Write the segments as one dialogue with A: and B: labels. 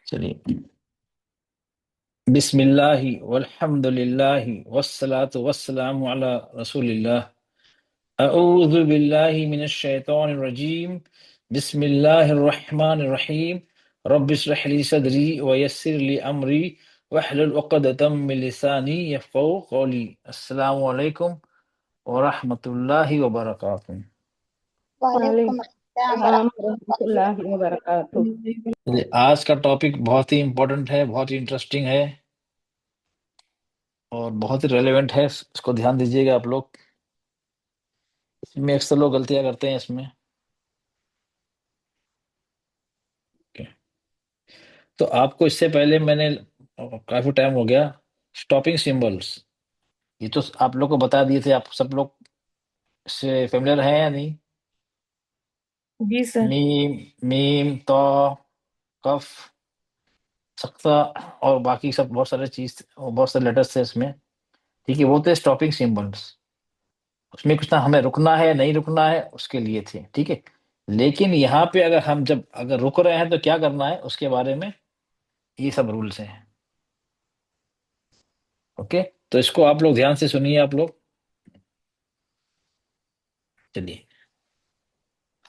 A: चलिए, बिस्मिल्लाहि वल्हम्दुलिल्लाहि वस्सलातु वस्सलामु अला रसूलिल्लाह। अऊज़ु बिल्लाहि मिनश शैतानिर रजीम। बिस्मिल्लाहिर रहमानिर रहीम। रब्बि इश्रह ली सदरी व यस्सिर ली अमरी वहलुल उक़दतम मिन लिसानी यफ़क़हू क़ौली। अस्सलामु अलैकुम व रहमतुल्लाहि व बरकातुहू।
B: वालेकुम अस्सलाम वरहमतुल्लाहि वबरकातुह।
A: चलिए, आज का टॉपिक बहुत ही इम्पोर्टेंट है, बहुत ही इंटरेस्टिंग है और बहुत ही रेलेवेंट है। इसको ध्यान दीजिएगा आप लोग। इसमें अक्सर लोग गलतियां करते हैं इसमें। ओके। तो आपको इससे पहले मैंने काफी टाइम हो गया स्टॉपिंग सिंबल्स, ये तो आप लोग को बता दिए थे। आप सब लोग से फेमिलियर हैं या नहीं?
B: जी सर।
A: मीम, मीम, तो, कफ, सख्ता और बाकी सब बहुत सारे चीज, बहुत सारे लेटर्स थे इसमें। ठीक है, वो थे स्टॉपिंग सिंबल्स। उसमें कुछ ना हमें रुकना है नहीं रुकना है उसके लिए थे। ठीक है, लेकिन यहाँ पे अगर हम जब अगर रुक रहे हैं तो क्या करना है उसके बारे में ये सब रूल्स हैं। ओके, तो इसको आप लोग ध्यान से सुनिए आप लोग। चलिए,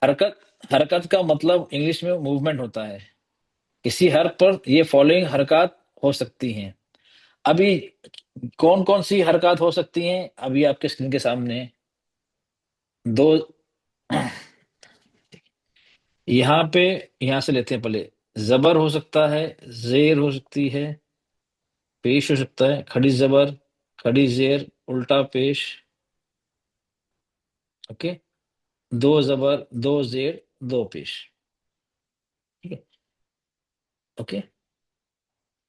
A: हरकत, हरकत का मतलब इंग्लिश में मूवमेंट होता है। किसी हर्फ पर ये फॉलोइंग हरकत हो सकती हैं। अभी कौन कौन सी हरकत हो सकती हैं अभी आपके स्क्रीन के सामने है। दो, यहाँ पे, यहाँ से लेते हैं पहले। जबर हो सकता है, जेर हो सकती है, पेश हो सकता है, खड़ी जबर, खड़ी जेर, उल्टा पेश। ओके, दो जबर, दो जेर, दो पेश। ठीक है, ओके,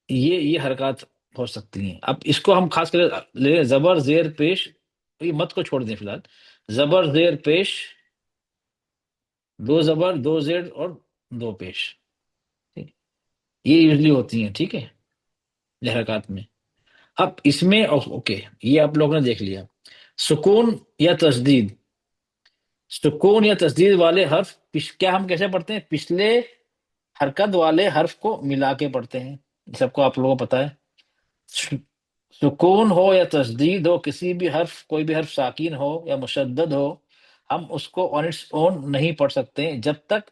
A: ये हरकत हो सकती हैं। अब इसको हम खास कर ले लें, जबर जेर पेश। ये मत को छोड़ दें फिलहाल। जबर जेर पेश, दो जबर, दो जेर और दो पेश। ठीक, ये यूजली होती हैं। ठीक है, ये हरकत में। अब इसमें ओके, ये आप लोगों ने देख लिया। सुकून या तस्दीद, सुकून या तस्दीद वाले हर्फ क्या हम कैसे पढ़ते हैं? पिछले हरकत वाले हर्फ को मिला के पढ़ते हैं। ये सबको आप लोगों को पता है। सु- सुकून हो या तस्दीद हो, किसी भी हर्फ, कोई भी हर्फ साकिन हो या मुशद्दद हो, हम उसको ऑन इट्स ओन नहीं पढ़ सकते जब तक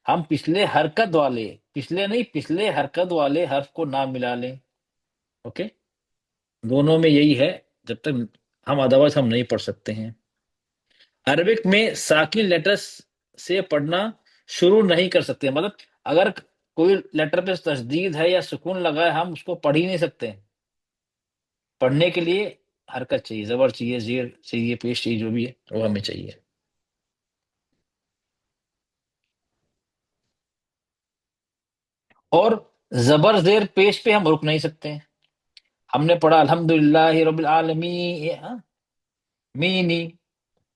A: हम पिछले हरकत वाले, पिछले नहीं पिछले हरकत वाले हर्फ को ना मिला लें। ओके, दोनों में यही है, जब तक हम अदरवाइज हम नहीं पढ़ सकते हैं। अरबिक में साकिन लेटर्स से पढ़ना शुरू नहीं कर सकते। मतलब अगर कोई लेटर पे तशदीद है या सुकून लगा है, हम उसको पढ़ ही नहीं सकते। पढ़ने के लिए हरकत चाहिए, जबर चाहिए, जेर चाहिए, पेश चाहिए, जो भी है वो हमें चाहिए। और जबर जेर पेश पे हम रुक नहीं सकते हैं। हमने पढ़ा अल्हम्दुलिल्लाह रब्बिल आलमीन, हाँ, मीनी।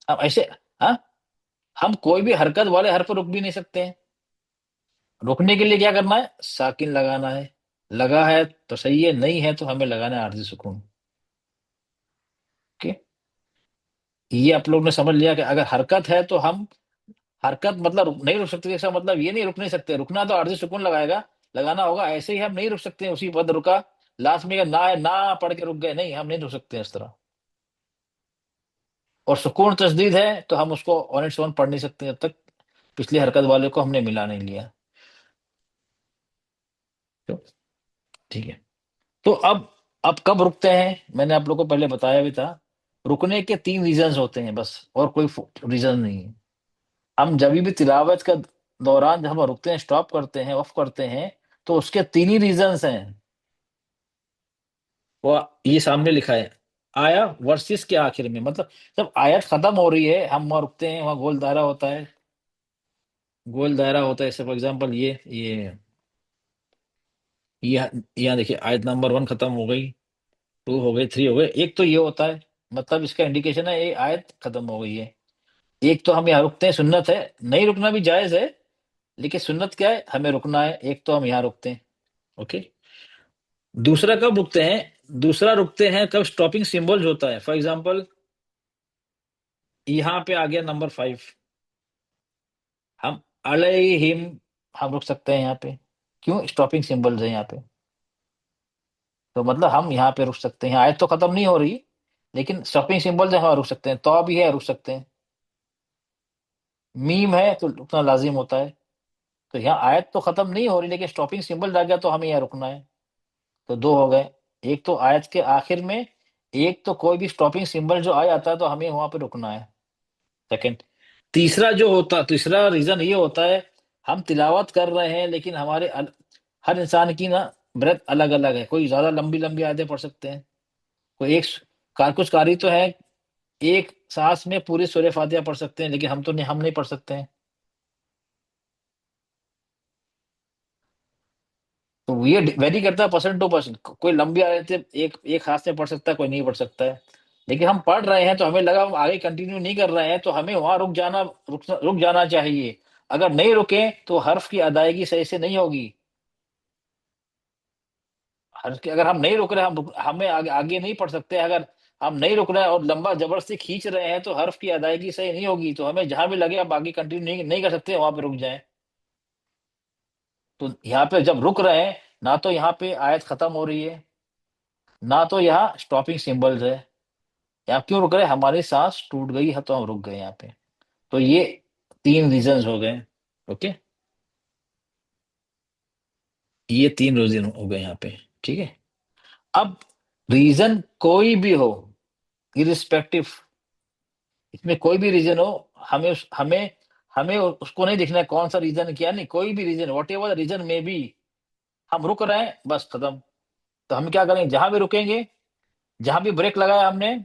A: अब ऐसे, हाँ, हम कोई भी हरकत वाले हर पर रुक भी नहीं सकते हैं। रुकने के लिए क्या करना है? साकिन लगाना है। लगा है तो सही है, नहीं है तो हमें लगाना है आरजी सुकून। ओके, ये आप लोग ने समझ लिया कि अगर हरकत है तो हम, हरकत मतलब नहीं रुक सकते, इसका मतलब ये नहीं रुक नहीं सकते। रुकना तो आरजी सुकून लगाएगा, लगाना होगा। ऐसे ही हम नहीं रुक सकते उसी पद रुका, लास्ट में ना है ना पढ़ के रुक गए, नहीं, हम नहीं रुक सकते इस तरह। और सुकून तस्दीद है तो हम उसको ऑन इट्स ओन पढ़ नहीं सकते जब तक पिछली हरकत वाले को हमने मिला नहीं लिया। तो ठीक है, तो अब कब रुकते हैं मैंने आप लोगों को पहले बताया भी था। रुकने के तीन रीजंस होते हैं बस, और कोई रीजन नहीं है। हम जब भी तिलावत का दौरान जब हम रुकते हैं, स्टॉप करते हैं, ऑफ करते हैं, तो उसके तीन ही रीजंस हैं। वो ये सामने लिखा है, आया वर्सेस के आखिर में। मतलब जब आयत खत्म हो रही है हम वहां रुकते हैं, वहां गोल दायरा होता है, गोल दायरा होता है। जैसे फॉर एग्जाम्पल ये यहाँ देखिए, आयत नंबर 1 खत्म हो गई, 2 हो गई, 3 हो गए। एक तो ये होता है, मतलब इसका इंडिकेशन है ये आयत खत्म हो गई है। एक तो हम यहाँ रुकते हैं, सुन्नत है, नहीं रुकना भी जायज है, लेकिन सुन्नत क्या है, हमें रुकना है। एक तो हम यहाँ रुकते हैं। ओके, दूसरा कब रुकते हैं? दूसरा रुकते हैं कब स्टॉपिंग सिंबल्स होता है। फॉर एग्जाम्पल यहाँ पे आ गया नंबर 5। हम अलैहिम हम रुक सकते हैं यहाँ पे। क्यों? स्टॉपिंग सिंबल्स है यहाँ पे, तो मतलब हम यहाँ पे रुक सकते हैं। आयत तो खत्म नहीं हो रही, लेकिन स्टॉपिंग सिंबल्स है, हाँ रुक सकते हैं। तो भी है, रुक सकते हैं। मीम है तो रुकना लाजिम होता है। तो यहाँ आयत तो खत्म नहीं हो रही, लेकिन स्टॉपिंग सिंबल आ गया तो हमें यहाँ रुकना है। तो दो हो गए। एक तो आयत के आखिर में, एक तो कोई भी स्टॉपिंग सिंबल जो आ जाता है तो हमें वहां पे रुकना है। सेकंड। तीसरा रीजन ये होता है, हम तिलावत कर रहे हैं लेकिन हर इंसान की ना ब्रेथ अलग अलग है। कोई ज्यादा लंबी लंबी आयतें पढ़ सकते हैं, कोई एक कुछ कारी तो है एक सांस में पूरी सूरह फातिहा पढ़ सकते हैं, लेकिन हम नहीं पढ़ सकते हैं। तो ये वेरी करता है पर्सन टू पर्सन। कोई लंबी आयतें एक एक हाथ से पढ़ सकता है, कोई नहीं पढ़ सकता है। लेकिन हम पढ़ रहे हैं तो हमें लगा हम आगे कंटिन्यू नहीं कर रहे हैं, तो हमें वहां रुक जाना चाहिए। अगर नहीं रुके तो हर्फ की अदायगी सही से नहीं होगी। हर्फ की, अगर हम नहीं रुक रहे, हमें आगे नहीं पढ़ सकते। अगर हम नहीं रुक रहे हैं और लंबा जबरदस्ती खींच रहे हैं तो हर्फ की अदायगी सही नहीं होगी। तो हमें जहां भी लगे आप आगे कंटिन्यू नहीं कर सकते, वहां पे रुक जाएं। तो यहाँ पे जब रुक रहे हैं, ना तो यहाँ पे आयत खत्म हो रही है, ना तो यहाँ स्टॉपिंग सिंबल्स है। यहाँ क्यों रुक रहे हैं? हमारी सांस टूट गई है तो हम रुक गए यहाँ पे। तो ये तीन रीजंस हो गए। ओके, ये तीन रीजन हो गए यहाँ पे। ठीक है। अब रीजन कोई भी हो, इरिस्पेक्टिव, इसमें कोई भी रीजन हो, हमें उसको नहीं देखना है कौन सा रीजन क्या, नहीं, कोई भी रीजन, वॉट एवर रीजन में भी हम रुक रहे हैं, बस खत्म। तो हम क्या करेंगे? जहां भी रुकेंगे, जहां भी ब्रेक लगाया हमने,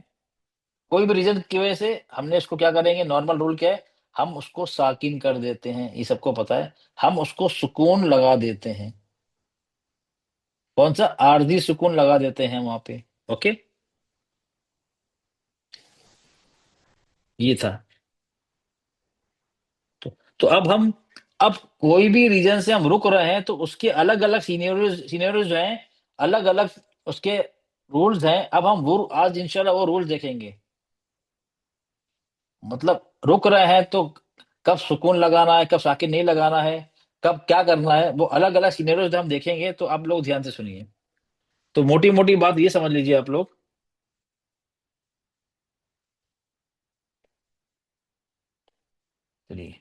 A: कोई भी रीजन की वजह से, हमने इसको क्या करेंगे? नॉर्मल रूल क्या है? हम उसको साकिन कर देते हैं, ये सबको पता है। हम उसको सुकून लगा देते हैं। कौन सा? आरजी सुकून लगा देते हैं वहां पे। ओके, ये था। तो, अब कोई भी रीजन से हम रुक रहे हैं तो उसके अलग अलग सीनियरोज जो हैं, अलग अलग उसके रूल्स हैं। अब हम वो आज इंशाल्लाह वो रूल्स देखेंगे। मतलब रुक रहे हैं तो कब सुकून लगाना है, कब साकिन नहीं लगाना है, कब क्या करना है, वो अलग अलग सिनेरियोज हम देखेंगे। तो आप लोग ध्यान से सुनिए। तो मोटी मोटी बात ये समझ लीजिए आप लोग। चलिए,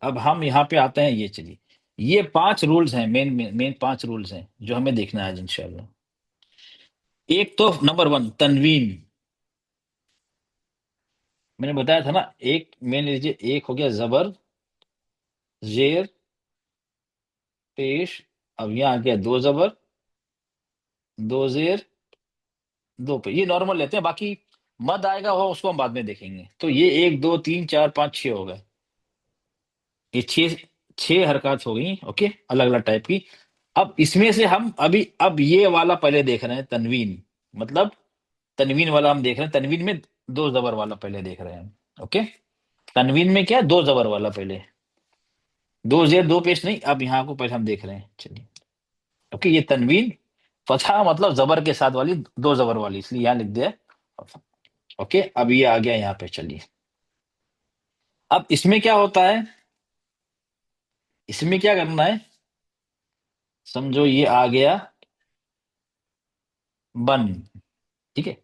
A: अब हम यहाँ पे आते हैं। ये चलिए, ये पांच रूल्स हैं, मेन मेन पांच रूल्स हैं जो हमें देखना है आज इंशाल्लाह। एक तो नंबर वन, तनवीन। मैंने बताया था ना, एक मेन लीजिए, एक हो गया जबर, जेर, पेश। अब यहाँ आ गया दो जबर, दो जेर, दो पे। ये नॉर्मल लेते हैं, बाकी मद आएगा वो उसको हम बाद में देखेंगे। तो ये एक दो तीन चार पांच छह हो गए। ये छह, छह हरकत हो गई। ओके, अलग अलग टाइप की। अब इसमें से हम अब ये वाला पहले देख रहे हैं, तनवीन। मतलब तनवीन वाला हम देख रहे हैं। तनवीन में दो जबर वाला पहले देख रहे हैं। ओके, तनवीन में क्या? दो जबर वाला पहले, दो जेर दो पेश नहीं। अब यहाँ को पहले हम देख रहे हैं, चलिए। ओके, ये तनवीन फतहा मतलब जबर के साथ वाली, दो जबर वाली, इसलिए यहाँ लिख दिया। ओके, अब ये आ गया यहाँ पे, चलिए। अब इसमें क्या होता है? इसमें क्या करना है? समझो ये आ गया बन। ठीक है।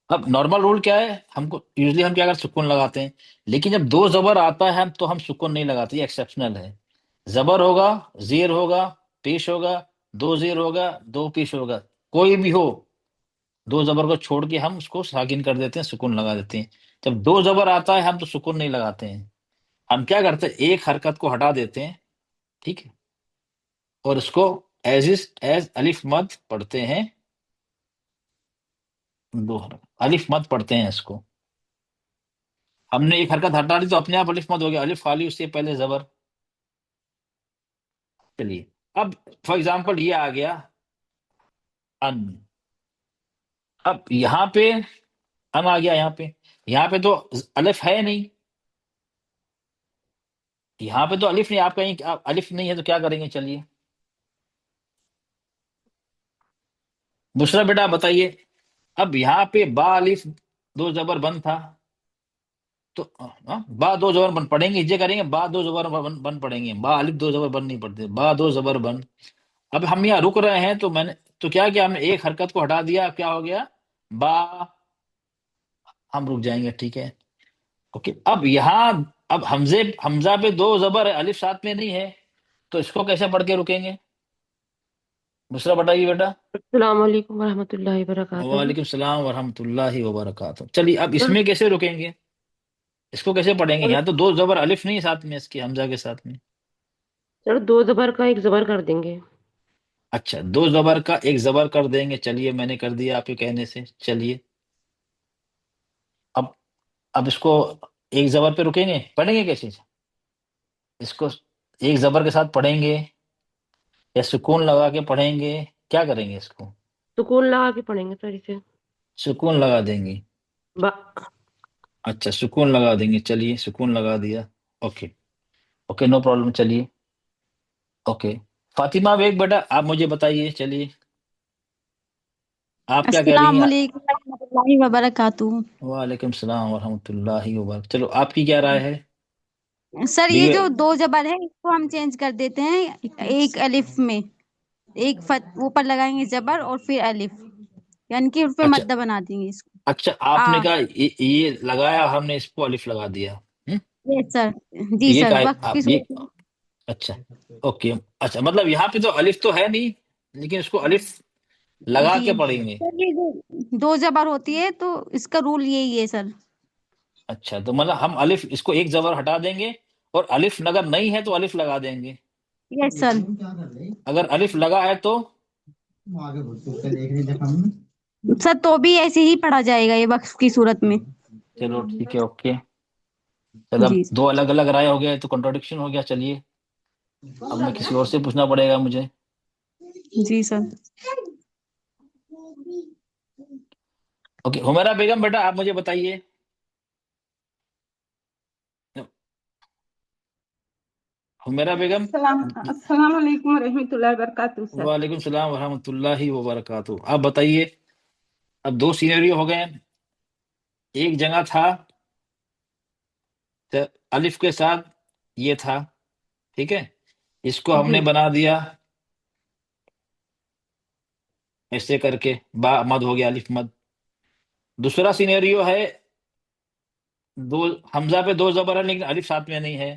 A: अब नॉर्मल रूल क्या है? हमको यूजली हम क्या करते? सुकून लगाते हैं। लेकिन जब दो जबर आता है हम तो हम सुकून नहीं लगाते, ये एक्सेप्शनल है। जबर होगा, जेर होगा, पेश होगा, दो जेर होगा, दो पेश होगा, कोई भी हो, दो जबर को छोड़ के हम उसको साकिन कर देते हैं, सुकून लगा देते हैं। जब दो जबर आता है हम तो सुकून नहीं लगाते हैं। हम क्या करते हैं? एक हरकत को हटा देते हैं, ठीक है, और उसको एज अलिफ मद पढ़ते हैं। दो हरकत अलिफ मद पढ़ते हैं इसको। हमने एक हरकत हटा दी तो अपने आप अलिफ मद हो गया। अलिफ खाली, उससे पहले जबर। चलिए, अब फॉर एग्जाम्पल ये आ गया अन। अब यहाँ पे अन आ गया। यहाँ पे तो अलिफ है नहीं। यहाँ पे तो अलिफ नहीं। आप कहीं अलिफ नहीं है तो क्या करेंगे? चलिए, दूसरा बेटा बताइए। अब यहाँ पे बा अलिफ दो जबर बंद था, तो बा दो जबर बन पढ़ेंगे, ये करेंगे, बा दो जबर बन पढ़ेंगे, बा अलिफ दो जबर बन नहीं पढ़ते, बा दो जबर बन। अब हम यहाँ रुक रहे हैं, तो मैंने तो क्या किया, हमने एक हरकत को हटा दिया, अब क्या हो गया, बा, हम रुक जाएंगे, ठीक है। ओके, अब यहाँ, अब हमजे हमजा पे दो जबर है, अलिफ साथ में नहीं है, तो इसको कैसे पढ़ के रुकेंगे? दूसरा बताइए बेटा।
B: अस्सलाम वालेकुम वरहमतुल्लाहि वबरकातुहू।
A: वालेकुम सलाम वरहमतुल्लाहि वबरकातुह। चलिए, अब
B: चलो
A: इसमें कैसे रुकेंगे? इसको कैसे पढ़ेंगे?
B: चलो
A: यहाँ तो दो जबर अलिफ नहीं है साथ में, इसके हमजा के साथ में।
B: चलो, दो जबर का एक जबर कर देंगे।
A: अच्छा, दो जबर का एक जबर कर देंगे, चलिए मैंने कर दिया आपके कहने से, चलिए। अब अब इसको एक जबर पे रुकेंगे, पढ़ेंगे कैसे इसको? एक जबर के साथ पढ़ेंगे या सुकून लगा के पढ़ेंगे, क्या करेंगे इसको?
B: सुकून लगा के पढ़ेंगे सर इसे।
A: सुकून लगा देंगे।
B: बा।
A: अच्छा, सुकून लगा देंगे, चलिए सुकून लगा दिया। ओके, ओके, नो प्रॉब्लम, चलिए। ओके, फातिमा बेग बेटा, आप मुझे बताइए, चलिए आप क्या कह रही
C: अस्सलाम
A: हैं?
C: वालेकुम रहमतुल्लाहि व बरकातुहू।
A: वालेकुम सलाम वरहमतुल्लाहि वबरकातुह। चलो, आपकी क्या राय है?
C: सर ये
A: बिग
C: जो दो जबर है इसको हम चेंज कर देते हैं एक अलिफ में। एक फत ऊपर लगाएंगे जबर और फिर अलिफ, यानी कि उस पे
A: अच्छा,
C: मद्दा बना देंगे इसको।
A: अच्छा,
C: आ
A: आपने कहा ये लगाया, हमने इसको अलिफ लगा दिया।
C: Yes sir.
A: तो
C: जी
A: ये
C: सर,
A: का
C: वक्त की
A: आप ये,
C: सूरत में।
A: अच्छा, ओके, अच्छा, मतलब यहाँ पे तो अलिफ तो है नहीं, लेकिन इसको अलिफ लगा
C: जी
A: के पढ़ेंगे।
C: सर, ये जो दो जबर होती है तो इसका रूल यही है सर।
A: अच्छा, तो मतलब हम अलिफ, इसको एक जबर हटा देंगे, और अलिफ अगर नहीं है तो अलिफ लगा देंगे,
C: यस सर।
A: अगर अलिफ लगा है तो।
C: सर तो भी ऐसे ही पढ़ा जाएगा ये वक्त की सूरत में।
A: चलो ठीक है, ओके। चलो, अब
C: जी
A: दो अलग अलग राय हो गया, तो कंट्रोडिक्शन हो गया, चलिए अब मैं किसी और से पूछना पड़ेगा मुझे।
C: जी सर।
A: ओके, हुमैरा बेगम बेटा, आप मुझे बताइए। हुमैरा बेगम।
B: अस्सलाम वालेकुम रहमतुल्लाहि वबरकातुहू सर।
A: वालेकुम सलाम वरहमतुल्लाहि वबरकातुह। आप बताइए। अब दो सिनेरियो हो गए। एक जगह था, तो अलिफ के साथ ये था, ठीक है, इसको
B: जी
A: हमने बना दिया ऐसे करके, बा मद हो गया, अलिफ मद। दूसरा सिनेरियो है, दो हमजा पे दो जबर है, लेकिन अलिफ साथ में नहीं है।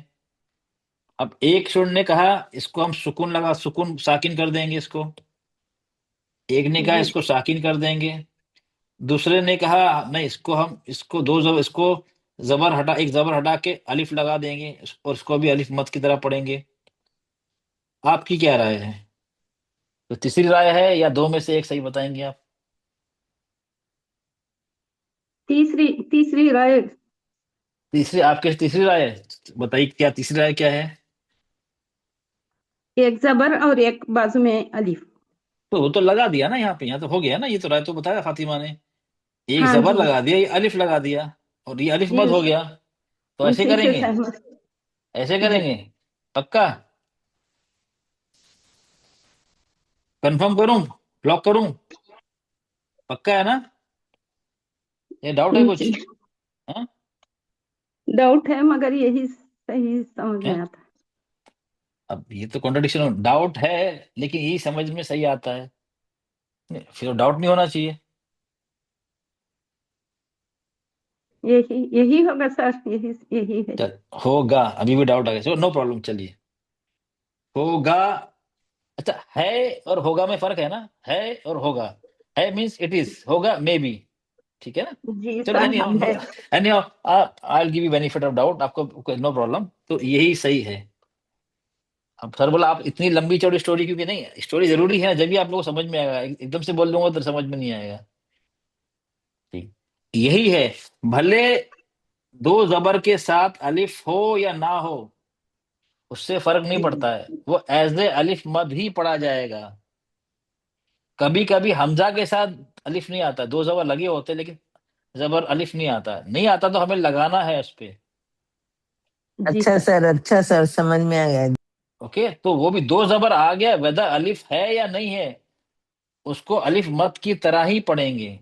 A: अब एक सुर ने कहा इसको हम सुकून लगा, सुकून साकिन कर देंगे इसको, एक ने कहा
B: जी
A: इसको साकिन कर देंगे, दूसरे ने कहा नहीं, इसको हम, इसको दो जबर, इसको जबर हटा, एक जबर हटा के अलिफ लगा देंगे, और इसको भी अलिफ मद की तरह पढ़ेंगे। आपकी क्या राय है? तो तीसरी राय है, या दो में से एक सही बताएंगे आप?
B: तीसरी तीसरी राय।
A: तीसरी, आपके तीसरी राय है? बताइए, क्या तीसरी राय क्या है?
B: एक जबर और एक बाजू में अलिफ।
A: तो वो तो लगा दिया ना यहाँ पे, यहाँ तो हो गया ना, ये तो राय तो बताया फातिमा ने। एक
B: हाँ
A: जबर
B: जी।
A: लगा दिया, ये अलिफ लगा दिया, और ये अलिफ
B: जी
A: मद हो गया। तो ऐसे
B: उसी से
A: करेंगे,
B: सहमत।
A: ऐसे
B: जी
A: करेंगे, पक्का? कंफर्म करूं, लॉक करूं, पक्का है ना? ये डाउट है कुछ?
B: जी।
A: हाँ?
B: डाउट है मगर यही सही समझ में
A: है?
B: आता
A: अब ये तो कॉन्ट्रडिक्शन, डाउट है लेकिन यही समझ में सही आता है, नहीं, फिर डाउट नहीं होना चाहिए।
B: है। यही यही होगा सर, यही यही है।
A: चल, होगा, अभी भी डाउट आ गया, चलो नो प्रॉब्लम, चलिए, होगा। अच्छा, है और होगा में फर्क है ना, है और होगा। है मीन्स इट इज, होगा मे बी, ठीक है ना?
B: जी
A: चलो,
B: सर,
A: एनी हाउ,
B: है।
A: Any how, I will give you benefit of doubt, आपको नो प्रॉब्लम, तो यही सही है। अब सर बोला, आप इतनी लंबी चौड़ी स्टोरी, क्योंकि नहीं, स्टोरी जरूरी है, जब भी आप लोगों को समझ में आएगा, एकदम से बोल दूंगा तो समझ में नहीं आएगा। ठीक, यही है। भले दो जबर के साथ अलिफ हो या ना हो, उससे फर्क नहीं पड़ता है, वो एज ए अलिफ मद ही पढ़ा जाएगा। कभी कभी हमजा के साथ अलिफ नहीं आता, दो जबर लगे होते, लेकिन जबर अलिफ नहीं आता, नहीं आता तो हमें लगाना है उस पे।
B: जी
D: अच्छा
B: सर।
D: सर, अच्छा सर, समझ में आ गया।
A: ओके, तो वो भी दो जबर आ गया, वेदर अलिफ है या नहीं है, उसको अलिफ मद की तरह ही पढ़ेंगे।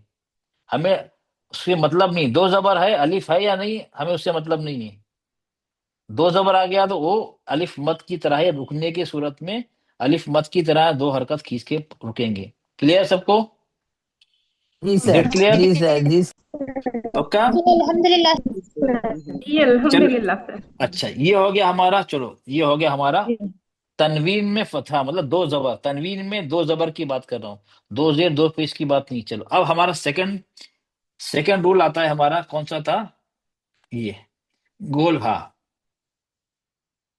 A: हमें उससे मतलब नहीं, दो जबर है, अलिफ है या नहीं, हमें उससे मतलब नहीं है। दो जबर आ गया तो वो अलिफ मद की तरह है, रुकने की सूरत में अलिफ मद की तरह दो हरकत खींच के रुकेंगे। क्लियर सबको?
D: जी
A: इज
D: सर,
A: इट क्लियर?
D: जी सर, जी
A: पक्का?
E: अल्हम्दुलिल्लाह।
B: ये
A: चल,
B: अल्हम्दुलिल्लाह सर।
A: अच्छा ये हो गया हमारा। चलो ये हो गया हमारा
B: जी
A: तनवीन में फतहा, मतलब दो जबर। तनवीन में दो जबर की बात कर रहा हूँ, दो जेर दो पेश की बात नहीं। चलो अब हमारा सेकंड सेकंड रूल आता है हमारा, कौन सा था? ये गोल हा,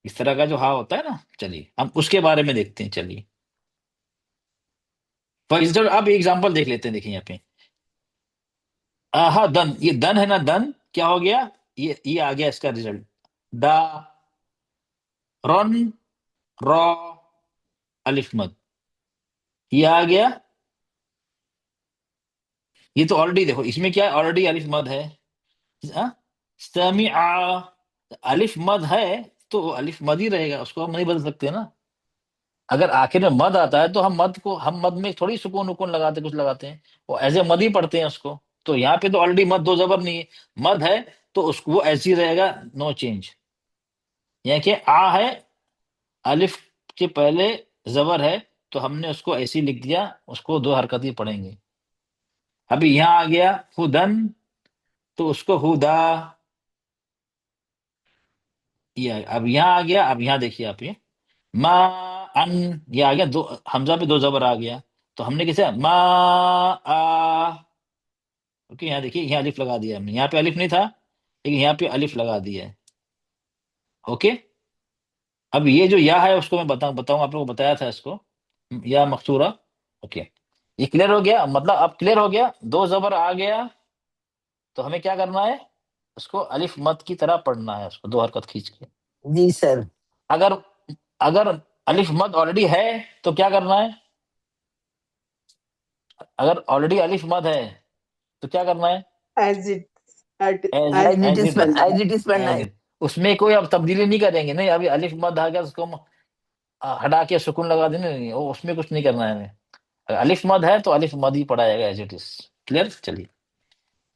A: इस तरह का जो हा होता है ना, चलिए हम उसके बारे में देखते हैं। चलिए फॉर एग्जाम्पल अब एग्जांपल देख लेते हैं। देखिए यहाँ पे आहा दन, ये दन है ना, दन क्या हो गया? ये आ गया इसका रिजल्ट, दा, रन, रॉ, अलिफ मद, ये आ गया। ये तो ऑलरेडी देखो इसमें क्या है, ऑलरेडी अलिफ मद है। समिआ, अलिफ मद है तो अलिफ मद ही रहेगा, उसको हम नहीं बदल सकते ना। अगर आखिर में मद आता है तो हम मद में थोड़ी सुकून उकून लगाते, कुछ लगाते हैं, वो एज ए मद ही पढ़ते हैं उसको। तो यहाँ पे तो ऑलरेडी मद, दो जबर नहीं है, मद है, तो उसको वो ऐसे ही रहेगा, नो चेंज। यहाँ के आ है, अलिफ के पहले जबर है, तो हमने उसको ऐसे ही लिख दिया, उसको दो हरकत ही पढ़ेंगे। अभी यहाँ आ गया हुदन, तो उसको हुदा, ये अब यहाँ आ गया। अब यहाँ देखिए आप, ये मा अन, ये आ गया, दो हमजा पे दो जबर आ गया, तो हमने कैसे मा आ, ओके यहाँ देखिए, यहाँ अलिफ लगा दिया हमने, यहाँ पे अलिफ नहीं था लेकिन यहाँ पे अलिफ लगा दिया है। ओके, अब ये जो या है उसको मैं बताऊं आप लोगों को बताया था इसको, या मकसूरा। ओके, ये क्लियर हो गया, मतलब अब क्लियर हो गया, दो जबर आ गया तो हमें क्या करना है, उसको अलिफ मद की तरह पढ़ना है, उसको दो हरकत खींच के।
D: जी सर,
A: अगर अगर अलिफ मद ऑलरेडी है तो क्या करना है? अगर ऑलरेडी अलिफ मद है तो क्या करना है?
F: As it at
A: as
F: as
A: it
D: as it
A: as
D: is,
A: it
D: as it is पढ़ना
A: एज
D: है।
A: इट, उसमें कोई अब तब्दीली नहीं करेंगे, नहीं अभी अलिफ मद आ गया तो उसको हम हटा के सुकून लगा देने, नहीं, वो उसमें कुछ नहीं करना है हमें। अगर अलिफ मद है तो अलिफ मद ही पढ़ा जाएगा एज इट इज। क्लियर? चलिए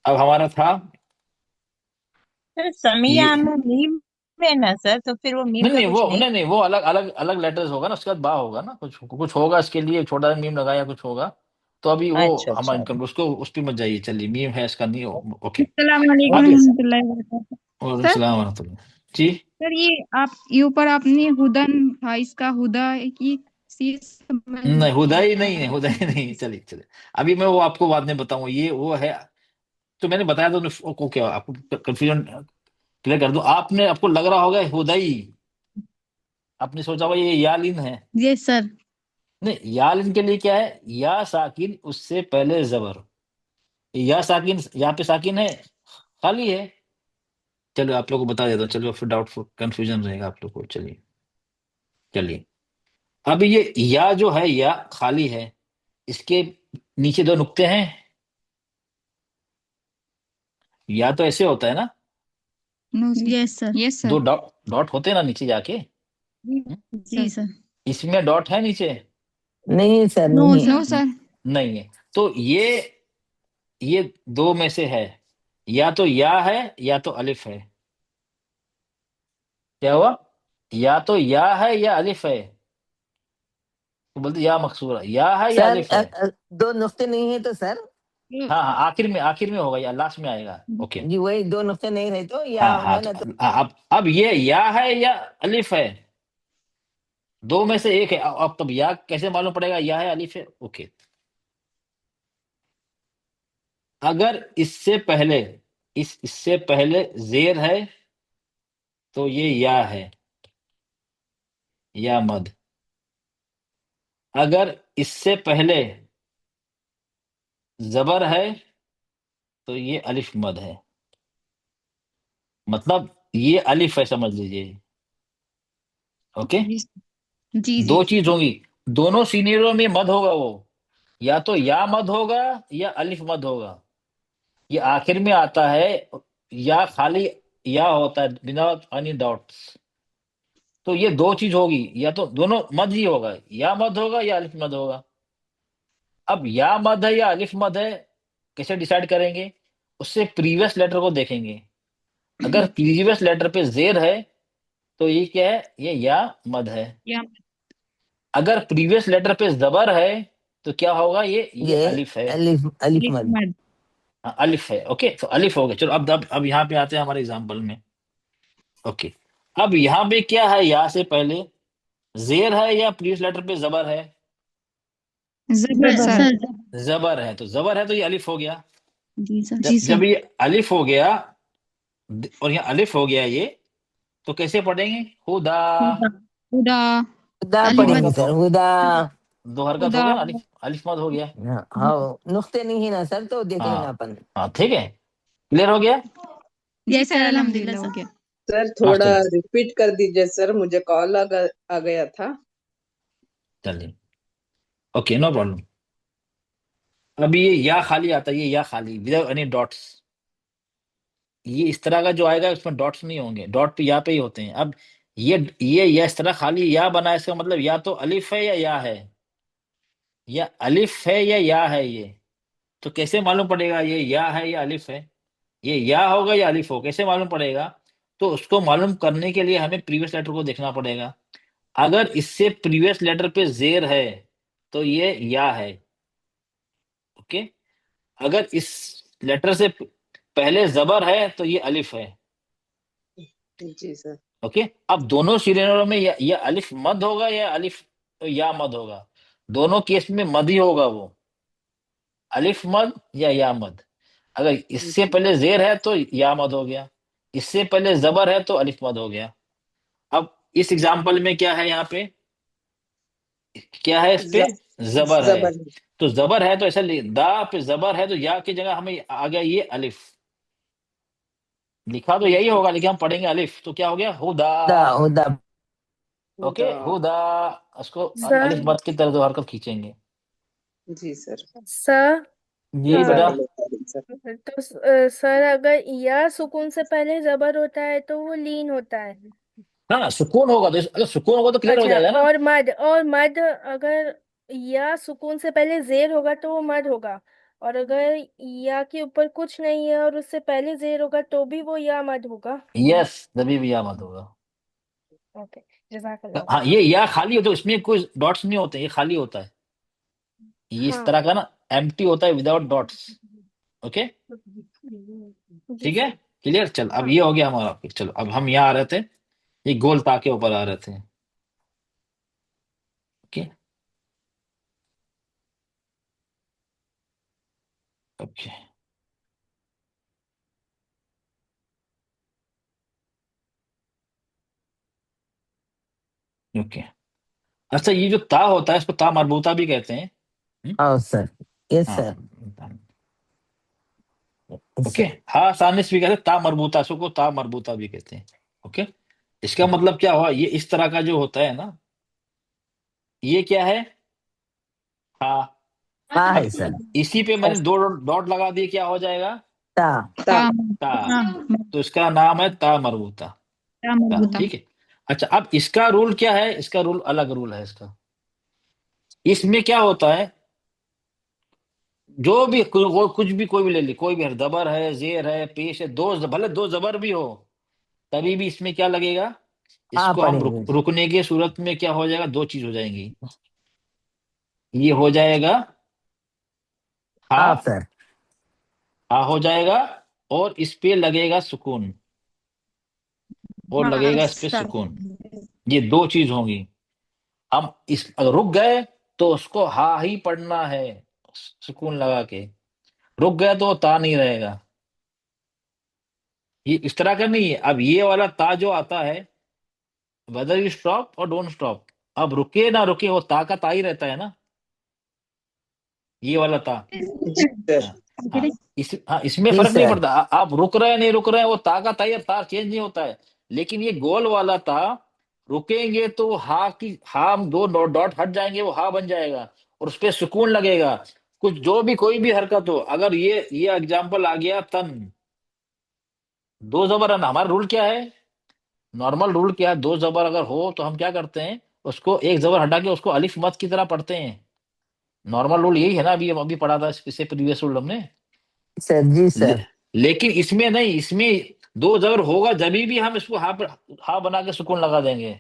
A: अब हमारा था
E: सर
A: ये,
E: समिया में मीम है ना सर, तो फिर वो मीम
A: नहीं
E: का
A: नहीं
E: कुछ
A: वो
E: नहीं।
A: नहीं नहीं वो अलग अलग अलग लेटर्स होगा ना, उसके बाद बा होगा ना, कुछ कुछ होगा इसके लिए, छोटा सा मीम लगाया कुछ होगा। तो अभी वो
E: अच्छा
A: हम
E: अच्छा।
A: इनकम उसको उस पर मत जाइए, चलिए मीम है इसका नहीं। ओके,
C: अस्सलाम वालेकुम
A: अब
E: ओके सर।
C: रहमतुल्लाहि व बरकातहू।
A: वालेकुम
C: सर,
A: सलाम वरहमतुल्लाह जी।
C: सर ये आप ये ऊपर आपने हुदन था, इसका हुदा है कि सी समझ
A: नहीं
C: नहीं
A: हुदाई
C: आ
A: नहीं है,
C: रहा
A: हुदाई
C: है।
A: नहीं, चलिए चलिए, अभी मैं वो आपको बाद में बताऊंगा, ये वो है। तो मैंने बताया तो को क्या आपको कंफ्यूजन क्लियर कर दूं, आपने आपको लग रहा होगा हुदाई, आपने सोचा होगा ये यालिन है।
C: Yes sir.
A: नहीं, यालिन के लिए क्या है, या साकिन उससे पहले जबर, या साकिन यहाँ पे साकिन है, खाली है। चलो आप लोग को बता देता हूँ, चलो फिर डाउटफुल कंफ्यूजन रहेगा आप लोग को। चलिए चलिए, अब ये या जो है, या खाली है, इसके नीचे दो नुक्ते हैं, या तो ऐसे होता है ना,
C: नो यस सर, यस
A: दो
C: सर।
A: डॉट डॉट होते हैं ना नीचे जाके। हम्म,
C: जी सर।
A: इसमें डॉट है नीचे?
D: नहीं सर,
C: नो
D: नहीं।
C: Sir, no sir.
A: नहीं है, तो ये दो में से है, या तो या है या तो अलिफ है। क्या हुआ? या तो या है या अलिफ है, तो बोलते या मकसूरा, या है या
D: सर,
A: अलिफ है।
D: दो नुक्ते नहीं है तो सर।
A: हाँ हाँ, आखिर में होगा या लास्ट में आएगा। ओके,
D: जी वही, दो नुक्ते नहीं रहे तो या
A: हाँ हाँ,
D: होगा ना तो।
A: तो अब ये या है या अलिफ है, दो में से एक है। अब तब या कैसे मालूम पड़ेगा या है अलिफ है? ओके, अगर इससे पहले जेर है तो ये या है, या मद। अगर इससे पहले जबर है तो ये अलिफ मद है, मतलब ये अलिफ है, समझ लीजिए। ओके,
C: जी जी जी।
A: दो चीज होंगी, दोनों सीनियरों में मद होगा वो, या तो या मद होगा या अलिफ मद होगा। ये आखिर में आता है, या खाली या होता है बिना एनी डॉट्स। तो ये दो चीज होगी, या तो दोनों मद ही होगा, या मद होगा या अलिफ मद होगा। अब या मद है या अलिफ मद है, कैसे डिसाइड करेंगे? उससे प्रीवियस लेटर को देखेंगे। अगर प्रीवियस लेटर पे जेर है तो ये क्या है, ये या मद है।
C: या
A: अगर प्रीवियस लेटर पे जबर है तो क्या होगा, ये
D: ये
A: अलिफ है।
D: अलिफ अलिफ
C: अलिफ
D: मद।
C: मद।
A: हाँ, अलिफ है। ओके, तो अलिफ हो गया। चलो अब यहाँ पे आते हैं हमारे एग्जाम्पल में। ओके, अब यहाँ पे क्या है, या से पहले जेर है या प्रीवियस लेटर पे जबर है?
C: जबर सर।
A: जबर है, तो जबर है तो ये अलिफ हो गया।
C: जी सर।
A: जब ये अलिफ हो गया और यहाँ अलिफ हो गया ये, तो कैसे पढ़ेंगे? हुदा।
C: हुदा। हुदा।
D: हुदा
A: दो
C: अलिफ
D: पढ़ेंगे
C: मद।
A: हरकत हो
D: सर, हुदा।
A: दो हरकत हो
C: हुदा।
A: गया ना, अलिफ अलिफ मद हो गया।
D: हाँ हाँ, नुक्ते नहीं है ना सर, तो देख लेना
A: हाँ
D: अपन।
A: हाँ, ठीक है, क्लियर हो गया।
C: जी सर, अल्हम्दुलिल्लाह हो गया।
F: सर
A: हाँ
F: थोड़ा
A: चलिए,
F: रिपीट कर दीजिए सर, मुझे कॉल आ गया था।
A: चलिए, ओके, नो प्रॉब्लम। अब ये या खाली आता है, ये या खाली विदाउट एनी डॉट्स। ये इस तरह का जो आएगा उसमें डॉट्स नहीं होंगे, डॉट पे या पे ही होते हैं। अब ये या इस तरह खाली या बना है, इसका मतलब या तो अलिफ है या है, या अलिफ है या है ये। तो कैसे मालूम पड़ेगा ये या है या अलिफ है? ये या होगा या अलिफ हो, कैसे मालूम पड़ेगा? तो उसको मालूम करने के लिए हमें प्रीवियस लेटर को देखना पड़ेगा। अगर इससे प्रीवियस लेटर पे जेर है तो ये या है। ओके, अगर इस लेटर से पहले जबर है तो ये अलिफ है।
F: जी सर।
A: ओके, अब दोनों सिनेरियो में या अलिफ मद होगा या अलिफ या मद होगा। दोनों केस में मद ही होगा वो, अलिफ मद या मद। अगर इससे
F: जी
A: पहले जेर है तो या मद हो गया, इससे पहले जबर है तो अलिफ मद हो गया। अब इस एग्जाम्पल में क्या है, यहाँ पे क्या है, इस पे
F: ज-
A: जबर है।
F: जबर।
A: तो जबर है तो ऐसा दा पे जबर है तो या की जगह हमें आ गया ये अलिफ। लिखा तो यही होगा लेकिन हम पढ़ेंगे अलिफ, तो क्या हो गया, हुदा।
D: हुदा हुदा।
A: ओके, हुदा। उसको अलिफ
G: सर
A: मत की तरह दो हरकत खींचेंगे।
F: जी सर।
G: सर
A: जी बेटा।
F: सर।
G: तो सर अगर या सुकून से पहले जबर होता है तो वो लीन होता है।
A: हाँ, सुकून होगा तो अगर सुकून होगा तो क्लियर हो
G: अच्छा,
A: जाएगा ना।
G: और मद अगर या सुकून से पहले जेर होगा तो वो मद होगा। और अगर या के ऊपर कुछ नहीं है और उससे पहले जेर होगा तो भी वो या मद होगा।
A: यस, तभी भी या मत होगा।
G: ओके, जज़ाकल्लाह
A: हाँ,
G: खैर।
A: ये या खाली होता है, इसमें कोई डॉट्स नहीं होते, ये खाली होता है। ये इस
G: हाँ
A: तरह का ना एम्प्टी होता है विदाउट डॉट्स। ओके,
G: जी
A: ठीक है,
G: सर।
A: क्लियर। चल, अब
G: हाँ
A: ये हो गया हमारा। चलो, अब हम यहाँ आ रहे थे, ये गोल ता के ऊपर आ रहे थे। Okay, okay, okay. अच्छा, ये जो ता होता है इसको ता मरबूता भी कहते हैं।
D: हाँ सर, यस
A: हाँ,
D: सर, यस
A: ओके।
D: सर।
A: हाँ, सानिस भी कहते हैं, ता मरबूता, इसको ता मरबूता भी कहते हैं। ओके, इसका मतलब क्या हुआ, ये इस तरह का जो होता है ना, ये क्या है, हाँ।
D: हाँ है
A: अब
D: सर।
A: इसी पे मैंने दो डॉट लगा दिए, क्या हो जाएगा,
D: ता
F: ता।
A: ता।
C: ता।
A: तो इसका नाम है ता मरबूता।
C: ता
A: ता,
C: मरबूता।
A: ठीक है। अच्छा, अब इसका रूल क्या है, इसका रूल अलग रूल है इसका। इसमें क्या होता है, जो भी कुछ भी कोई भी ले ली, कोई भी जबर है, जेर है, पेश है, भले दो जबर भी हो, तभी भी इसमें क्या लगेगा,
D: हाँ
A: इसको हम
D: पढ़ेंगे।
A: रुकने की सूरत में क्या हो जाएगा, दो चीज हो जाएंगी। ये हो जाएगा हा,
D: हाँ सर।
A: हा हो जाएगा, और इस पे लगेगा सुकून, और
C: हाँ
A: लगेगा इस पे
C: सर।
A: सुकून। ये दो चीज होंगी। हम इस अगर रुक गए तो उसको हा ही पढ़ना है, सुकून लगा के। रुक गया तो वो ता नहीं रहेगा। ये इस तरह का नहीं है। अब ये वाला ता जो आता है, वेदर यू स्टॉप और डोंट स्टॉप, अब रुके ना रुके वो ता का ता ही रहता है ना, ये वाला ता।
F: जी सर।
A: हाँ, हाँ, हाँ, इसमें
D: जी
A: फर्क नहीं
D: सर।
A: पड़ता, आप रुक रहे हैं नहीं रुक रहे हैं, वो ता का ता ही है, ता चेंज नहीं होता है। लेकिन ये गोल वाला ता, रुकेंगे तो हा की हा, हम दो डॉट हट जाएंगे, वो हा बन जाएगा, और उस पे सुकून लगेगा। कुछ जो भी कोई भी हरकत हो, अगर ये एग्जाम्पल आ गया तन, दो जबर है ना, हमारा रूल क्या है, नॉर्मल रूल क्या है, दो जबर अगर हो तो हम क्या करते हैं, उसको एक जबर हटा के उसको अलिफ मत की तरह पढ़ते हैं। नॉर्मल रूल यही है ना, अभी अभी पढ़ा था इससे प्रीवियस रूल हमने।
D: सर जी
A: ले,
D: सर।
A: लेकिन इसमें नहीं, इसमें दो जबर होगा जब भी हम इसको हा पर हा बना के सुकून लगा देंगे।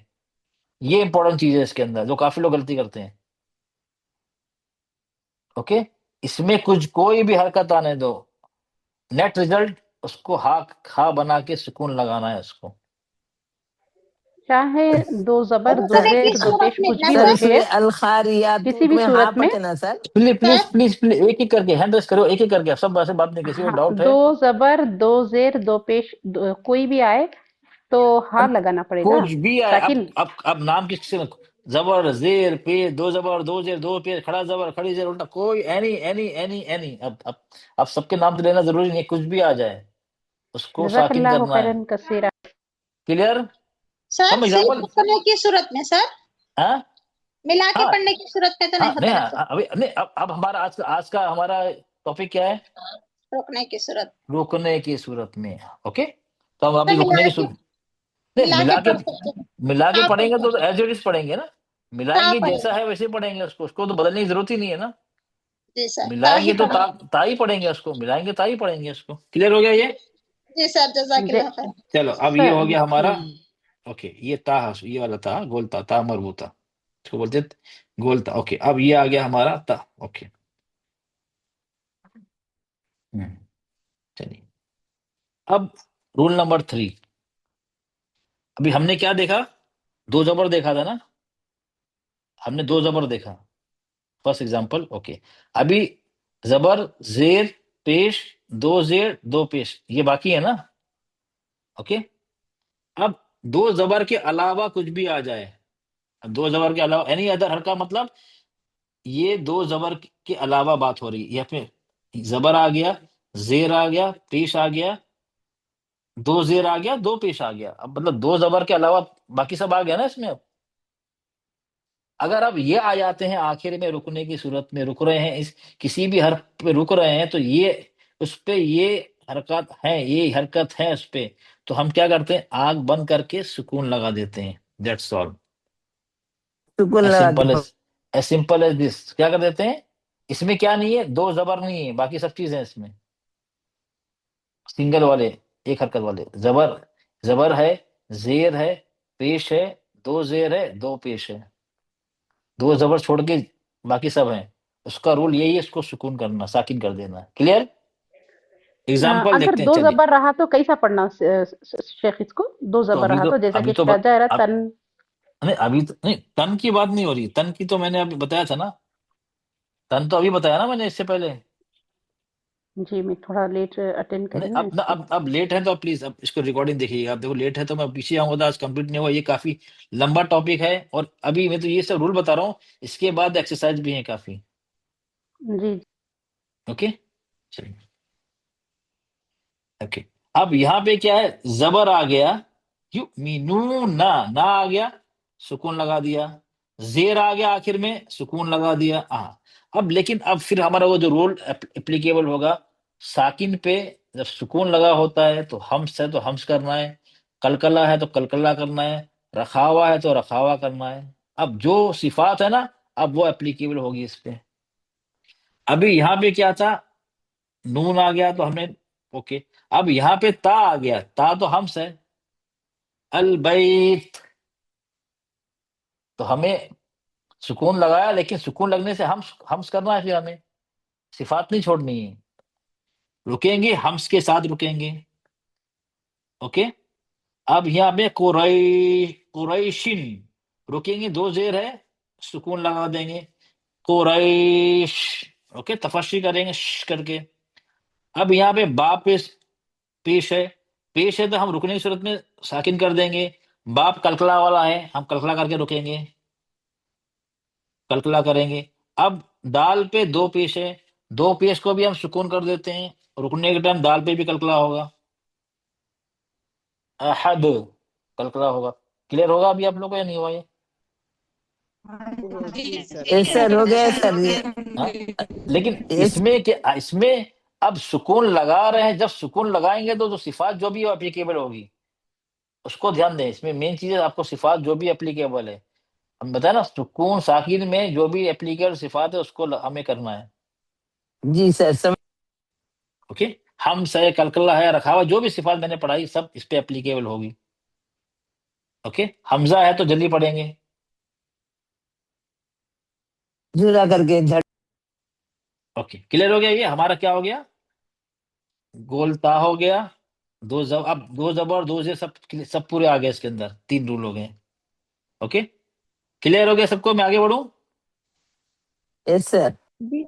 A: ये इंपॉर्टेंट चीज है इसके अंदर, जो काफी लोग गलती करते हैं। ओके, इसमें कुछ कोई भी हरकत आने दो, नेट रिजल्ट उसको हा बना के सुकून लगाना है उसको।
B: चाहे दो जबर दो
E: रुकने की
B: जेर दो
E: सूरत
B: पेश
E: में
B: कुछ
E: ना
B: भी
D: सर
E: सर?
B: रखे,
D: इसमें अलखारियात
B: किसी भी
D: में हाँ
B: सूरत में।
D: पते ना sir.
A: Please please
E: sir
A: please please एक एक करके हैंड रेस करो, एक एक करके, सब ऐसे बात नहीं, किसी को
B: हाँ,
A: डाउट है?
B: दो जबर दो जेर दो पेश कोई भी आए तो हा
A: अब
B: लगाना पड़ेगा।
A: कुछ भी आए,
B: साकिन
A: अब नाम किससे, जबर जेर पे, दो जबर दो जेर दो पे, खड़ा जबर खड़ी जेर उल्टा, कोई एनी एनी एनी एनी, अब सबके नाम तो लेना जरूरी नहीं है, कुछ भी आ जाए उसको साकिन
B: जज़ाकल्लाहु
A: करना है।
B: खैरन कसीरा।
A: क्लियर?
E: सर
A: हम
E: सिर्फ
A: एग्जाम्पल,
E: रुकने की सूरत में सर,
A: हाँ
E: मिला के
A: हाँ
E: पढ़ने की सूरत में तो नहीं
A: हाँ, नहीं
E: होता ना सर?
A: अभी नहीं, अब हमारा आज का हमारा टॉपिक क्या है?
E: रुकने की सूरत।
A: रुकने की सूरत में। ओके, तो हम अभी
E: तो
A: रुकने
E: मिला
A: की
E: के
A: सूरत, नहीं
E: मिला के पढ़ सकते हैं।
A: मिला के
E: हाँ पढ़
A: पढ़ेंगे तो
E: सकते हैं।
A: एज इट इज पढ़ेंगे ना,
E: हाँ
A: मिलाएंगे जैसा
E: पढ़ेंगे।
A: है वैसे पढ़ेंगे उसको, उसको तो बदलने की जरूरत ही नहीं है ना।
E: जी सर, ताही
A: मिलाएंगे तो
E: पढ़ेंगे।
A: ताई पढ़ेंगे उसको, मिलाएंगे ताई पढ़ेंगे उसको। क्लियर हो गया ये?
E: जी सर,
B: जे
E: जज़ाकल्लाह खैर।
A: चलो अब ये
B: सर
A: हो गया हमारा। ओके, ये ता, ये वाला था गोलता, ता मरबूता, इसको बोलते हैं गोलता। ओके, अब ये आ गया हमारा ता। ओके, चलिए, अब रूल नंबर 3। अभी हमने क्या देखा? दो जबर देखा था ना, हमने दो जबर देखा, फर्स्ट एग्जांपल। ओके, अभी जबर जेर पेश, दो जेर दो पेश, ये बाकी है ना। ओके, अब दो जबर के अलावा कुछ भी आ जाए, अब दो जबर के अलावा एनी अदर हरका, मतलब ये दो जबर के अलावा बात हो रही है, यहाँ पे जबर आ गया, जेर आ गया, पेश आ गया, दो जेर आ गया, दो पेश आ गया, अब मतलब दो जबर के अलावा बाकी सब आ गया ना इसमें। अब अगर अब ये आ जाते हैं आखिर में, रुकने की सूरत में रुक रहे हैं, इस किसी भी हरफ पे रुक रहे हैं, तो ये उस पे ये हरकत है, ये हरकत है उस पे, तो हम क्या करते हैं, आग बंद करके सुकून लगा देते हैं। दैट्स ऑल,
D: सुकून
A: एज
D: लगा
A: सिंपल
D: के
A: as as simple as this. क्या कर देते हैं, इसमें क्या नहीं है, दो जबर नहीं है, बाकी सब चीजें इसमें सिंगल वाले, एक हरकत वाले। जबर, जबर है, जेर है, पेश है, दो जेर है, दो पेश है, दो जबर छोड़ के बाकी सब हैं। उसका रूल यही है, इसको सुकून करना, साकिन कर देना। क्लियर? एग्जाम्पल
B: अगर
A: देखते हैं,
B: दो
A: चलिए।
B: जबर रहा तो कैसा पढ़ना शेख इसको? दो
A: तो
B: जबर रहा तो जैसा कि शजर
A: अब
B: तन।
A: नहीं, अभी तो नहीं, तन की बात नहीं हो रही, तन की तो मैंने अभी बताया था ना, तन तो अभी बताया ना मैंने इससे पहले।
B: जी मैं थोड़ा लेट अटेंड
A: नहीं,
B: करी ना इसलिए।
A: अब लेट है तो प्लीज अब इसको रिकॉर्डिंग देखिएगा। आप देखो लेट है तो मैं पीछे आऊंगा तो आज कंप्लीट नहीं हुआ, ये काफी लंबा टॉपिक है, और अभी मैं तो ये सब रूल बता रहा हूँ, इसके बाद एक्सरसाइज भी है काफी।
B: जी
A: ओके, चलिए। ओके, अब यहाँ पे क्या है, जबर आ गया, यू मीनू ना, ना आ गया, सुकून लगा दिया, जेर आ गया आखिर में, सुकून लगा दिया। हाँ, अब लेकिन अब फिर हमारा वो जो रूल एप्लीकेबल होगा, साकिन पे जब सुकून लगा होता है तो हम्स है तो हम्स करना है, कलकला है तो कलकला करना है, रखावा है तो रखावा करना है। अब जो सिफात है ना, अब वो एप्लीकेबल होगी इस पे। अभी यहाँ पे क्या था, नून आ गया तो हमने, ओके, अब यहाँ पे ता आ गया, ता तो हम्स है, अल बैत, तो हमें सुकून लगाया, लेकिन सुकून लगने से हम्स करना है, फिर हमें सिफात नहीं छोड़नी है, रुकेंगे हम्स के साथ रुकेंगे। ओके, अब यहाँ पे कुरैशिन, रुकेंगे, दो जेर है, सुकून लगा देंगे, कुरैश। ओके, तफस्सी करेंगे करके। अब यहाँ पे बाप पेश है, पेश है तो हम रुकने की सूरत में साकिन कर देंगे। बाप कलकला वाला है, हम कलकला करके रुकेंगे, कलकला करेंगे। अब दाल पे दो पेश है, दो पेश को भी हम सुकून कर देते हैं, रुकने के टाइम दाल पे भी कलकला होगा, अहद, कलकला होगा। क्लियर होगा अभी आप लोग को या नहीं हुआ ये?
F: जी सर।
D: ये सर हो गया सर ये।
A: हाँ, लेकिन
D: इस
A: इसमें अब सुकून लगा रहे हैं, जब सुकून लगाएंगे तो जो सिफात जो भी एप्लीकेबल होगी उसको ध्यान दें। इसमें मेन चीज है, आपको सिफात जो भी एप्लीकेबल है, हम बताए ना, सुकून साकिन में जो भी एप्लीकेबल सिफात है उसको हमें करना है।
D: जी सर समझ।
A: ओके, हम से कलकल्ला है रखा हुआ, जो भी सिफात मैंने पढ़ाई सब इस पे एप्लीकेबल होगी। ओके, हमजा है तो जल्दी पढ़ेंगे।
D: जुदा करके झट।
A: ओके, क्लियर हो गया। ये हमारा क्या हो गया, गोलता हो गया। अब दो जबर दो जे सब सब पूरे आ गए इसके अंदर, 3 रूल हो गए। ओके, क्लियर हो गया सबको, मैं आगे बढ़ूं।
D: Yes sir.
A: चलिए,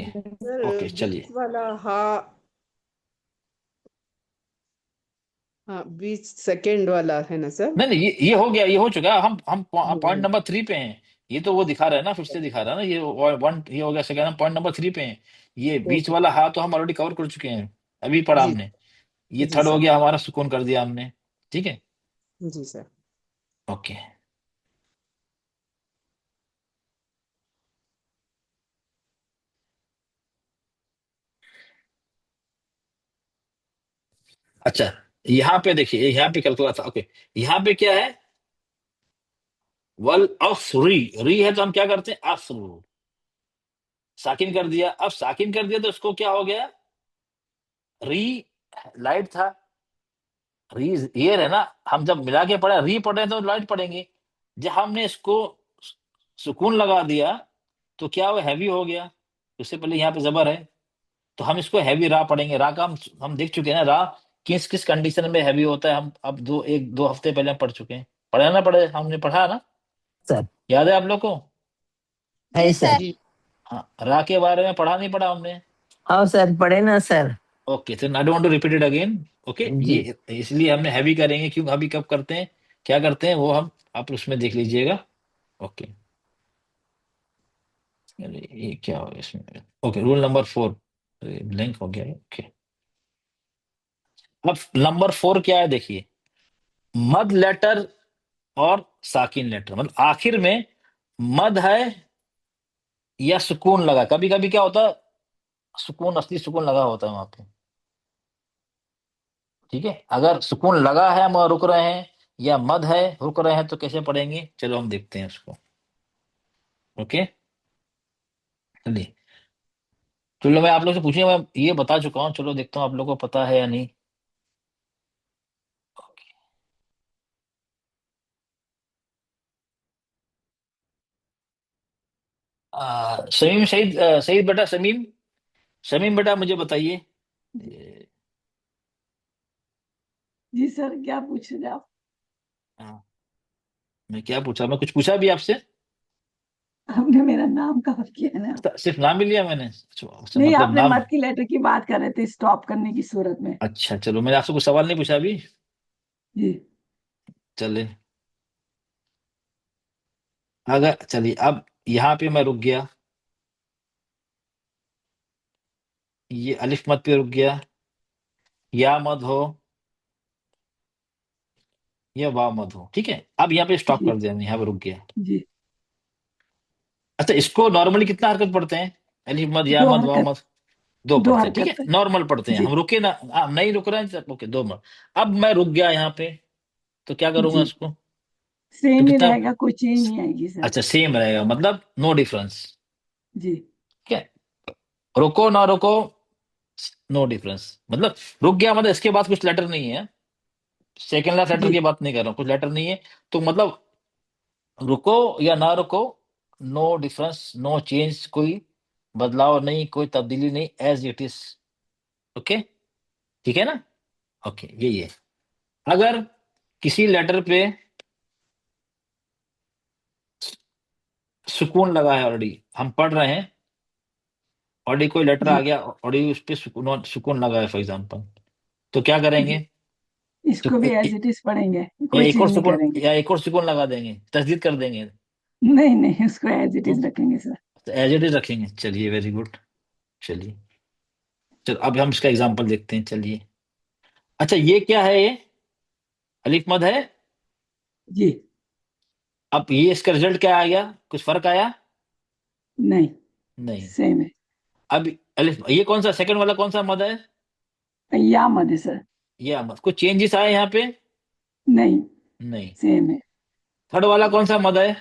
F: सर
A: ओके चलिए।
F: बीच वाला हाँ, हाँ बीच सेकंड वाला है ना सर?
A: नहीं नहीं, ये हो गया, ये हो चुका है। हम
F: हो
A: पॉइंट
F: गया।
A: नंबर 3 पे हैं। ये तो वो दिखा रहा है ना, फिर से दिखा रहा है ना, ये वन ये हो गया सेकंड, हम पॉइंट नंबर 3 पे हैं। ये बीच
F: ओके।
A: वाला हा तो हम ऑलरेडी कवर कर चुके हैं, अभी पढ़ा
F: जी
A: हमने। ये
F: जी
A: थर्ड हो
F: सर।
A: गया हमारा, सुकून कर दिया हमने। ठीक है,
F: जी सर।
A: ओके। अच्छा, यहाँ पे देखिए, यहाँ पे कैलकुलेट था। ओके, यहाँ पे क्या है, वल असरी, री है तो हम क्या करते हैं, असरू, साकिन कर दिया। अब साकिन कर दिया तो उसको क्या हो गया, री, लाइट था, री ये है ना। हम जब मिला के पढ़े, री पढ़े तो लाइट पढ़ेंगे। जब हमने इसको सुकून लगा दिया तो क्या वो हैवी हो गया। उससे पहले यहाँ पे जबर है, तो हम इसको हैवी रा पढ़ेंगे। रा का हम देख चुके हैं ना, रा किस किस कंडीशन में हैवी होता है, हम अब एक दो हफ्ते पहले हम पढ़ चुके हैं। पढ़ा ना, पढ़े हमने, पढ़ा ना,
D: सर
A: याद है आप लोग को।
D: है
E: जी
D: सर।
E: सर।
F: जी
A: हाँ, रा के बारे में पढ़ा नहीं पढ़ा हमने।
D: हाँ सर, पढ़े ना सर।
A: ओके, तो I don't want to repeat it again. Okay,
D: जी
A: ये इसलिए हमने हैवी करेंगे, क्यों अभी कब करते हैं, क्या करते हैं वो हम, आप उसमें देख लीजिएगा। ओके, अरे ये क्या हो गया इसमें। ओके, रूल नंबर 4, ब्लैंक हो गया है। ओके, अब नंबर 4 क्या है देखिए, मद लेटर और साकिन लेटर, मतलब आखिर में मद है या सुकून लगा। कभी कभी क्या होता है, सुकून, असली सुकून लगा होता है वहां पे। ठीक है, अगर सुकून लगा है हम रुक रहे हैं, या मद है रुक रहे हैं, तो कैसे पढ़ेंगे, चलो हम देखते हैं उसको। ओके, चलिए, चलो मैं आप लोग से पूछिए, मैं ये बता चुका हूँ, चलो देखता हूँ आप लोग को पता है या नहीं। समीम, सईद, सईद बेटा, समीम, समीम बेटा मुझे बताइए।
H: जी सर, क्या पूछ रहे आप?
A: हाँ, मैं क्या पूछा, मैं कुछ पूछा भी आपसे।
H: आपने मेरा नाम कवर किया ना।
A: सिर्फ नाम ही लिया मैंने, अच्छा,
H: नहीं,
A: मतलब
H: आपने
A: नाम।
H: मत की लेटर की बात कर रहे थे स्टॉप करने की सूरत में।
A: अच्छा चलो, मैंने आपसे कुछ सवाल नहीं पूछा अभी।
H: जी
A: चले, अगर चलिए, अब यहाँ पे मैं रुक गया, ये अलिफ मद पे रुक गया, या मद हो या वाव मद हो। ठीक है, अब यहाँ पे स्टॉप
H: जी
A: कर दिया, मैं यहाँ पे रुक गया।
H: जी।
A: अच्छा, इसको नॉर्मली कितना हरकत पढ़ते हैं, अलिफ मद, या
H: दो
A: मद, वाव
H: हरकत।
A: मद। 2
H: दो
A: पढ़ते हैं, ठीक है,
H: हरकत है।
A: नॉर्मल पढ़ते हैं
H: जी
A: हम, रुके ना, हम नहीं रुक रहे हैं, ओके 2 मद। अब मैं रुक गया यहाँ पे, तो क्या करूंगा
H: जी।
A: इसको, तो
H: सेम ही
A: कितना,
H: रहेगा, कोई चेंज नहीं आएगी सर।
A: अच्छा सेम रहेगा, मतलब नो डिफरेंस।
H: जी
A: ठीक है, रुको ना रुको, नो डिफरेंस, मतलब रुक गया मतलब इसके बाद कुछ लेटर नहीं है। सेकेंड लास्ट लेटर
H: जी।
A: की बात नहीं कर रहा हूँ, कुछ लेटर नहीं है, तो मतलब रुको या ना रुको, नो डिफरेंस, नो चेंज, कोई बदलाव नहीं, कोई तब्दीली नहीं, एज इट इज। ओके, ठीक है ना। ओके, यही है। अगर किसी लेटर पे सुकून लगा है, ऑलरेडी हम पढ़ रहे हैं, ऑलरेडी कोई लेटर आ
H: जी।
A: गया, ऑलरेडी उस पे सुकून सुकून लगा है फॉर एग्जाम्पल, तो क्या
H: जी,
A: करेंगे, तो
H: इसको भी एज इट इज पढ़ेंगे,
A: या
H: कोई
A: एक और
H: चेंज नहीं
A: सुकून,
H: करेंगे।
A: या एक और सुकून लगा देंगे, तस्दीद कर देंगे।
H: नहीं नहीं, उसको एज इट इज रखेंगे सर।
A: तो एज इट इज रखेंगे, चलिए वेरी गुड। चलिए, चलो अब हम इसका एग्जांपल देखते हैं, चलिए। अच्छा, ये क्या है, ये अलिफ मद है।
H: जी।
A: अब ये इसका रिजल्ट क्या आ गया, कुछ फर्क आया,
H: नहीं,
A: नहीं।
H: सेम है।
A: अब अलिफ, ये कौन सा सेकंड वाला कौन सा मद है,
H: या मत है सर।
A: ये मद, कुछ चेंजेस आए यहाँ पे,
H: नहीं,
A: नहीं।
H: सेम है।
A: थर्ड वाला कौन सा मद है,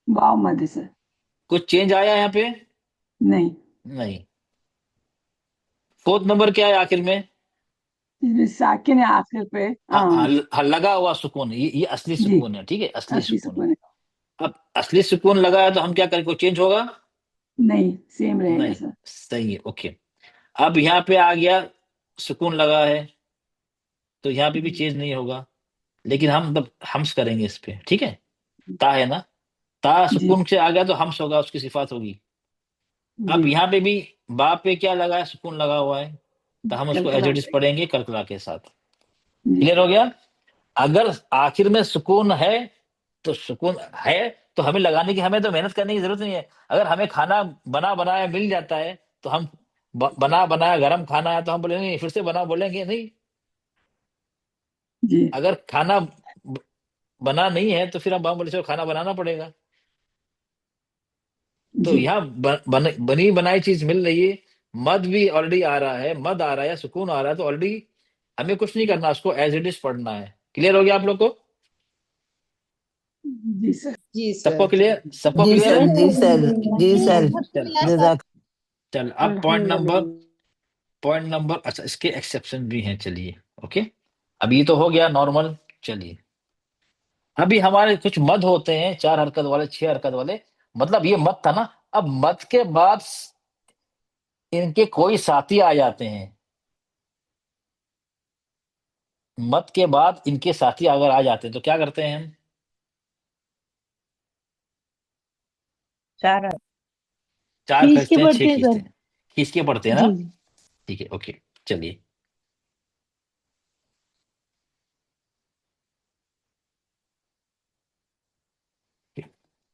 H: वाव मत है सर।
A: कुछ चेंज आया यहाँ पे,
H: नहीं।
A: नहीं। कोड नंबर क्या है आखिर में?
H: साकिन है आखिर पे। हाँ
A: लगा हुआ सुकून, ये असली
H: जी,
A: सुकून है, ठीक है, असली
H: असली
A: सुकून है।
H: सुकून है।
A: अब असली सुकून लगा है तो हम क्या करें, कोई चेंज होगा?
H: नहीं, सेम रहेगा
A: नहीं,
H: सर।
A: सही है, ओके। अब यहाँ पे आ गया, सुकून लगा है, तो यहाँ पे भी चेंज नहीं होगा, लेकिन हम मतलब हम्स करेंगे इस पे, ठीक है। ता है ना, ता
H: जी
A: सुकून से आ गया तो हम्स होगा, उसकी सिफात होगी।
H: जी।
A: अब यहाँ पे भी बा पे क्या लगा है, सुकून लगा हुआ है, तो हम उसको एज
H: कलकला।
A: इट इज पढ़ेंगे कलकला के साथ।
H: जी
A: क्लियर
H: सर।
A: हो गया? अगर आखिर में सुकून है, तो सुकून है, तो हमें लगाने की, हमें तो मेहनत करने की जरूरत नहीं है। अगर हमें खाना बना बनाया मिल जाता है, तो हम बना बनाया गरम खाना है तो हम बोलेंगे नहीं, फिर से बना, बोलेंगे नहीं।
H: जी
A: अगर खाना बना नहीं है तो फिर हम बोले चलो खाना बनाना पड़ेगा। तो
H: जी
A: यहाँ बनी बनाई चीज मिल रही है, मद भी ऑलरेडी आ रहा है, मद आ रहा है, सुकून आ रहा है, तो ऑलरेडी हमें कुछ नहीं करना, उसको एज इट इज पढ़ना है। क्लियर हो गया आप लोग को?
H: जी सर।
F: जी
A: सबको
F: सर।
A: क्लियर, सबको
D: जी
A: क्लियर
D: सर,
A: है?
D: जी सर, जी सर।
A: चल
E: अल्हम्दुलिल्लाह
A: अब,
E: सर।
D: जज़ाक।
A: चल अब
B: अल्हम्दुलिल्लाह।
A: पॉइंट नंबर, अच्छा इसके एक्सेप्शन भी हैं, चलिए। ओके, अब ये तो हो गया नॉर्मल। चलिए, अभी हमारे कुछ मद होते हैं, 4 हरकत वाले, 6 हरकत वाले, मतलब ये मद था ना। अब मद के बाद इनके कोई साथी आ जाते हैं, मद के बाद इनके साथी अगर आ जाते हैं तो क्या करते हैं हम?
B: चार।
A: 4
B: खींच के
A: खींचते हैं, 6
B: पढ़ते हैं
A: खींचते
B: सर।
A: हैं, खींच के पढ़ते हैं ना।
B: जी जी।
A: ठीक है, ओके, चलिए।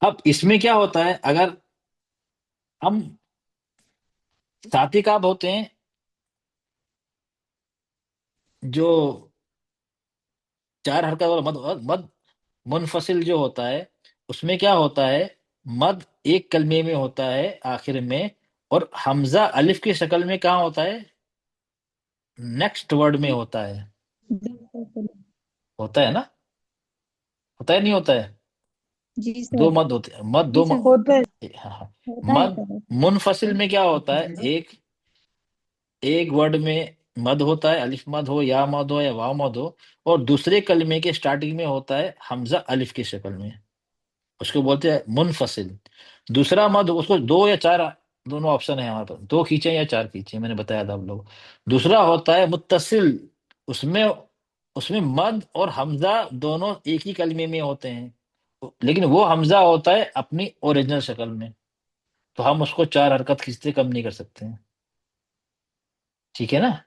A: अब इसमें क्या होता है, अगर हम साथी कब होते हैं, जो 4 हरकत वाला मद, मद मुनफसिल जो होता है, उसमें क्या होता है, मद एक कलमे में होता है आखिर में, और हमजा अलिफ की शक्ल में कहाँ होता है, नेक्स्ट वर्ड में होता है। होता है ना, होता है नहीं होता है?
B: जी
A: दो
B: सर।
A: मद होते हैं, मद
B: जी
A: दो
B: सर होता है।
A: हाँ, हाँ।
B: होता है
A: मद
B: सर।
A: मुनफसिल में क्या होता है, एक एक वर्ड में मद होता है, अलिफ मद हो, या मद हो, या वाव मद हो, और दूसरे कलमे के स्टार्टिंग में होता है हमजा अलिफ की शक्ल में, उसको बोलते हैं मुनफसिल। दूसरा मद, उसको 2 या 4, दोनों ऑप्शन है हमारे पास, 2 खींचे या 4 खींचे, मैंने बताया था आप लोग। दूसरा होता है मुत्तसिल, उसमें उसमें मद और हमजा दोनों एक ही कलमे में होते हैं, लेकिन वो हमजा होता है अपनी ओरिजिनल शक्ल में, तो हम उसको 4 हरकत खींचते कम नहीं कर सकते हैं। ठीक है ना,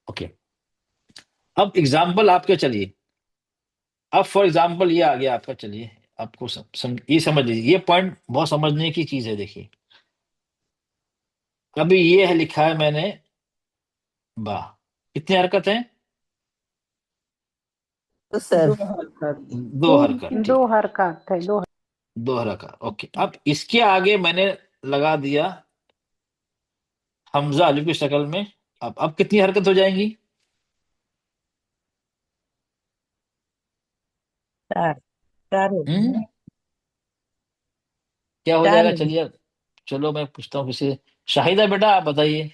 A: ओके। अब एग्जाम्पल आपके, चलिए, अब फॉर एग्जाम्पल ये आ गया आपका, चलिए आपको ये समझ लीजिए, ये पॉइंट बहुत समझने की चीज है, देखिए। अभी ये है, लिखा है मैंने बा, कितनी हरकत है?
D: तो सर,
F: 2 हरकत।
A: 2 हरकत,
B: दो
A: ठीक है,
B: हरकत है, दो।
A: 2 हरकत, ओके। अब इसके आगे मैंने लगा दिया हमजा अलिफ की शक्ल में। अब कितनी हरकत हो जाएंगी?
B: चार। चार हो
A: हम्म,
B: गए।
A: क्या हो
B: चार
A: जाएगा,
B: हो गए।
A: चलिए। चलो मैं पूछता हूँ किसी, शाहिदा बेटा आप बताइए,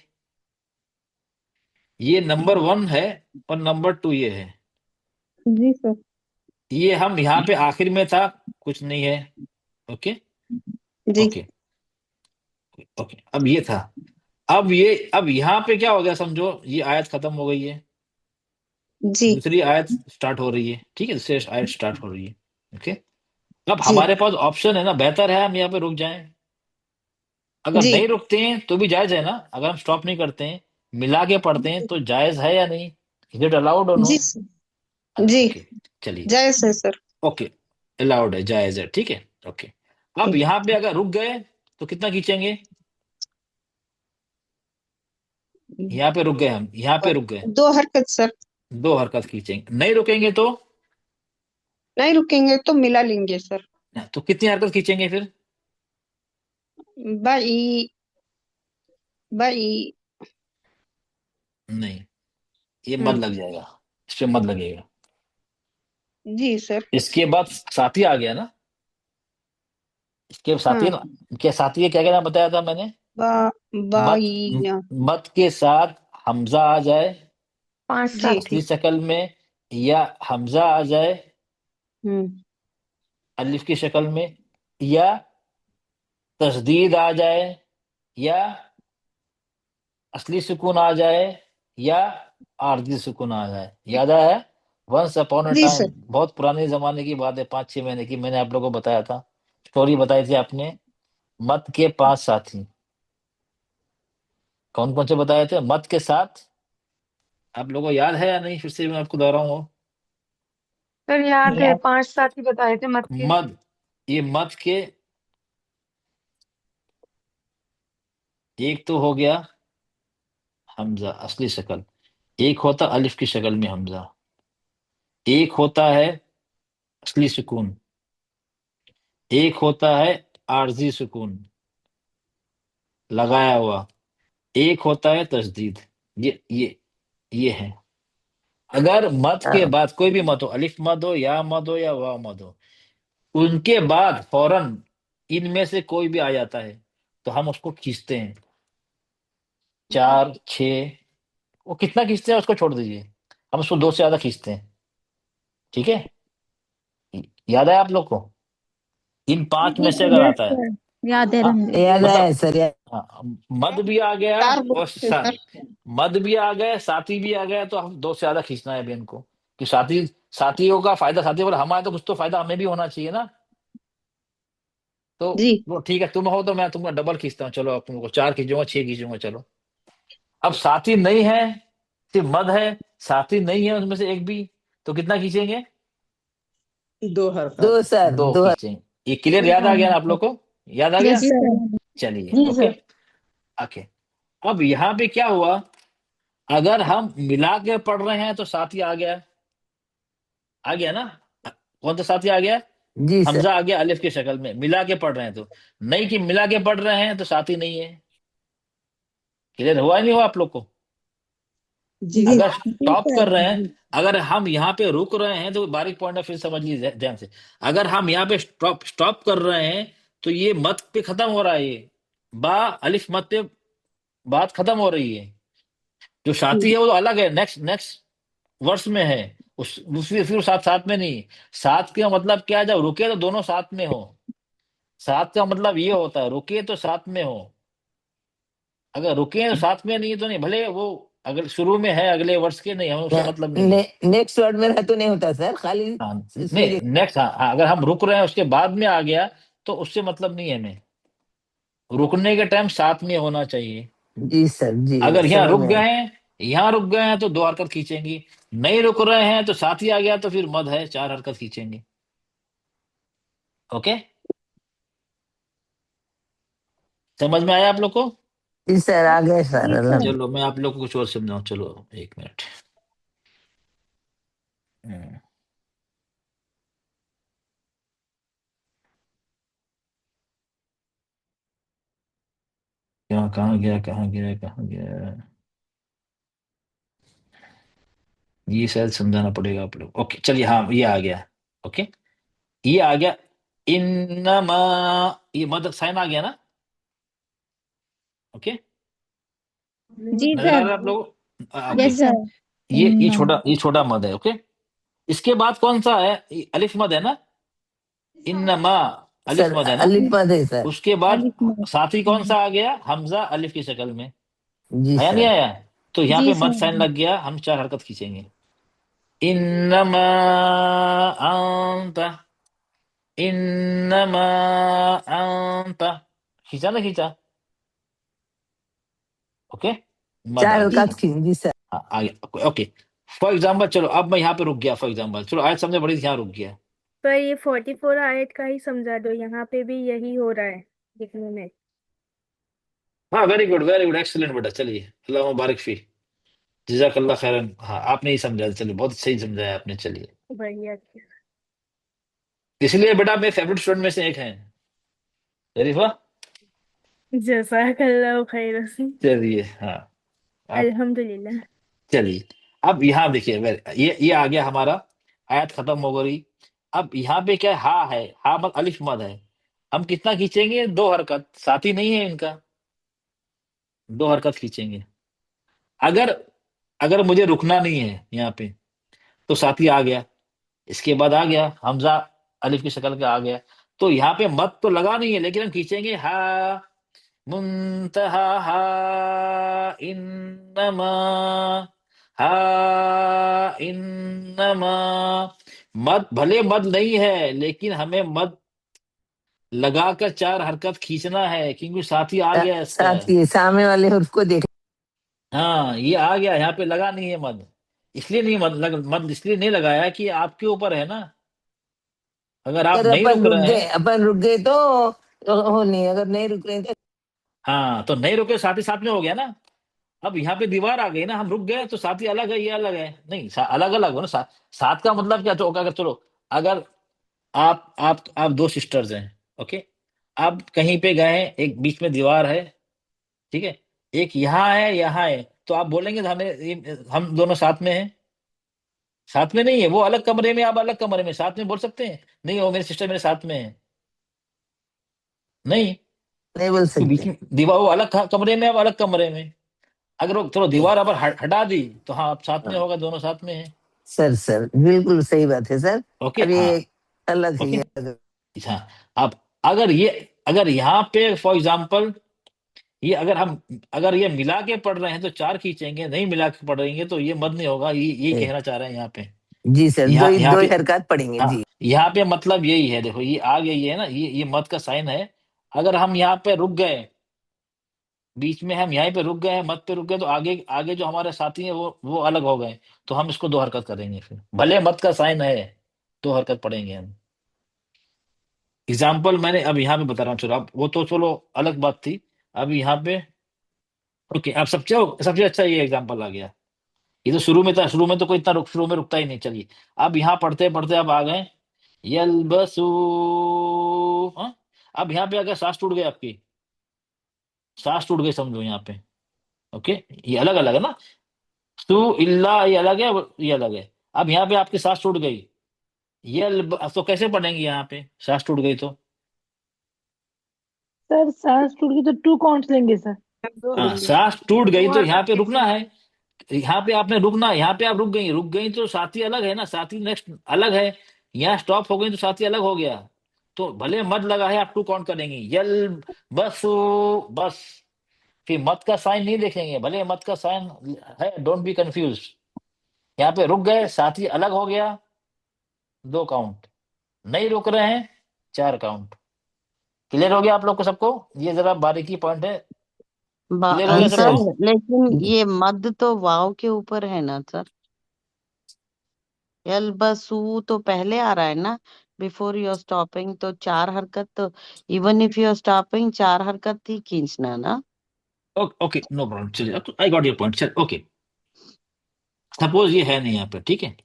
A: ये नंबर 1 है और नंबर 2 ये है,
B: जी सर।
A: ये हम यहाँ पे आखिर में था, कुछ नहीं है। ओके,
E: जी
A: ओके, ओके, अब ये था। अब यहाँ पे क्या हो गया, समझो ये आयत खत्म हो गई है,
E: जी
A: दूसरी आयत स्टार्ट हो रही है, ठीक है, दूसरी आयत स्टार्ट हो रही है। ओके, अब
E: जी
A: हमारे पास ऑप्शन है ना, बेहतर है हम यहाँ पे रुक जाएं, अगर
E: जी
A: नहीं रुकते हैं तो भी जायज है ना, अगर हम स्टॉप नहीं करते हैं, मिला के पढ़ते हैं, तो जायज है या नहीं? इज इट अलाउड और नो?
E: जी जी
A: ओके, चलिए,
E: जय सर सर।
A: ओके, अलाउड है, जायज है, ठीक है, ओके। अब
E: ठीक।
A: यहाँ पे अगर रुक गए तो कितना खींचेंगे? यहाँ पे रुक गए, हम यहाँ पे रुक गए,
E: 2 हरकत सर।
A: 2 हरकत खींचेंगे, नहीं रुकेंगे तो?
E: नहीं रुकेंगे तो मिला लेंगे सर।
A: तो कितनी हरकत खींचेंगे फिर?
E: By by.
A: नहीं, ये मत लग जाएगा, इस पे मत लगेगा।
E: जी सर।
A: इसके बाद साथी आ गया ना, इसके साथी
E: हाँ
A: ना, क्या साथी है, क्या क्या नाम बताया था मैंने?
E: बा
A: मत
E: बाइया।
A: मत के साथ हमजा आ जाए
H: 5
E: जी।
H: साथी।
A: असली शक्ल में, या हमजा आ जाए
E: हम्म।
A: अलिफ की शक्ल में, या तस्दीद आ जाए, या असली सुकून आ जाए, या आरजी सुकून आ जाए। याद आया? वंस अपॉन अ
E: जी
A: टाइम,
E: सर।
A: बहुत पुराने जमाने की बात है, 5-6 महीने की। मैंने आप लोगों को बताया था, स्टोरी बताई थी आपने। मत के 5 साथी कौन कौन से बताए थे? मत के साथ आप लोगों को याद है या नहीं? फिर से मैं आपको दोहराऊं।
H: सर याद है, 5 साथी बताए थे मत के।
A: मद, ये मद के एक तो हो गया हमजा असली शक्ल, एक होता अलिफ की शक्ल में हमजा, एक होता है असली सुकून, एक होता है आरजी सुकून लगाया हुआ, एक होता है तस्दीद। ये है। अगर मद के
D: हाँ,
A: बाद कोई भी मद हो, अलिफ मद हो, या मद हो, या वाव मद हो, उनके बाद फौरन इनमें से कोई भी आ जाता है तो हम उसको खींचते हैं। 4, 6, वो कितना खींचते हैं उसको छोड़ दीजिए, हम उसको 2 से ज्यादा खींचते हैं। ठीक है? याद है आप लोग को? इन 5 में से अगर
C: यस
A: आता है,
C: सर, याद है
A: हाँ,
C: रंजीत।
D: याद है
A: मतलब,
D: सर, याद।
A: हाँ, मद भी आ गया
E: चार
A: और
E: बोलते थे सर।
A: मद भी आ गए, साथी भी आ गया, तो हम 2 से ज्यादा खींचना है अभी इनको, कि साथियों का फायदा साथी, बोले हमारे तो कुछ तो फायदा हमें भी होना चाहिए ना। तो
E: जी।
A: वो ठीक है, तुम हो तो मैं तुमको डबल खींचता हूँ, चलो अब तुमको 4 खींचूंगा, 6 खींचूंगा, चलो। अब साथी नहीं है, सिर्फ मद है, साथी नहीं है उसमें से एक भी, तो कितना खींचेंगे?
F: 2
D: दो
F: हरकत।
D: सर,
A: 2
D: दो।
A: खींचेंगे। ये क्लियर? याद आ गया ना आप लोग को? याद आ
C: यस
A: गया?
C: सर।
A: चलिए,
H: जी
A: ओके।
H: सर।
A: ओके, अब यहाँ पे क्या हुआ? अगर हम मिला के पढ़ रहे हैं तो साथी आ गया, आ गया ना? कौन सा साथी आ गया?
D: जी सर।
A: हमजा आ गया अलिफ की शक्ल में, मिला के पढ़ रहे हैं तो। नहीं कि मिला के पढ़ रहे हैं तो साथी नहीं है। क्लियर हुआ नहीं हुआ आप लोग को?
F: जी
H: जी।
A: अगर
C: जी
A: स्टॉप कर
C: सर।
A: रहे हैं, अगर हम यहाँ पे रुक रहे हैं, तो बारीक पॉइंट है, फिर समझ लीजिए ध्यान से। अगर हम यहाँ पे स्टॉप स्टॉप कर रहे हैं तो ये मत पे खत्म हो रहा है, ये बा अलिफ मत पे बात खत्म हो रही है। जो साथी है वो तो अलग है, नेक्स्ट नेक्स्ट वर्ष में है, उस फिर साथ साथ में नहीं। साथ का मतलब क्या है? जब रुके तो दोनों साथ में हो। साथ का मतलब ये होता है रुके तो साथ में हो, अगर रुके तो साथ में नहीं तो नहीं, भले वो अगर शुरू में है अगले वर्ष के, नहीं, हमें उससे मतलब नहीं है।
D: नेक्स्ट वर्ड में रहा तो नहीं होता सर, खाली
A: हाँ,
D: इसमें
A: नहीं नेक्स्ट, हाँ, हाँ, अगर हम रुक रहे हैं उसके बाद में आ गया तो उससे मतलब नहीं है हमें, रुकने के टाइम साथ में होना चाहिए।
D: जी सर, जी
A: अगर यहाँ
D: समझ
A: रुक
D: में
A: गए
D: आया।
A: हैं, यहाँ रुक गए हैं तो 2 हरकत खींचेंगी, नहीं रुक रहे हैं तो साथ ही आ गया तो फिर मद है, 4 हरकत खींचेंगे। ओके, समझ में आया आप लोग को?
D: जी सर, आ गए सर,
C: जी सर।
D: अलहमद।
A: चलो मैं आप लोग को कुछ और समझाऊं, चलो 1 मिनट। हम्म, क्या, कहाँ गया, कहाँ गया, कहाँ गया? ये शायद समझाना पड़ेगा आप लोग। ओके, चलिए, हाँ, ये आ गया। ओके, ये आ गया। इन्नमा, ये मद साइन आ गया ना? ओके,
C: जी
A: नजर आ
C: सर।
A: रहा है आप लोगों को? Okay,
C: yes sir.
A: ये छोटा मद है। ओके, इसके बाद कौन सा है? ये अलिफ मद है ना? इन्नमा अलिफ
D: सर
A: मद है ना?
D: अलिफ मद है सर।
A: उसके बाद
C: अलिफ में।
A: साथी कौन सा आ गया? हमजा अलिफ की शक्ल में।
D: जी
A: आया नहीं
D: सर।
A: आया? तो यहाँ
C: जी
A: पे मद
C: सर।
A: साइन लग गया, हम 4 हरकत खींचेंगे। इन्नमा अंता, इन्नमा अंता, खींचा ना? खींचा? ओके, मद
D: चार
A: आ गया।
C: जी।
D: हरकत की, जी सर।
A: हाँ, आ गया। ओके, फॉर एग्जाम्पल, चलो अब मैं यहाँ पे रुक गया, फॉर एग्जाम्पल, चलो आयत समझे बड़ी, यहाँ रुक गया।
G: पर ये 44 आयत का ही समझा दो, यहाँ पे भी यही हो रहा है दिखने में।
A: हाँ, वेरी गुड, एक्सीलेंट बेटा, चलिए, अल्लाह मुबारक फी, जजाकल्ला खैरन। हाँ, आपने ही समझा, चलिए, बहुत सही समझाया आपने, चलिए।
G: बढ़िया।
A: इसलिए बेटा मेरे फेवरेट स्टूडेंट में से एक हैं, शरीफा।
G: जज़ाकल्लाहु खैरन।
A: चलिए, हाँ, आप,
G: अल्हम्दुलिल्लाह।
A: चलिए, अब यहाँ देखिए, ये आ गया हमारा, आयत खत्म हो गई। अब यहाँ पे क्या है? हा मत अलिफ मद है, हम कितना खींचेंगे? 2 हरकत, साथी नहीं है इनका। 2 हरकत खींचेंगे। अगर अगर मुझे रुकना नहीं है यहाँ पे, तो साथी आ गया, इसके बाद आ गया हमजा अलिफ की शक्ल का आ गया, तो यहाँ पे मत तो लगा नहीं है, लेकिन हम खींचेंगे हा मुंतहा हा इन्नमा, हा इन्नमा। मद भले मद नहीं है, लेकिन हमें मद लगाकर 4 हरकत खींचना है, क्योंकि साथी आ गया इसका।
D: साथ ही सामने वाले हर्फ को देख।
A: हाँ, ये आ गया, यहाँ पे लगा नहीं है मद, इसलिए नहीं मद इसलिए नहीं लगाया कि आपके ऊपर है ना, अगर आप
D: अगर
A: नहीं रुक रहे हैं।
D: अपन रुक गए तो हो नहीं, अगर नहीं रुक रहे तो।
A: हाँ, तो नहीं रुके, साथी साथ में हो गया ना। अब यहाँ पे दीवार आ गई ना, हम रुक गए तो साथी अलग है, ये अलग है, नहीं अलग अलग हो ना। साथ का मतलब क्या, तो अगर चलो, अगर आप 2 सिस्टर्स हैं, ओके, आप कहीं पे गए हैं, एक बीच में दीवार है, ठीक है, एक यहाँ है, तो आप बोलेंगे तो हम दोनों साथ में हैं। साथ में नहीं है, वो अलग कमरे में, आप अलग कमरे में, साथ में बोल सकते हैं? नहीं, वो मेरी सिस्टर मेरे साथ में है, नहीं।
D: नहीं बोल
A: तो
D: सकते।
A: बीच में दीवार, वो अलग कमरे में, आप अलग कमरे में। अगर वो चलो दीवार अब हटा दी, तो हाँ, आप साथ में
D: हाँ,
A: होगा, दोनों साथ में है।
D: सर बिल्कुल सही बात है सर।
A: ओके,
D: अब
A: हाँ,
D: ये अलग है
A: ओके,
D: ये अलग।
A: हाँ। अब अगर यहाँ पे फॉर एग्जाम्पल, ये अगर ये मिला के पढ़ रहे हैं तो 4 खींचेंगे, नहीं मिला के पढ़ रहे हैं तो ये मद नहीं होगा, यही
D: है।
A: कहना चाह रहे हैं यहाँ पे।
D: जी सर,
A: यहाँ यहाँ
D: दो ही
A: पे,
D: हरकत पढ़ेंगे
A: हाँ,
D: जी।
A: यहाँ पे मतलब यही है, देखो ये आ गया, ये है ना, ये मद का साइन है। अगर हम यहाँ पे रुक गए, बीच में हम यहीं पे रुक गए हैं, मत पे रुक गए, तो आगे आगे जो हमारे साथी हैं वो अलग हो गए, तो हम इसको 2 हरकत करेंगे, फिर भले मत का साइन है, 2 हरकत पढ़ेंगे हम। एग्जाम्पल मैंने अब यहाँ पे बता रहा हूँ, चलो, अब वो तो चलो अलग बात थी। अब यहाँ पे, ओके, अब सबसे अच्छा ये एग्जाम्पल आ गया। ये तो शुरू में था, शुरू में तो कोई इतना शुरू में रुकता ही नहीं, चलिए। अब यहाँ पढ़ते पढ़ते अब आ गए यलबसू, हाँ? अब यहाँ पे अगर सांस टूट गई आपकी, सांस टूट गई समझो यहाँ पे, ओके, ये अलग अलग है ना, सु इल्ला ये अलग है, ये अलग है। अब यहाँ पे आपकी सांस टूट गई, तो कैसे पढ़ेंगे यहाँ पे, सांस टूट गई तो?
H: सर सांस टूट गई तो 2 काउंट्स लेंगे सर।
E: दो
A: हाँ,
E: लेंगे।
A: सांस टूट गई
E: दो
A: तो यहाँ
E: हरकत
A: पे रुकना
E: खींचना।
A: है, यहाँ पे आपने रुकना है, यहाँ पे आप रुक गई तो साथी अलग है ना, साथी नेक्स्ट अलग है। यहाँ स्टॉप हो गई तो साथी अलग हो गया, तो भले मत लगा है, आप 2 काउंट करेंगे, यल बस, बस। फिर मत का साइन नहीं देखेंगे, भले मत का साइन है, डोंट बी कंफ्यूज। यहाँ पे रुक गए, साथी अलग हो गया, 2 काउंट, नहीं रुक रहे हैं, 4 काउंट। क्लियर हो गया आप लोग को सबको? ये जरा बारीकी पॉइंट है, क्लियर हो गया
D: जी
I: सर
A: सबको?
D: सर।
I: लेकिन ये मद तो वाव के ऊपर है ना सर। यलबसू तो पहले आ रहा है ना, बिफोर यू आर स्टॉपिंग, तो 4 हरकत तो even if you are stopping 4 हरकत ही खींचना ना।
A: ओके, नो प्रॉब्लम, चलिए, आई गॉट योर पॉइंट, चल, ओके। सपोज ये है नहीं यहाँ पे, ठीक है,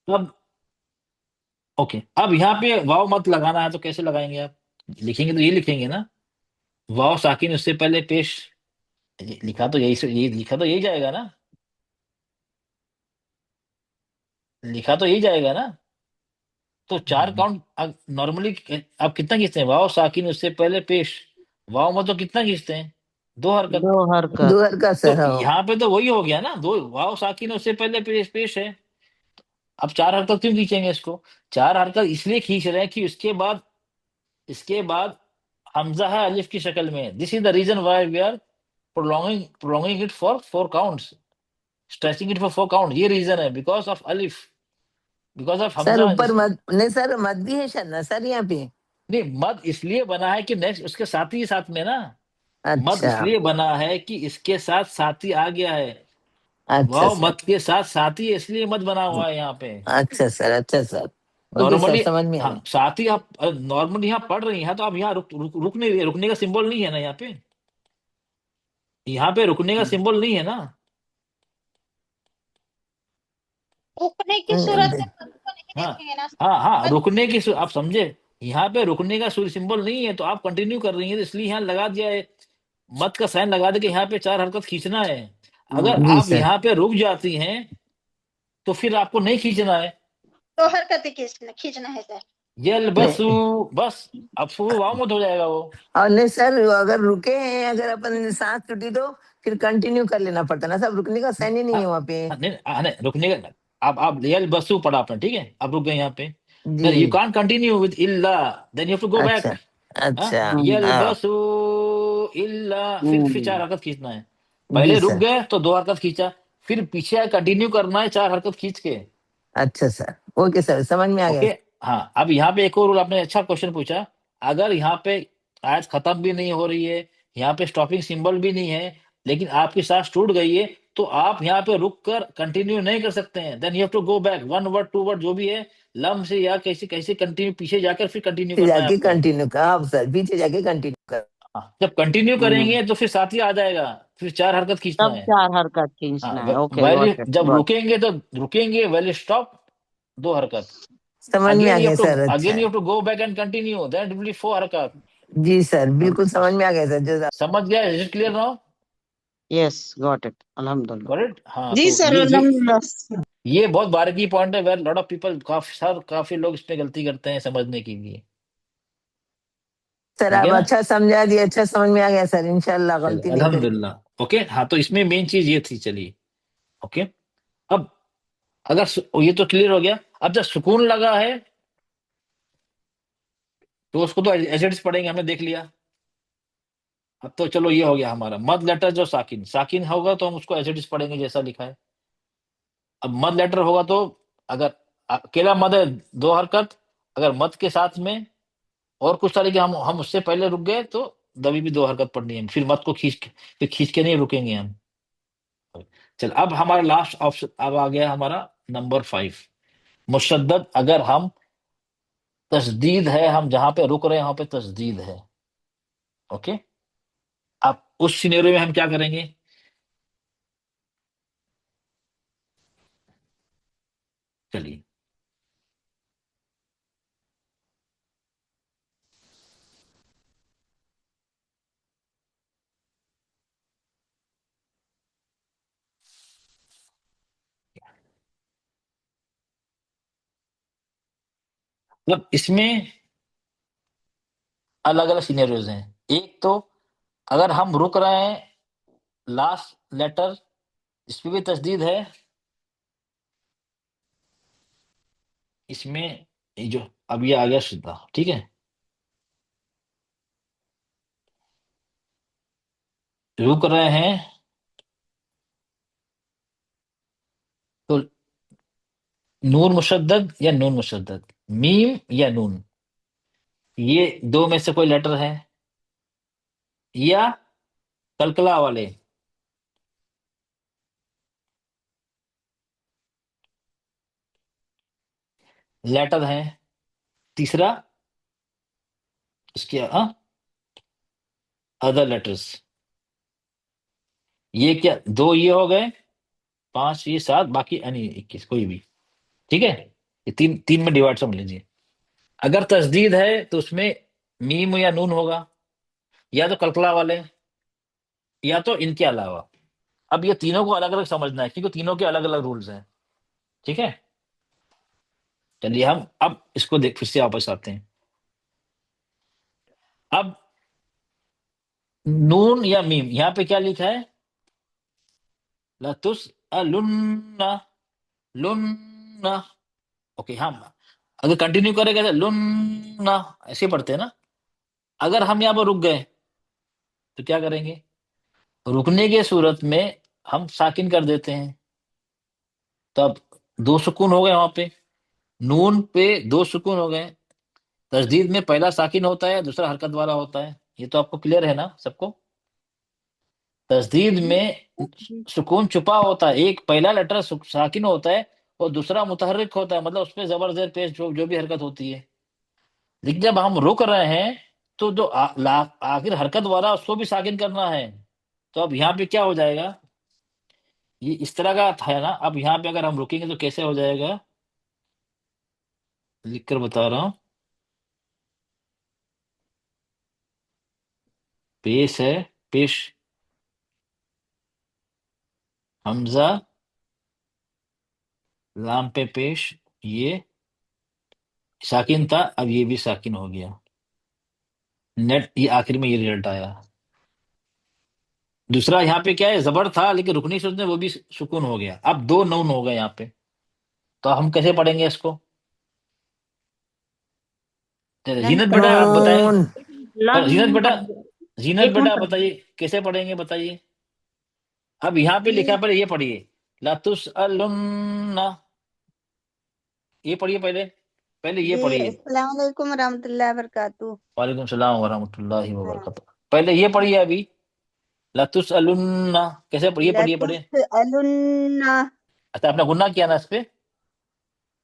A: अब ओके, अब यहाँ पे वाव मत लगाना है, तो कैसे लगाएंगे आप? लिखेंगे तो ये लिखेंगे ना, वाव साकिन उससे पहले पेश, लिखा तो यही जाएगा ना, लिखा तो यही जाएगा ना। तो 4 काउंट नॉर्मली आप कितना खींचते हैं, वाव साकिन उससे पहले पेश, वाव मत तो कितना खींचते हैं, 2 हरकत।
I: 2 हरकत।
D: दो हरकत
A: तो
D: सर, हाँ।
A: यहाँ पे तो वही हो गया ना, 2 वाव साकिन उससे पहले पेश है। अब 4 हरकत क्यों खींचेंगे इसको? 4 हरकत इसलिए खींच रहे हैं कि इसके बाद हमजा है अलिफ की शक्ल में, this is the reason why we are prolonging it for 4 counts, stretching it for 4 count, ये रीजन है, बिकॉज ऑफ अलिफ, बिकॉज ऑफ
D: सर
A: हमजा।
D: ऊपर मत नहीं सर, मत भी है शायद ना सर यहाँ पे।
A: नहीं, मद इसलिए बना है कि नेक्स्ट उसके साथी ही साथ में ना, मद
D: अच्छा।
A: इसलिए बना है कि इसके साथ साथी आ गया है,
D: अच्छा
A: वाव
D: सर।
A: मत के साथ साथी है, इसलिए मत बना हुआ है यहाँ पे।
D: अच्छा सर, अच्छा सर। ओके सर,
A: नॉर्मली,
D: समझ में आ
A: हाँ,
D: गया।
A: साथ ही आप नॉर्मली यहाँ पढ़ रही हैं, तो आप यहाँ रुक नहीं रही, रुकने का सिंबल नहीं है ना यहाँ पे, यहाँ पे रुकने का सिंबल नहीं है ना।
J: रुकने की सूरत में
D: दे-
J: मत को नहीं
A: हाँ,
J: देखेंगे ना।
A: हाँ, हाँ,
J: मत
A: रुकने की आप समझे, यहाँ पे रुकने का सिंबल नहीं है, तो आप कंटिन्यू कर रही हैं, तो इसलिए यहाँ लगा दिया है, मत का साइन लगा दे कि यहाँ पे 4 हरकत खींचना है। अगर
D: जी
A: आप
D: सर।
A: यहाँ पे रुक जाती हैं, तो फिर आपको नहीं खींचना है।
J: 2 हरकत ही खींचना खींचना है सर।
A: यलबसु,
D: नहीं
A: बस अब फू वाव मत हो जाएगा वो।
D: और नहीं सर, अगर रुके हैं, अगर अपन ने सांस छूटी तो फिर कंटिन्यू कर लेना पड़ता ना, सब रुकने का साइन ही नहीं है वहां पे।
A: नहीं नहीं, रुकने का। अब यलबसु पढ़ा आपने, ठीक है, अब रुक गए यहाँ पे।
D: जी।
A: फिर यू कांट कंटिन्यू विद इल्ला, then you have to go back.
D: अच्छा अच्छा। हाँ।
A: यलबसु इल्ला, फिर चार हरकत खींचना है।
D: जी
A: पहले रुक
D: सर।
A: गए तो दो हरकत खींचा, फिर पीछे कंटिन्यू करना है चार हरकत खींच के।
D: अच्छा सर, ओके सर, समझ में आ
A: ओके।
D: गया।
A: हाँ, अब यहाँ पे एक और रूल, आपने अच्छा क्वेश्चन पूछा। अगर यहाँ पे आयत खत्म भी नहीं हो रही है, यहाँ पे स्टॉपिंग सिंबल भी नहीं है, लेकिन आपकी सांस टूट गई है, तो आप यहाँ पे रुक कर कंटिन्यू नहीं कर सकते हैं। Then you have to go back, one word two word जो भी है, लम से या कैसे कैसे कंटिन्यू पीछे जाकर फिर कंटिन्यू
D: पीछे
A: करना है
D: जाके
A: आपको।
D: कंटिन्यू कर, हाँ सर, पीछे जाके कंटिन्यू कर।
A: हाँ, जब कंटिन्यू करेंगे तो फिर साथ ही आ जाएगा, फिर चार हरकत खींचना
I: तब
A: है।
I: चार हरकत
A: हाँ,
I: खींचना है। ओके,
A: वैल्यू
I: गॉट इट,
A: जब
I: गॉट।
A: रुकेंगे तो रुकेंगे, वैल्यू स्टॉप, दो हरकत।
D: समझ में आ
A: अगेन यू
D: गया
A: हैव टू
D: सर, अच्छा
A: अगेन यू
D: है।
A: Have to go back and continue, that will be four हरकत।
D: जी सर, बिल्कुल समझ में आ गया सर, जो
A: समझ गया? Is it clear now?
I: Yes, got it, अल्हम्दुलिल्लाह।
A: करेक्ट। हाँ,
F: जी
A: तो
F: सर, अल्हम्दुलिल्लाह।
A: ये बहुत बारीकी पॉइंट है, वेर लॉट ऑफ पीपल, काफी लोग इसमें गलती करते हैं समझने के लिए।
D: सर
A: ठीक है
D: आप
A: ना?
D: अच्छा समझा दिए, अच्छा समझ में आ गया सर, इंशाल्लाह
A: चलिए,
D: गलती नहीं करेंगे।
A: अल्हम्दुलिल्लाह। ओके, हाँ, तो इसमें मेन चीज ये थी। चलिए, ओके। अब अगर ये तो क्लियर हो गया। अब जब सुकून लगा है तो उसको तो एसिड्स पढ़ेंगे, हमने देख लिया। अब तो चलो ये हो गया हमारा मद लेटर, जो साकिन साकिन होगा तो हम उसको एसिड्स पढ़ेंगे जैसा लिखा है। अब मद लेटर होगा तो, अगर अकेला मद है, दो हरकत। अगर मद के साथ में और कुछ तरीके, हम उससे पहले रुक गए तो दबी भी दो हरकत पढ़नी है, फिर मत को फिर खींच के नहीं रुकेंगे हम। चल, अब हमारा लास्ट ऑप्शन अब आ गया हमारा नंबर 5, मुशद्दद। अगर हम तशदीद है, हम जहां पे रुक रहे हैं वहां पे तशदीद है। ओके। अब उस सिनेरियो में हम क्या करेंगे? चलिए, मतलब इसमें अलग अलग सिनेरियोज हैं। एक तो अगर हम रुक रहे हैं लास्ट लेटर, इसमें भी तशदीद है। इसमें ये जो अब ये आ गया शुद्धा, ठीक है। रुक रहे हैं तो नून मुशद्दद या नून मुशद्दद, मीम या नून, ये दो में से कोई लेटर है, या कलकला वाले लेटर हैं। तीसरा इसके अदर लेटर्स, ये क्या, दो ये हो गए, पांच ये सात, बाकी यानी 21, कोई भी। ठीक है, ये तीन तीन में डिवाइड समझ लीजिए। अगर तस्दीद है तो उसमें मीम या नून होगा, या तो कलकला वाले, या तो इनके अलावा। अब ये तीनों को अलग अलग समझना है, क्योंकि तीनों के अलग अलग रूल्स हैं। ठीक है, चलिए हम अब इसको देख फिर से वापस आते हैं। अब नून या मीम, यहाँ पे क्या लिखा है? लतुस अलुन्ना, लुन्ना। ओके, हाँ, अगर कंटिन्यू करेगा तो लुन्ना, ऐसे पढ़ते हैं ना। अगर हम यहाँ पर रुक गए तो क्या करेंगे? रुकने के सूरत में हम साकिन कर देते हैं, तब दो सुकून हो गए वहां पे। नून पे दो सुकून हो गए। तजदीद में पहला साकिन होता है, दूसरा हरकत वाला होता है। ये तो आपको क्लियर है ना सबको? तजदीद में सुकून छुपा होता है, एक पहला लेटर साकिन होता है और दूसरा मुतहर्रिक होता है, मतलब उसपे जबर जेर पेश जो भी हरकत होती है। लेकिन जब हम रुक रहे हैं तो जो आखिर हरकत वाला उसको भी साकिन करना है। तो अब यहाँ पे क्या हो जाएगा? ये इस तरह का था ना। अब यहाँ पे अगर हम रुकेंगे तो कैसे हो जाएगा, लिख कर बता रहा हूं। पेश है, पेश, हमजा, लाम पे पेश, ये साकिन था, अब ये भी साकिन हो गया। नेट ये आखिर में ये रिजल्ट आया। दूसरा यहाँ पे क्या है, जबर था लेकिन रुकनी सोचने वो भी सुकून हो गया। अब दो नून हो गए यहाँ पे, तो हम कैसे पढ़ेंगे इसको? चलिए,
C: लन
A: जीनत बेटा आप बताएं।
D: नून
A: पर जीनत
J: लन
A: बेटा,
J: पढ़ेंगे।
A: जीनत
J: एक
A: बेटा
J: नून
A: आप
J: पढ़ेंगे।
A: बताइए कैसे पढ़ेंगे, बताइए। अब यहाँ पे लिखा है,
C: ये
A: पहले ये पढ़िए, लातुस अलुन्ना, ये पढ़िए पहले, पहले ये
C: जी
A: पढ़िए।
C: अस्सलाम वालेकुम रहमतुल्लाहि वबरकातुहू।
A: वालेकुम सलाम वरहमतुल्लाहि
C: हाँ,
A: वबरकातुह। पहले ये पढ़िए अभी, लातुस अलुन्ना, कैसे पढ़िए, पढ़िए
C: लतुस
A: पढ़िए।
C: अलुन्ना।
A: अच्छा, आपने गुन्ना किया ना इस पे।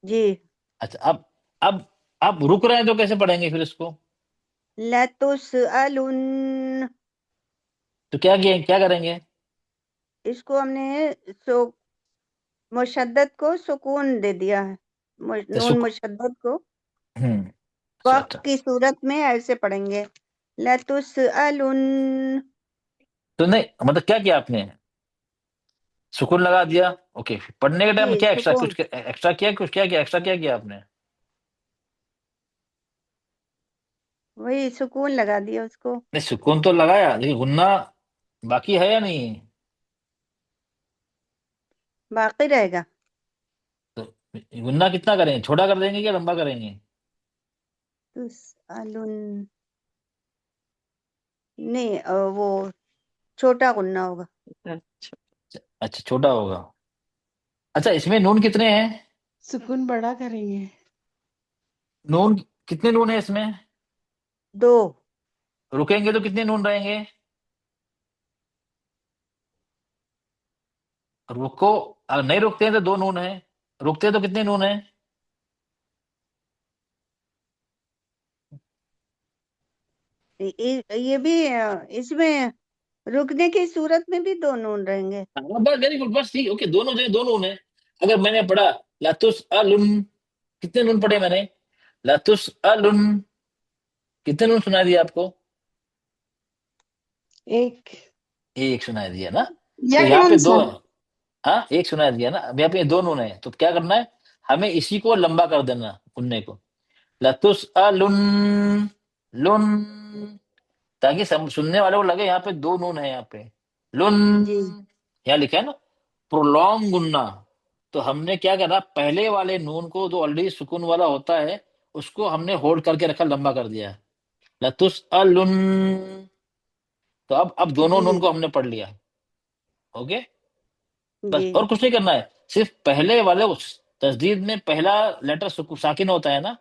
C: जी,
A: अच्छा, अब अब रुक रहे हैं तो कैसे पढ़ेंगे फिर इसको?
C: लतुस अलुन,
A: तो क्या किए, क्या करेंगे?
C: इसको हमने सो मुशद्दद को सुकून दे दिया है।
A: तो
C: नून मुशद्दद को
A: अच्छा
C: वक्त
A: अच्छा।
C: की सूरत में ऐसे पढ़ेंगे, लतुस अलुन।
A: तो नहीं मतलब क्या किया आपने, सुकून लगा दिया। ओके, पढ़ने के टाइम में
C: जी
A: क्या एक्स्ट्रा,
C: सुकून,
A: कुछ एक्स्ट्रा किया, कुछ क्या किया, एक्स्ट्रा क्या किया आपने?
C: वही सुकून लगा दिया उसको।
A: नहीं, सुकून तो लगाया लेकिन गुन्ना बाकी है या नहीं?
C: बाकी रहेगा।
A: तो गुन्ना कितना करेंगे, छोटा कर देंगे क्या लंबा करेंगे?
C: तुस अलुन, नहीं वो छोटा गुन्ना होगा।
E: अच्छा,
A: अच्छा, छोटा होगा। अच्छा, इसमें नून कितने हैं?
E: सुकून बड़ा करेंगे।
A: नून कितने नून है इसमें?
C: दो।
A: रुकेंगे तो कितने नून रहेंगे? रुको, अगर नहीं रुकते हैं तो दो नून है, रुकते हैं तो कितने नून है?
C: ये भी इसमें रुकने की सूरत में भी दो नून रहेंगे।
A: हाँ, बस वेरी गुड, बस ठीक, ओके, दोनों जगह दो नून है। अगर मैंने पढ़ा लातुस अलुन, कितने नून पढ़े मैंने? लातुस अलुन, कितने नून सुनाई दिया आपको?
E: एक
A: एक सुनाई दिया ना। तो
E: एक
A: यहाँ पे
E: नून
A: दो,
E: सर।
A: हाँ एक सुनाई दिया ना। अब यहाँ पे दो नून है, तो क्या करना है, हमें इसी को लंबा कर देना, गुन्ने को। लतुस अलुन, लुन, ताकि सुनने वाले को लगे यहाँ पे दो नून है, यहाँ पे लुन,
C: जी
A: यहाँ लिखा है ना, प्रोलॉन्ग गुन्ना। तो हमने क्या करा, पहले वाले नून को जो ऑलरेडी सुकून वाला होता है उसको हमने होल्ड करके रखा, लंबा कर दिया, लतुस अलुन। तो अब दोनों
C: जी
A: नून को हमने पढ़ लिया। ओके, बस
C: जी
A: और कुछ नहीं करना है, सिर्फ पहले वाले उस तस्दीद में पहला लेटर साकिन होता है ना,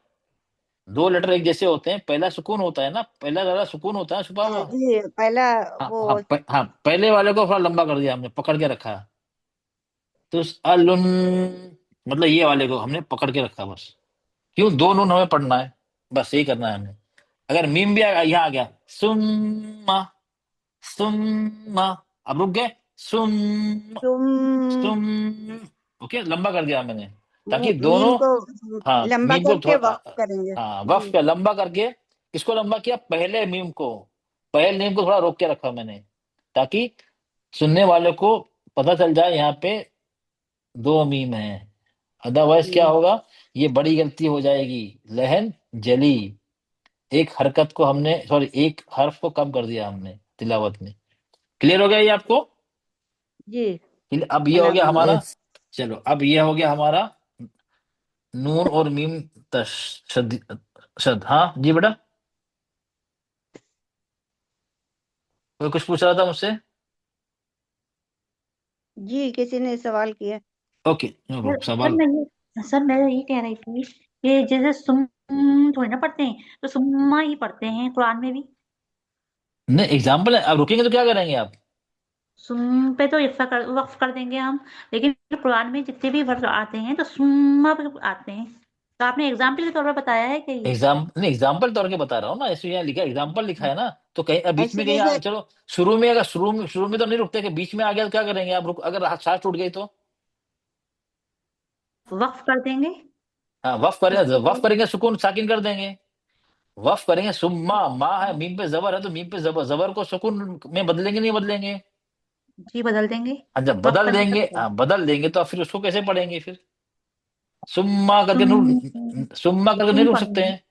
A: दो लेटर एक जैसे होते हैं, पहला सुकून होता है ना, पहला ज्यादा सुकून होता है छुपा हुआ।
C: जी पहला
A: हाँ
C: वो
A: हाँ, हाँ, पहले वाले को थोड़ा लंबा कर दिया हमने, पकड़ के रखा। तो अलुन, मतलब ये वाले को हमने पकड़ के रखा बस। क्यों, दो नून हमें पढ़ना है, बस यही करना है हमें। अगर मीम भी यहाँ आ गया, सुम्मा, सुम्मा, अब रुक गए, सुम,
C: तुम,
A: सुम, ओके, लंबा कर दिया मैंने, ताकि
C: मीम
A: दोनों,
C: को
A: हाँ
C: लंबा
A: मीम को
C: करके
A: थोड़ा,
C: वक्त करेंगे।
A: हाँ
C: जी
A: वक्फ पे लंबा करके। किसको लंबा किया, पहले मीम को, पहले मीम को थोड़ा रोक के रखा मैंने, ताकि सुनने वाले को पता चल जाए यहाँ पे दो मीम है। अदरवाइज क्या
C: जी
A: होगा, ये बड़ी गलती हो जाएगी, लहन जली। एक हरकत को हमने, सॉरी एक हर्फ को कम कर दिया हमने तिलावत में। क्लियर हो गया ये आपको?
C: जी
A: अब ये हो गया
C: अल्हम्दुलिल्लाह।
A: हमारा।
D: यस
A: चलो, अब ये हो गया हमारा नून और मीम तशद, शद, हाँ जी बेटा, कोई कुछ पूछ रहा था मुझसे?
C: जी किसी ने सवाल किया।
A: Okay, no
J: sir
A: problem,
J: sir
A: सवाल।
J: मैं ये कह रही थी कि जैसे सुम थोड़ी ना पढ़ते हैं, तो सुम्मा ही पढ़ते हैं कुरान में भी।
A: नहीं, एग्जाम्पल है, अब रुकेंगे तो क्या करेंगे आप?
J: सुम पे तो वक्फ कर देंगे हम, लेकिन कुरान में जितने भी वर्ड आते हैं तो सुम्मा पे आते हैं। तो आपने एग्जाम्पल के तौर पर बताया है कि ये।
A: नहीं, एग्जाम्पल तौर के बता रहा हूँ ना, ऐसे यहाँ लिखा एग्जाम्पल लिखा है ना। तो कहीं बीच
C: ऐसे
A: में कहीं
C: जैसे
A: चलो, शुरू में, अगर शुरू में तो नहीं रुकते, कि बीच में आ गया तो क्या करेंगे आप, रुक, अगर सांस टूट गई तो?
J: वक्फ कर देंगे।
A: हाँ, वफ करेंगे,
J: उसके
A: वफ
J: बाद
A: करेंगे, सुकून साकिन कर देंगे। वफ करेंगे, सुम्मा, माँ है, मीम पे जबर है, तो मीम पे जबर, जबर को सुकून में बदलेंगे, नहीं बदलेंगे?
J: जी बदल देंगे।
A: हाँ, जब
J: वक्फ
A: बदल
J: करने से
A: देंगे,
J: पहले।
A: हाँ बदल देंगे, तो फिर उसको कैसे पढ़ेंगे फिर? सुम्मा करके सुम्मा करके नहीं रुक सकते
J: पढ़ेंगे।
A: हैं।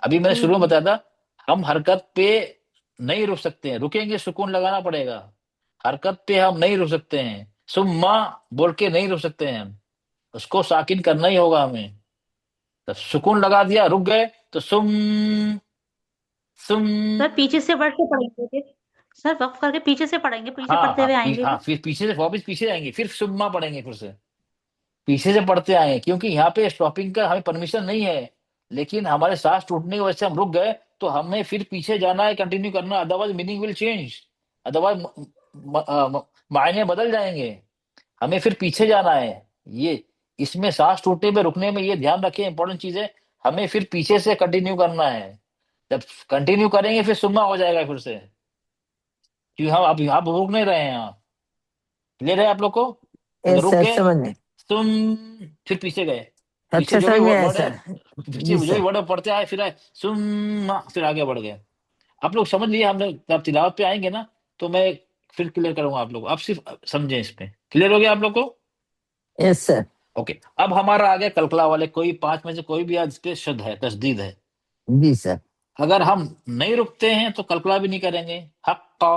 A: अभी मैंने शुरू में
J: हम्म।
A: बताया था, हम हरकत पे नहीं रुक सकते हैं, रुकेंगे सुकून लगाना पड़ेगा। हरकत पे हम नहीं रुक सकते हैं, सुम्मा बोल के नहीं रुक सकते हैं हम, उसको साकिन करना ही होगा हमें। तो सुकून लगा दिया, रुक गए, तो सुम।
J: सर पीछे से वर्ड से पढ़ेंगे फिर। सर वक्फ करके पीछे से पढ़ेंगे, पीछे
A: हाँ
J: पढ़ते
A: हाँ
J: हुए आएंगे
A: हाँ,
J: फिर।
A: फिर पीछे से वापस पीछे जाएंगे, फिर सुम्मा पढ़ेंगे फिर से, पीछे से पढ़ते आए, क्योंकि यहाँ पे स्टॉपिंग का हमें परमिशन नहीं है। लेकिन हमारे सांस टूटने की वजह से हम रुक गए, तो हमें फिर पीछे जाना है, कंटिन्यू करना, otherwise meaning will change, otherwise मायने बदल जाएंगे। हमें फिर पीछे जाना है। ये इसमें सांस टूटने पे रुकने में ये ध्यान रखें, इंपॉर्टेंट चीज है, हमें फिर पीछे से कंटिन्यू करना है। जब कंटिन्यू करेंगे फिर सुम्मा हो जाएगा फिर से, क्योंकि हम अब रुक नहीं रहे हैं यहाँ। क्लियर है आप लोग को? अगर
D: यस
A: रुक
D: सर,
A: गए,
D: समझ में।
A: तुम फिर पीछे गए, पीछे
D: अच्छा,
A: जो भी
D: समझ में आया
A: वर्ड है,
D: सर।
A: पीछे
D: जी
A: जो भी
D: सर।
A: वर्ड पढ़ते आए, फिर आए सुम्मा, फिर आगे बढ़ गए। आप लोग समझ लिए, हम लोग जब तिलावत पे आएंगे ना, तो मैं फिर क्लियर करूंगा आप लोग, आप सिर्फ समझें, इस पे क्लियर हो गया आप लोग को?
D: Yes sir.
A: ओके, अब हमारा आ गया कलकला वाले, कोई पांच में से कोई भी आज इस पे शुद्ध है, तस्दीद है।
D: जी सर।
A: अगर हम नहीं रुकते हैं तो कलकला भी नहीं करेंगे, हक्का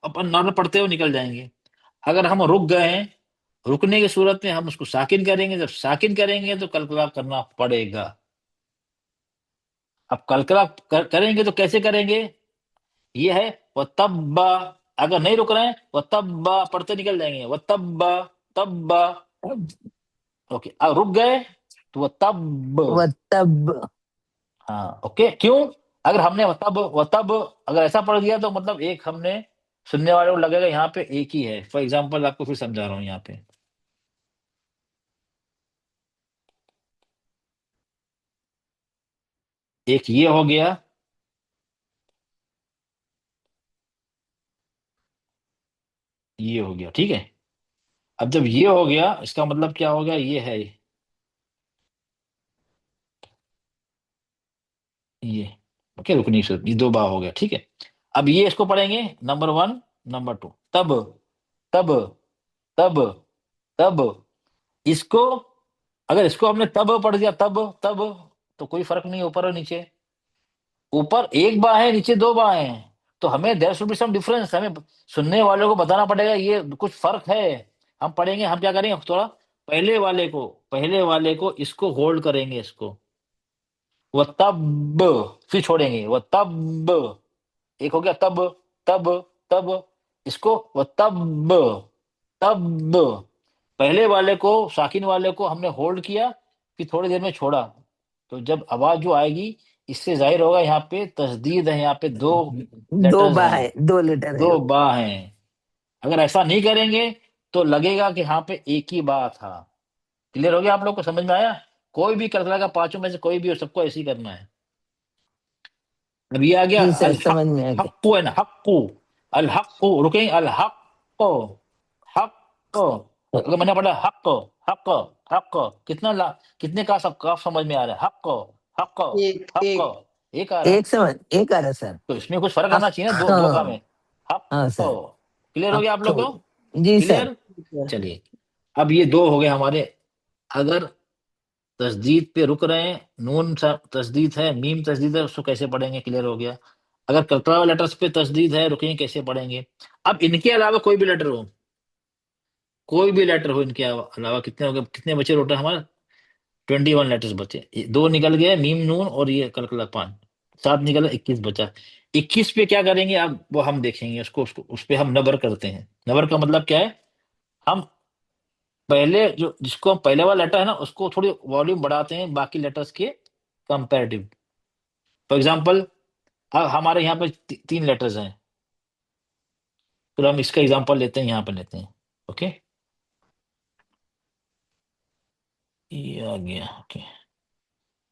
A: अपन नॉर्मल पढ़ते हुए निकल जाएंगे। अगर हम रुक गए हैं, रुकने की सूरत में हम उसको साकिन करेंगे, जब साकिन करेंगे तो कलकला करना पड़ेगा। अब कलकला करेंगे तो कैसे करेंगे? ये है वो तब्बा। अगर नहीं रुक रहे हैं, वो तब्बा पढ़ते निकल जाएंगे, वो तब्बा, तब्बा। ओके, अब रुक गए तो वो तब।
D: व तब।
A: हाँ ओके, क्यों? अगर हमने वो तब अगर ऐसा पढ़ दिया तो मतलब एक हमने, सुनने वाले को लगेगा यहाँ पे एक ही है। फॉर एग्जाम्पल आपको फिर समझा रहा हूँ यहाँ पे, एक ये हो गया, ये हो गया, ठीक है। अब जब ये हो गया, इसका मतलब क्या हो गया, ये है ये, ओके, रुकनी से ये दो बार हो गया, ठीक है। अब ये इसको पढ़ेंगे, नंबर वन, नंबर टू, तब, तब, तब, तब। इसको, अगर इसको हमने तब पढ़ दिया, तब तब, तो कोई फर्क नहीं ऊपर और नीचे। ऊपर एक बार है, नीचे दो बार है, तो हमें there should be some difference, हमें सुनने वालों को बताना पड़ेगा ये कुछ फर्क है। हम पढ़ेंगे, हम क्या करेंगे, थोड़ा पहले वाले को इसको होल्ड करेंगे, इसको वो तब, फिर छोड़ेंगे वो तब। एक हो गया तब, तब, तब। इसको वो तब, तब। पहले वाले को, साकिन वाले को हमने होल्ड किया, फिर थोड़ी देर में छोड़ा, तो जब आवाज जो आएगी, इससे जाहिर होगा यहाँ पे तस्दीद है, यहाँ पे दो
D: दो
A: लेटर्स
D: बा
A: हैं,
D: है, 2 लेटर है।
A: दो बा हैं। अगर ऐसा नहीं करेंगे तो लगेगा कि यहाँ पे एक ही बा था। क्लियर हो गया आप लोग को, समझ में आया? कोई भी कलकला का पांचों में से कोई भी हो, सबको ऐसे ही करना है। अब ये आ गया
D: जी सर,
A: अल हक,
D: समझ में आ गया।
A: हक्कु है ना, हक्कु, अल हक्कु, रुकेंगे, अल हक्कु, हक्कु। अगर मैंने पढ़ा हक, हक, हक, कितने का सब काफ समझ में आ रहा है, हक, हक,
F: एक
A: हक,
F: एक
A: एक आ रहा है,
D: एक आ रहा सर।
A: तो इसमें कुछ फर्क
D: हक।
A: आना चाहिए ना, दो दो का में,
D: हाँ।
A: हक।
D: हाँ सर।
A: क्लियर हो
D: हक
A: गया आप लोग
D: तो।
A: को?
D: जी सर।
A: क्लियर? चलिए, अब ये दो हो गए हमारे। अगर तस्दीद पे रुक रहे हैं, नून तस्दीद है, मीम तस्दीद है, उसको कैसे पढ़ेंगे? क्लियर हो गया। अगर कलकला लेटर्स पे तस्दीद है, रुकेंगे, कैसे पढ़ेंगे? अब इनके अलावा कोई भी लेटर हो, कोई भी लेटर हो इनके अलावा, कितने हो गए, कितने बचे टोटल हमारे? 21 लेटर्स बचे, दो निकल गए, मीम नून और ये कलकला, पांच, सात निकला, 21 बचा। 21 पे क्या करेंगे अब वो हम देखेंगे, उसको उस पे हम नबर करते हैं। नबर का मतलब क्या है? हम पहले जो, जिसको हम पहले वाला लेटर है ना, उसको थोड़ी वॉल्यूम बढ़ाते हैं बाकी लेटर्स के कंपैरेटिव। फॉर एग्जाम्पल, अब हमारे यहाँ पे 3 लेटर्स हैं, तो हम इसका एग्जाम्पल लेते हैं, यहाँ पे लेते हैं। ओके, ये आ गया, ओके,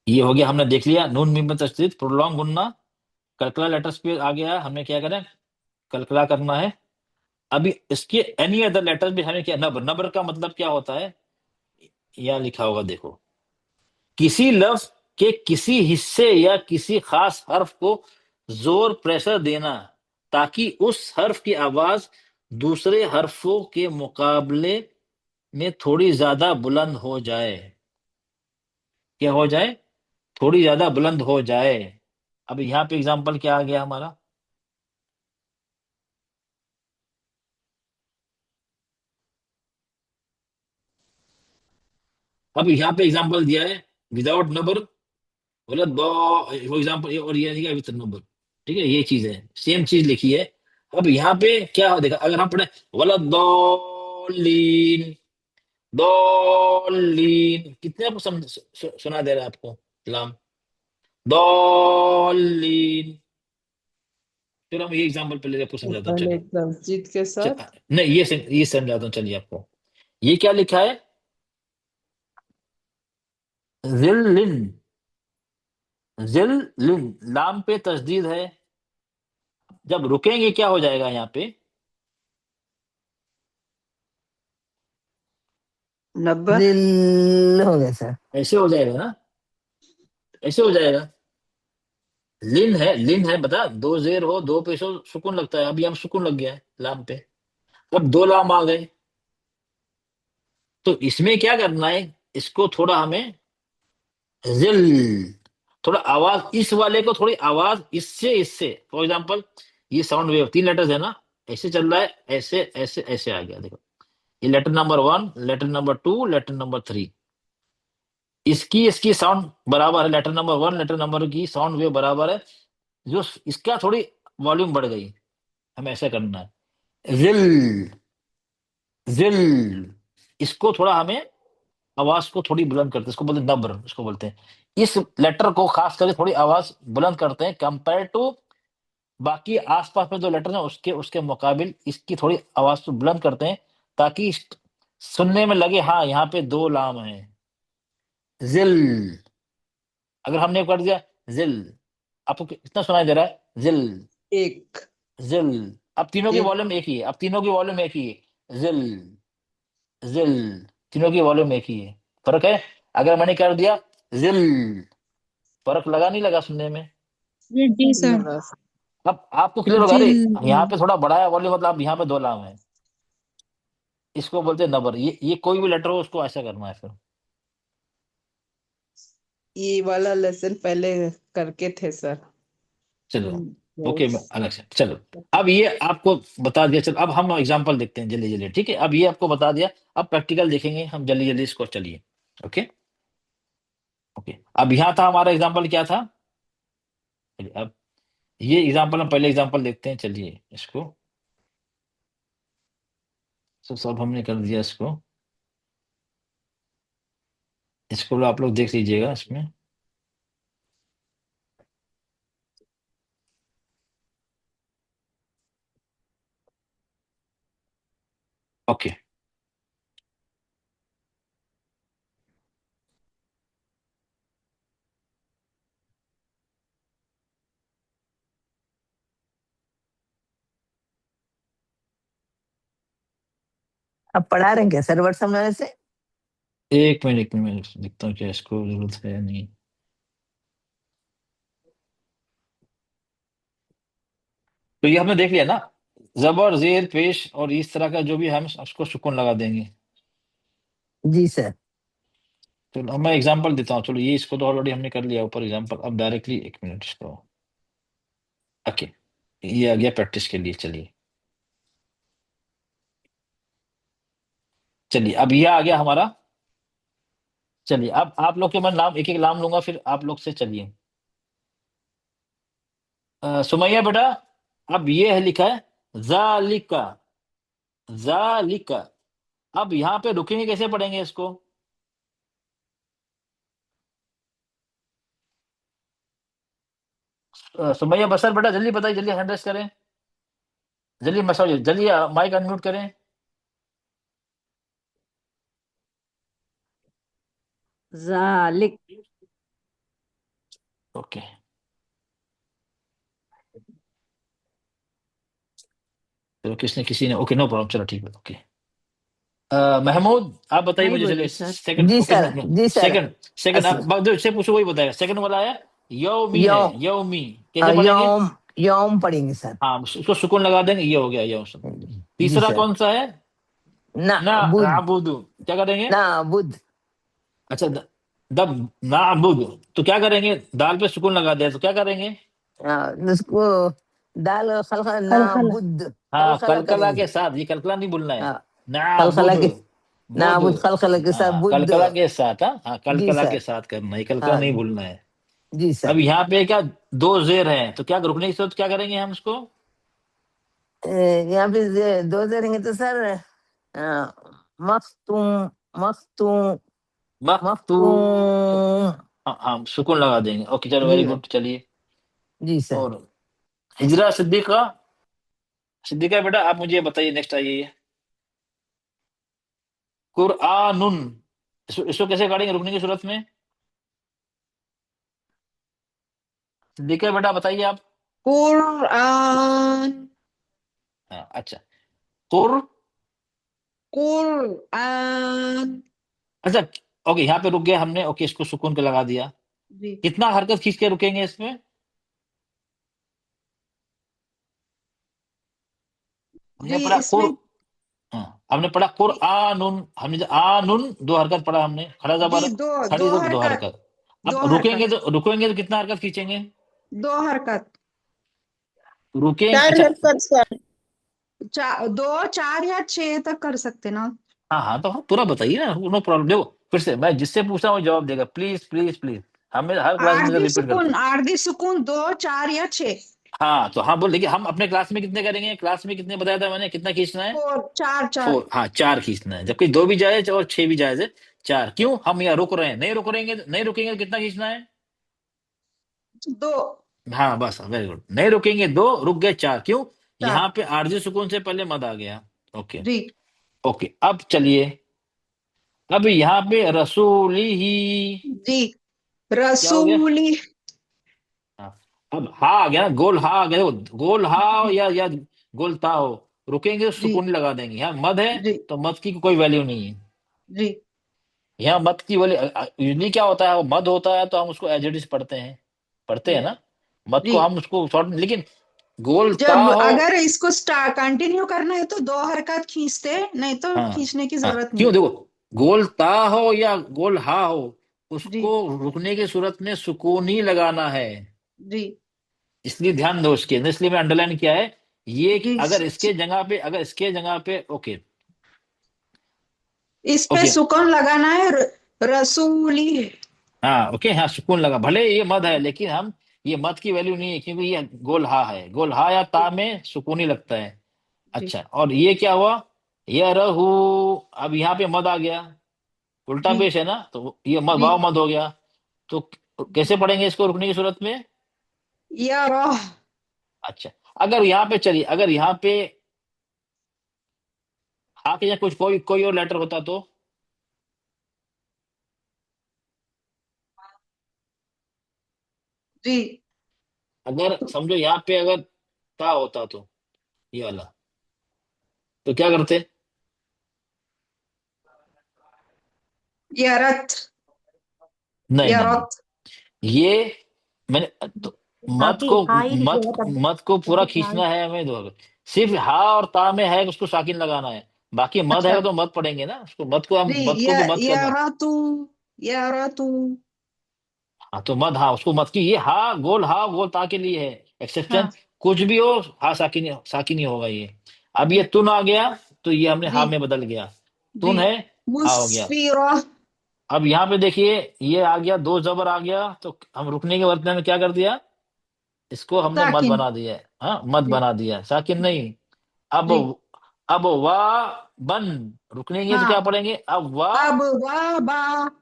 A: ये हो गया, हमने देख लिया, नून मीम में तस्दीद, प्रोलॉन्ग गुन्ना, कलकला लेटर्स पे आ गया, हमें क्या करें, कलकला करना है। अभी इसके एनी अदर लेटर भी हमें क्या, नबर, नबर का मतलब क्या होता है, यहाँ लिखा होगा देखो, किसी लफ्ज के किसी हिस्से या किसी खास हर्फ को जोर प्रेशर देना, ताकि उस हर्फ की आवाज दूसरे हर्फों के मुकाबले में थोड़ी ज्यादा बुलंद हो जाए। क्या हो जाए? थोड़ी ज्यादा बुलंद हो जाए। अब यहाँ पे एग्जाम्पल क्या आ गया हमारा? अब यहाँ पे एग्जाम्पल दिया है विदाउट नंबर, मतलब वो एग्जाम्पल, और ये नहीं विथ नंबर। ठीक है, ये चीज है, सेम चीज लिखी है। अब यहाँ पे क्या देखा, अगर हम पढ़े वला दौलीन, दौलीन, कितने आपको सुना दे रहा है आपको लाम? दौलीन। फिर हम ये एग्जाम्पल पहले आपको समझाता हूँ,
F: पहले
A: चलिए।
F: एक तस्जीद के साथ।
A: नहीं, ये समझाता हूँ, चलिए आपको। ये क्या लिखा है? जिल्लिन, जिल्लिन, लाम पे तस्दीद है। जब रुकेंगे क्या हो जाएगा यहाँ पे?
E: नब्बे।
D: जिल हो गया सर।
A: ऐसे हो जाएगा ना, ऐसे हो जाएगा। लिन है, लिन है, बता, दो जेर हो, दो पेश हो, सुकून लगता है। अभी हम सुकून लग गया है लाम पे। अब दो लाम आ गए, तो इसमें क्या करना है? इसको थोड़ा हमें जिल, थोड़ा आवाज, इस वाले को थोड़ी आवाज इससे, इससे फॉर एग्जांपल ये साउंड वेव 3 लेटर्स है ना, ऐसे चल रहा है, ऐसे ऐसे ऐसे आ गया, देखो। ये letter number 1, letter number 2, letter number 3, इसकी इसकी साउंड बराबर है। लेटर नंबर 1, लेटर नंबर की साउंड वेव बराबर है। जो इसका थोड़ी वॉल्यूम बढ़ गई, हमें ऐसा करना है। जिल, जिल, इसको थोड़ा हमें आवाज को थोड़ी बुलंद करते हैं, इसको बोलते हैं नब्र, इसको बोलते हैं। इस लेटर को खास करके थोड़ी आवाज बुलंद करते हैं कंपेयर टू बाकी आसपास में जो लेटर है उसके उसके मुकाबिल इसकी थोड़ी आवाज को बुलंद करते हैं, ताकि सुनने में लगे हाँ यहाँ पे दो लाम है। जिल, अगर हमने कर दिया जिल, आपको कितना सुनाई दे रहा है? जिल,
F: एक,
A: जिल। अब तीनों की
F: एक।
A: वॉल्यूम एक ही है, अब तीनों की वॉल्यूम एक ही है। जिल, जिल, तीनों की वॉल्यूम एक ही है। फर्क है? अगर मैंने कर दिया जिल, फर्क लगा नहीं लगा सुनने में?
C: जी सर।
F: लगा।
A: अब आपको क्लियर होगा, अरे
C: जिल।
A: यहाँ पे थोड़ा बढ़ाया वॉल्यूम, मतलब अब यहाँ पे दो लाम है। इसको बोलते हैं नबर। ये कोई भी लेटर हो उसको ऐसा करना है फिर।
F: ये वाला लेसन पहले करके थे सर।
A: चलो, ओके, मैं
F: यस।
A: अलग से, चलो। अब ये आपको बता दिया, चलो अब हम एग्जांपल देखते हैं जल्दी जल्दी, ठीक है? अब ये आपको बता दिया, अब प्रैक्टिकल देखेंगे हम जल्दी जल्दी इसको, चलिए। Okay, okay. अब यहाँ था हमारा एग्जांपल, क्या था? चलिए, अब ये एग्जांपल, हम पहले एग्जांपल देखते हैं, चलिए इसको। सब हमने कर दिया इसको, इसको आप लोग देख लीजिएगा इसमें। ओके,
D: अब पढ़ा रहे हैं क्या सर वर्ड समझाने से?
A: एक मिनट, एक मिनट, मैं देखता हूँ क्या इसको जरूरत है या नहीं। तो ये हमने देख लिया ना, जबर जेर पेश और इस तरह का जो भी है, हम उसको सुकून लगा देंगे।
D: जी सर।
A: चलो, अब मैं एग्जांपल देता हूँ। चलो, ये इसको तो ऑलरेडी हमने कर लिया ऊपर एग्जांपल। अब डायरेक्टली, एक मिनट इसको, ओके, ये आ गया प्रैक्टिस के लिए। चलिए, चलिए, अब ये आ गया हमारा। चलिए, अब आप लोग के मैं नाम, एक एक नाम लूंगा, फिर आप लोग से, चलिए। सुमैया बेटा, अब ये है लिखा है जालिका, जालिका। अब यहाँ पे रुकेंगे, कैसे पढ़ेंगे इसको? सुमैया बसर बेटा, जल्दी बताइए, जल्दी हैंड रेस करें, जल्दी मसौज, जल्दी माइक अनम्यूट करें।
H: जालिक।
A: ओके, तो किसने, किसी ने, ओके, नो प्रॉब्लम, चलो ठीक है, ओके। महमूद, आप बताइए
H: नहीं
A: मुझे, चलिए
H: बोलिए सर।
A: सेकंड,
D: जी
A: ओके,
D: सर, जी सर।
A: सेकंड, सेकंड
D: अस-
A: आप जो इससे पूछो वही बताएगा। सेकंड वाला है यौमी, है
D: यौम,
A: यौमी, कैसे पढ़ेंगे?
D: यौम, यौम पढ़ेंगे सर।
A: हाँ, उसको सुकून लगा देंगे, ये हो गया यौम।
D: जी
A: तीसरा
D: सर।
A: कौन सा है?
D: ना
A: ना
D: बुध,
A: नाबुदु क्या करेंगे?
D: ना बुध,
A: अच्छा दब नाबुद, तो क्या करेंगे? दाल पे सुकून लगा दिया तो क्या करेंगे?
D: उसको दाल खलखला ना
B: खलखला।
D: बुध
A: हाँ,
D: खलखला
A: कलकला
D: करेंगे।
A: के साथ, ये कलकला नहीं बोलना है।
D: हाँ, खलखला
A: नाबुद,
D: के, ना
A: बुध।
D: बुध खलखला के साथ
A: हाँ,
D: बुध।
A: कलकला के साथ, हाँ हाँ,
D: जी
A: कलकला के
D: सर।
A: साथ करना है, कलकला
D: हाँ
A: नहीं भूलना है।
D: जी
A: अब
D: सर।
A: यहाँ पे क्या, दो जेर हैं, तो क्या रुकने की सूरत क्या करेंगे हम इसको?
D: यहाँ पे दो रहेंगे तो सर मखतूम, मखतूम,
A: मखतू,
D: मखतूम।
A: हाँ हाँ, सुकून लगा देंगे। ओके, चलो, वेरी
D: जी
A: गुड, चलिए।
D: जी सर।
A: और हिजरा सिद्दीका, सिद्दीका बेटा आप मुझे बताइए, नेक्स्ट आइए। कुरआनुन, इसको कैसे काटेंगे रुकने की सूरत में? सिद्दीका बेटा बताइए आप।
E: कुरआन,
A: हाँ, अच्छा, कुर,
E: कुरआन।
A: अच्छा, ओके, यहाँ पे रुक गए हमने। ओके, इसको सुकून के लगा दिया।
E: जी
A: कितना हरकत खींच के रुकेंगे इसमें? हमने
E: जी
A: पढ़ा कुर,
E: इसमें
A: हाँ, हमने पढ़ा कुरआनुन, हमने आनुन दो हरकत पढ़ा हमने, खड़ा
E: जी
A: जबर,
E: दो
A: खड़ी
E: दो
A: जबर दो
E: हरकत,
A: हरकत।
E: दो
A: अब
E: हरकत,
A: रुकेंगे तो कितना हरकत खींचेंगे?
E: दो हरकत।
A: रुकेंगे,
I: चार
A: अच्छा,
I: हरकत सर।
E: दो, चार या छह तक कर सकते ना।
A: हाँ हाँ, तो हाँ, पूरा बताइए ना, नो प्रॉब्लम। देखो, फिर से मैं जिससे पूछा हूँ जवाब देगा, प्लीज प्लीज प्लीज। हमें हर क्लास में रिपीट करते हैं।
E: आरदी सुकून, दो, चार या छह।
A: हाँ, तो हाँ बोल, देखिए हम अपने क्लास में कितने करेंगे, क्लास में कितने बताया था मैंने, कितना खींचना है?
E: फोर, चार चार।
A: फोर, हाँ, चार खींचना है, जबकि दो भी जायज और छह भी जायज है। चार क्यों? हम यहाँ रुक रहे हैं, नहीं रुकेंगे तो कितना खींचना है?
E: दो,
A: हाँ, बस, वेरी गुड, नहीं रुकेंगे दो, रुक गए चार, क्यों?
E: चार।
A: यहाँ पे आरजी सुकून से पहले मद आ गया। ओके।
E: जी
A: ओके, अब चलिए, अब यहाँ पे रसूली ही
E: जी।
A: क्या हो गया?
E: रसूली।
A: हाँ, अब हा आ गया ना, गोल हा आ गया, देखो, गोल हा हो या गोल ता हो, रुकेंगे तो
E: जी
A: सुकून ही लगा देंगे। यहाँ मद है,
E: जी
A: तो मद की कोई वैल्यू नहीं है।
E: जी
A: यहाँ मद की वैल्यू, यूजली क्या होता है, वो मद होता है तो हम उसको एज इट इज पढ़ते हैं
E: जी
A: ना। मद
E: जी।
A: को हम उसको शॉर्ट, लेकिन गोल ता
E: जब
A: हो,
E: अगर इसको कंटिन्यू करना है तो दो हरकत खींचते, नहीं तो
A: हाँ
E: खींचने की
A: हाँ,
E: जरूरत
A: क्यों?
E: नहीं।
A: देखो, गोल ता हो या गोल हा हो,
E: जी
A: उसको रुकने की सूरत में सुकून ही लगाना है।
E: जी
A: इसलिए ध्यान दो इसके, इसलिए मैं अंडरलाइन किया है। ये
E: जी।
A: अगर इसके जगह पे, ओके,
E: इस पे
A: ओके,
E: सुकून लगाना है, रसूली।
A: हाँ, ओके, हाँ, सुकून लगा, भले ये मद है, लेकिन हम, ये मद की वैल्यू नहीं है, क्योंकि ये गोल हा है, गोल हा या ता में सुकून ही लगता है।
E: जी
A: अच्छा, और ये क्या हुआ? ये रहू, अब यहाँ पे मद आ गया, उल्टा
E: जी
A: पेश है ना, तो ये मद,
E: जी।
A: वाव मद हो गया। तो कैसे पढ़ेंगे इसको रुकने की सूरत में?
E: या रह।
A: अच्छा, अगर यहाँ पे, चलिए, अगर यहाँ पे हा के या कुछ कोई और लेटर होता तो?
E: जी।
A: अगर समझो यहाँ पे अगर ता होता तो, ये वाला, तो क्या करते?
E: या रथ,
A: नहीं
E: या
A: नहीं नहीं,
E: रथ।
A: ये मैंने तो, मत
J: काफी
A: को
J: हाँ ही
A: मत
J: लिखिएगा तब
A: मत को पूरा
J: तभी हाँ।
A: खींचना है हमें, दो सिर्फ हा और ता में है, उसको साकिन लगाना है। बाकी मत
E: अच्छा।
A: है तो मत पढ़ेंगे ना उसको, मत को हम
E: जी।
A: मत को भी मत
E: या
A: करना।
E: रतु, या रतु।
A: हाँ, तो मत, हाँ, उसको मत की, ये हा गोल ता के लिए है, एक्सेप्शन।
E: हाँ
A: कुछ भी हो, हा साकिन ही होगा ये। अब ये
E: जी
A: तुन आ गया, तो ये हमने
E: जी
A: हा में बदल गया,
E: जी।
A: तुन है, हा हो गया।
E: मुस्फिरा।
A: अब यहाँ पे देखिए, ये आ गया, दो जबर आ गया, तो हम रुकने के वर्तन में क्या कर दिया, इसको हमने मद
E: साकिन।
A: बना दिया है, हाँ, मद
E: जी
A: बना दिया, साकिन
E: जी
A: नहीं। अब
E: जी।
A: अब वाह बन, रुकनेंगे तो क्या
E: हाँ।
A: पढ़ेंगे? अब वाह,
E: अब वाह बा।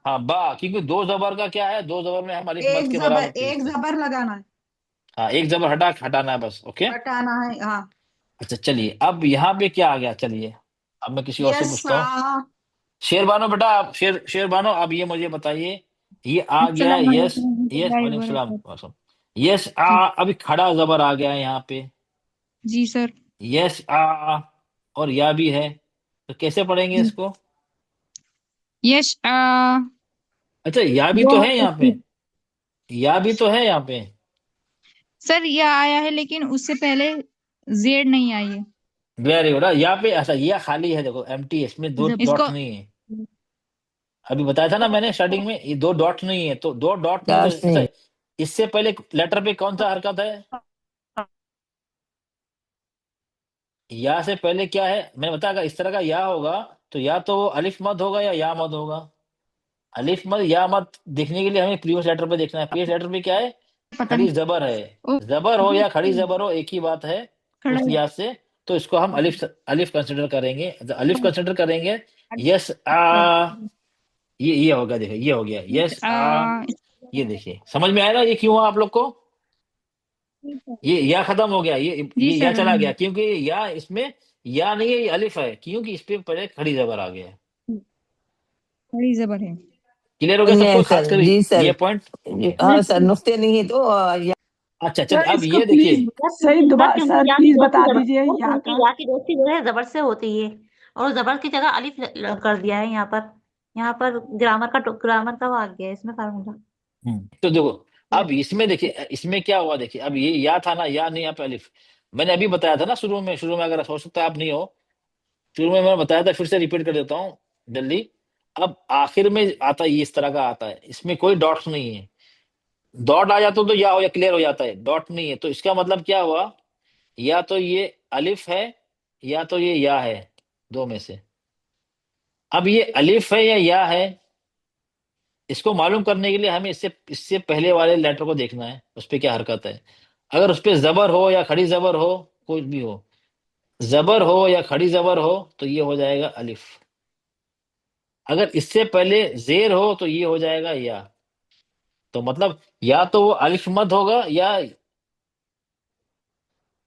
A: हाँ, बा, क्योंकि दो जबर का क्या है, दो जबर में हम अलिफ मद
E: एक
A: के
E: जबर,
A: बराबर
E: एक
A: खींचते हैं।
E: जबर लगाना है,
A: हाँ, एक जबर हटाना है बस। ओके,
E: हटाना है। हाँ।
A: अच्छा, चलिए, अब यहाँ पे क्या आ गया, चलिए, अब मैं किसी और से
E: यस
A: पूछता हूँ। शेरबानो बेटा, आप शेरबानो, अब ये मुझे बताइए, ये आ गया
C: अस्सलाम
A: यस,
C: वालेकुम
A: यस,
C: रहमतुल्लाहि
A: वालेकुम सलाम,
C: वबरकातुहू।
A: यस आ,
C: जी
A: अभी खड़ा जबर आ गया है यहाँ पे,
C: जी सर।
A: यस आ, और या भी है, तो कैसे पढ़ेंगे
C: जी
A: इसको?
C: यश
A: अच्छा, या भी
C: दो
A: तो है
C: हरकत
A: यहाँ पे,
C: की।
A: या भी तो है यहाँ पे।
C: सर यह आया है लेकिन उससे पहले जेड नहीं आई है।
A: Very good. यहाँ पे ऐसा या खाली है, देखो एम्प्टी है, इसमें दो
C: इसको
A: डॉट नहीं है। अभी बताया था ना मैंने स्टार्टिंग में, ये दो डॉट नहीं है, तो दो डॉट नहीं तो
D: डॉट्स
A: ऐसा।
D: नहीं।
A: इससे पहले लेटर पे कौन सा हरकत है? या से पहले क्या है मैंने बताया, अगर इस तरह का या होगा तो या तो वो अलिफ मद होगा या मद होगा। अलिफ मद या मद देखने के लिए हमें प्रीवियस लेटर पे देखना है। प्रीवियस लेटर पे क्या है?
C: पता
A: खड़ी
C: नहीं।
A: जबर है।
C: ओ,
A: जबर हो या खड़ी जबर हो एक ही बात है
C: खड़ा
A: उस लिहाज से। तो इसको हम अलिफ अलिफ कंसिडर करेंगे, अलिफ कंसिडर करेंगे। यस आ, ये हो गया, देखिए ये हो गया यस आ।
C: आ,
A: ये देखिए समझ में आया ना ये क्यों हुआ आप लोग को? ये या खत्म हो गया,
C: जी
A: ये या
C: सर।
A: चला गया, क्योंकि या इसमें या नहीं है, ये अलिफ है, क्योंकि इस पे पहले खड़ी जबर आ गया है।
C: बड़ी जबर है।
A: क्लियर हो गया
D: नहीं
A: सबको, खास
D: सर,
A: कर
D: जी
A: ये
D: सर।
A: पॉइंट?
D: हाँ सर, नुक्ते नहीं है तो
A: अच्छा चल,
H: सर
A: अब
H: इसको
A: ये देखिए।
H: प्लीज सही दोबारा
J: क्योंकि
H: सर
J: या की
H: प्लीज
J: दोस्ती
H: बता
J: जबर
H: दीजिए
J: है,
H: यहाँ
J: क्योंकि
H: का।
J: या की दोस्ती जो है जबर से होती है, और जबर की जगह अलिफ कर दिया है यहाँ पर। यहाँ पर ग्रामर का वो आ गया है इसमें फार्मूला।
A: तो देखो, अब इसमें देखिए, इसमें क्या हुआ देखिए, अब ये या था ना, या नहीं, यहाँ पे अलिफ। मैंने अभी बताया था ना शुरू में अगर हो सकता है आप नहीं हो, शुरू में मैंने बताया था, फिर से रिपीट कर देता हूँ जल्दी। अब आखिर में आता है, ये इस तरह का आता है, इसमें कोई डॉट्स नहीं है। डॉट आ जाता तो या हो या क्लियर हो जाता है, डॉट नहीं है, तो इसका मतलब क्या हुआ? या तो ये अलिफ है या तो ये या है, दो में से। अब ये अलिफ है या है, इसको मालूम करने के लिए हमें इससे इससे पहले वाले लेटर को देखना है, उस पे क्या हरकत है। अगर उस पे जबर हो या खड़ी जबर हो, कुछ भी हो, जबर हो या खड़ी जबर हो, तो ये हो जाएगा अलिफ। अगर इससे पहले जेर हो तो ये हो जाएगा या। तो मतलब या तो वो अलिफ मद होगा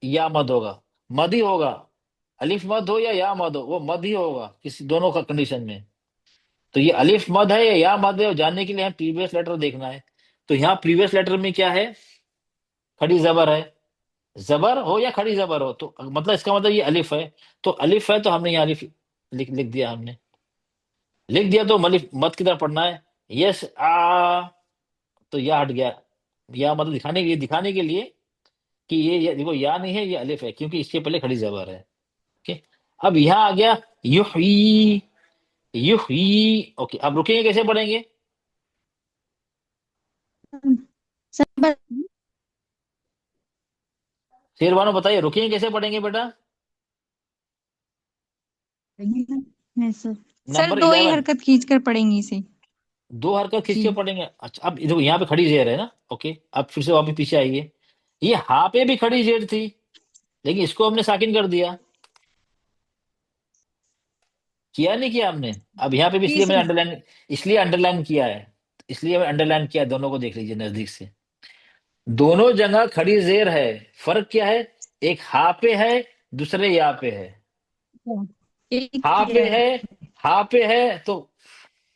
A: या मद होगा। मद ही होगा, अलिफ मद हो या मद हो, वो मद ही होगा किसी दोनों का कंडीशन में। तो ये अलिफ मद है या मद है, वो जानने के लिए हमें प्रीवियस लेटर देखना है। तो यहाँ प्रीवियस लेटर में क्या है? खड़ी जबर है। जबर हो या खड़ी जबर हो, तो मतलब इसका मतलब ये अलिफ है। तो अलिफ है तो हमने यहाँ अलिफ लिख लिख दिया, हमने लिख दिया, तो मलिफ मत की तरफ पढ़ना है। यस आ, तो या हट गया। या मतलब दिखाने के लिए कि ये देखो या नहीं है, ये अलिफ है, क्योंकि इसके पहले खड़ी जबर है। ओके। अब यहाँ आ गया युही। युही, ओके, अब रुकेंगे, कैसे पढ़ेंगे?
C: सर
A: शेरवानो बताइए, रुकेंगे कैसे पढ़ेंगे बेटा?
C: नहीं सर। सर
A: नंबर
C: दो ही
A: 11।
C: हरकत खींच कर पढ़ेंगे इसे।
A: दो हरकत खींच
C: जी।
A: के पढ़ेंगे, अच्छा। अब देखो यहाँ पे खड़ी जेर है ना, ओके, अब फिर से वापस पीछे आइए। ये हा पे भी खड़ी जेर थी, लेकिन इसको हमने साकिन कर दिया। किया नहीं किया हमने? अब यहाँ पे भी
C: जी
A: इसलिए मैंने
C: सर।
A: अंडरलाइन, इसलिए अंडरलाइन किया है, इसलिए मैंने अंडरलाइन किया है। दोनों को देख लीजिए नजदीक से, दोनों जगह खड़ी जेर है। फर्क क्या है? एक हा पे है, दूसरे या पे है।
C: एक
A: हा
C: ही
A: पे
C: है।
A: है, हा पे है तो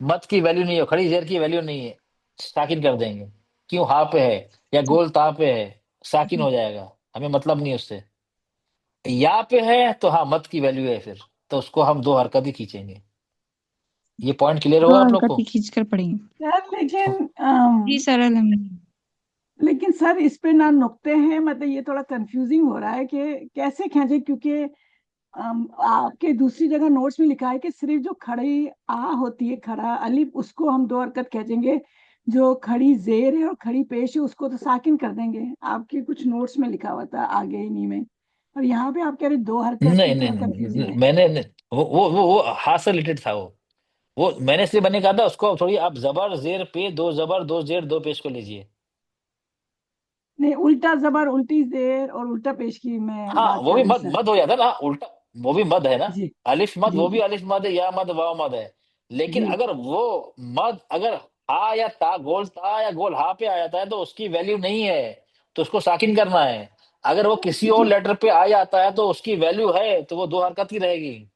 A: मत की वैल्यू नहीं है, खड़ी जेर की वैल्यू नहीं है, साकिन कर देंगे। क्यों? हा पे है या गोल ता पे है, साकिन हो जाएगा, हमें मतलब नहीं उससे। या पे है तो हाँ मत की वैल्यू है, फिर तो उसको हम दो हरकत ही खींचेंगे। ये पॉइंट क्लियर
C: दो
A: होगा आप लोग
C: हरकत
A: को?
C: ही खींच कर पढ़ेंगे।
H: सर लेकिन
C: जी सर अल्हम्दुलिल्लाह।
H: लेकिन सर इस पे ना नुक्ते हैं, मतलब ये थोड़ा कंफ्यूजिंग हो रहा है कि कैसे खींचे, क्योंकि आपके दूसरी जगह नोट्स में लिखा है कि सिर्फ जो खड़ी आ होती है, खड़ा अलिफ, उसको हम दो हरकत खींचेंगे। जो खड़ी जेर है और खड़ी पेश है उसको तो साकिन कर देंगे। आपके कुछ नोट्स में लिखा हुआ था आगे इन्हीं में, और यहाँ पे आप कह रहे दो हरकत,
A: नहीं
H: तो
A: नहीं
H: थोड़ा
A: नहीं,
H: कंफ्यूजिंग है।
A: मैंने वो हाथ से रिलेटेड था वो मैंने इसलिए मैंने कहा था उसको थोड़ी आप जबर जेर पे, दो जबर दो जेर दो पेश को लीजिए।
H: नहीं, उल्टा जबर उल्टी जेर और उल्टा पेश की मैं
A: हाँ
H: बात
A: वो
H: कर
A: भी
H: रही हूँ
A: मद
H: सर।
A: मद हो जाता है ना उल्टा, वो भी मद है ना।
H: जी
A: अलिफ मद,
H: जी
A: वो भी अलिफ मद है, या मद वाव मद है। लेकिन
H: जी
A: अगर वो मद अगर हा या ता, गोल ता या गोल हा पे आ जाता है तो उसकी वैल्यू नहीं है, तो उसको साकिन करना है। अगर वो किसी और
H: जी।
A: लेटर पे आ जाता है तो उसकी वैल्यू है, तो वो दो हरकत ही रहेगी,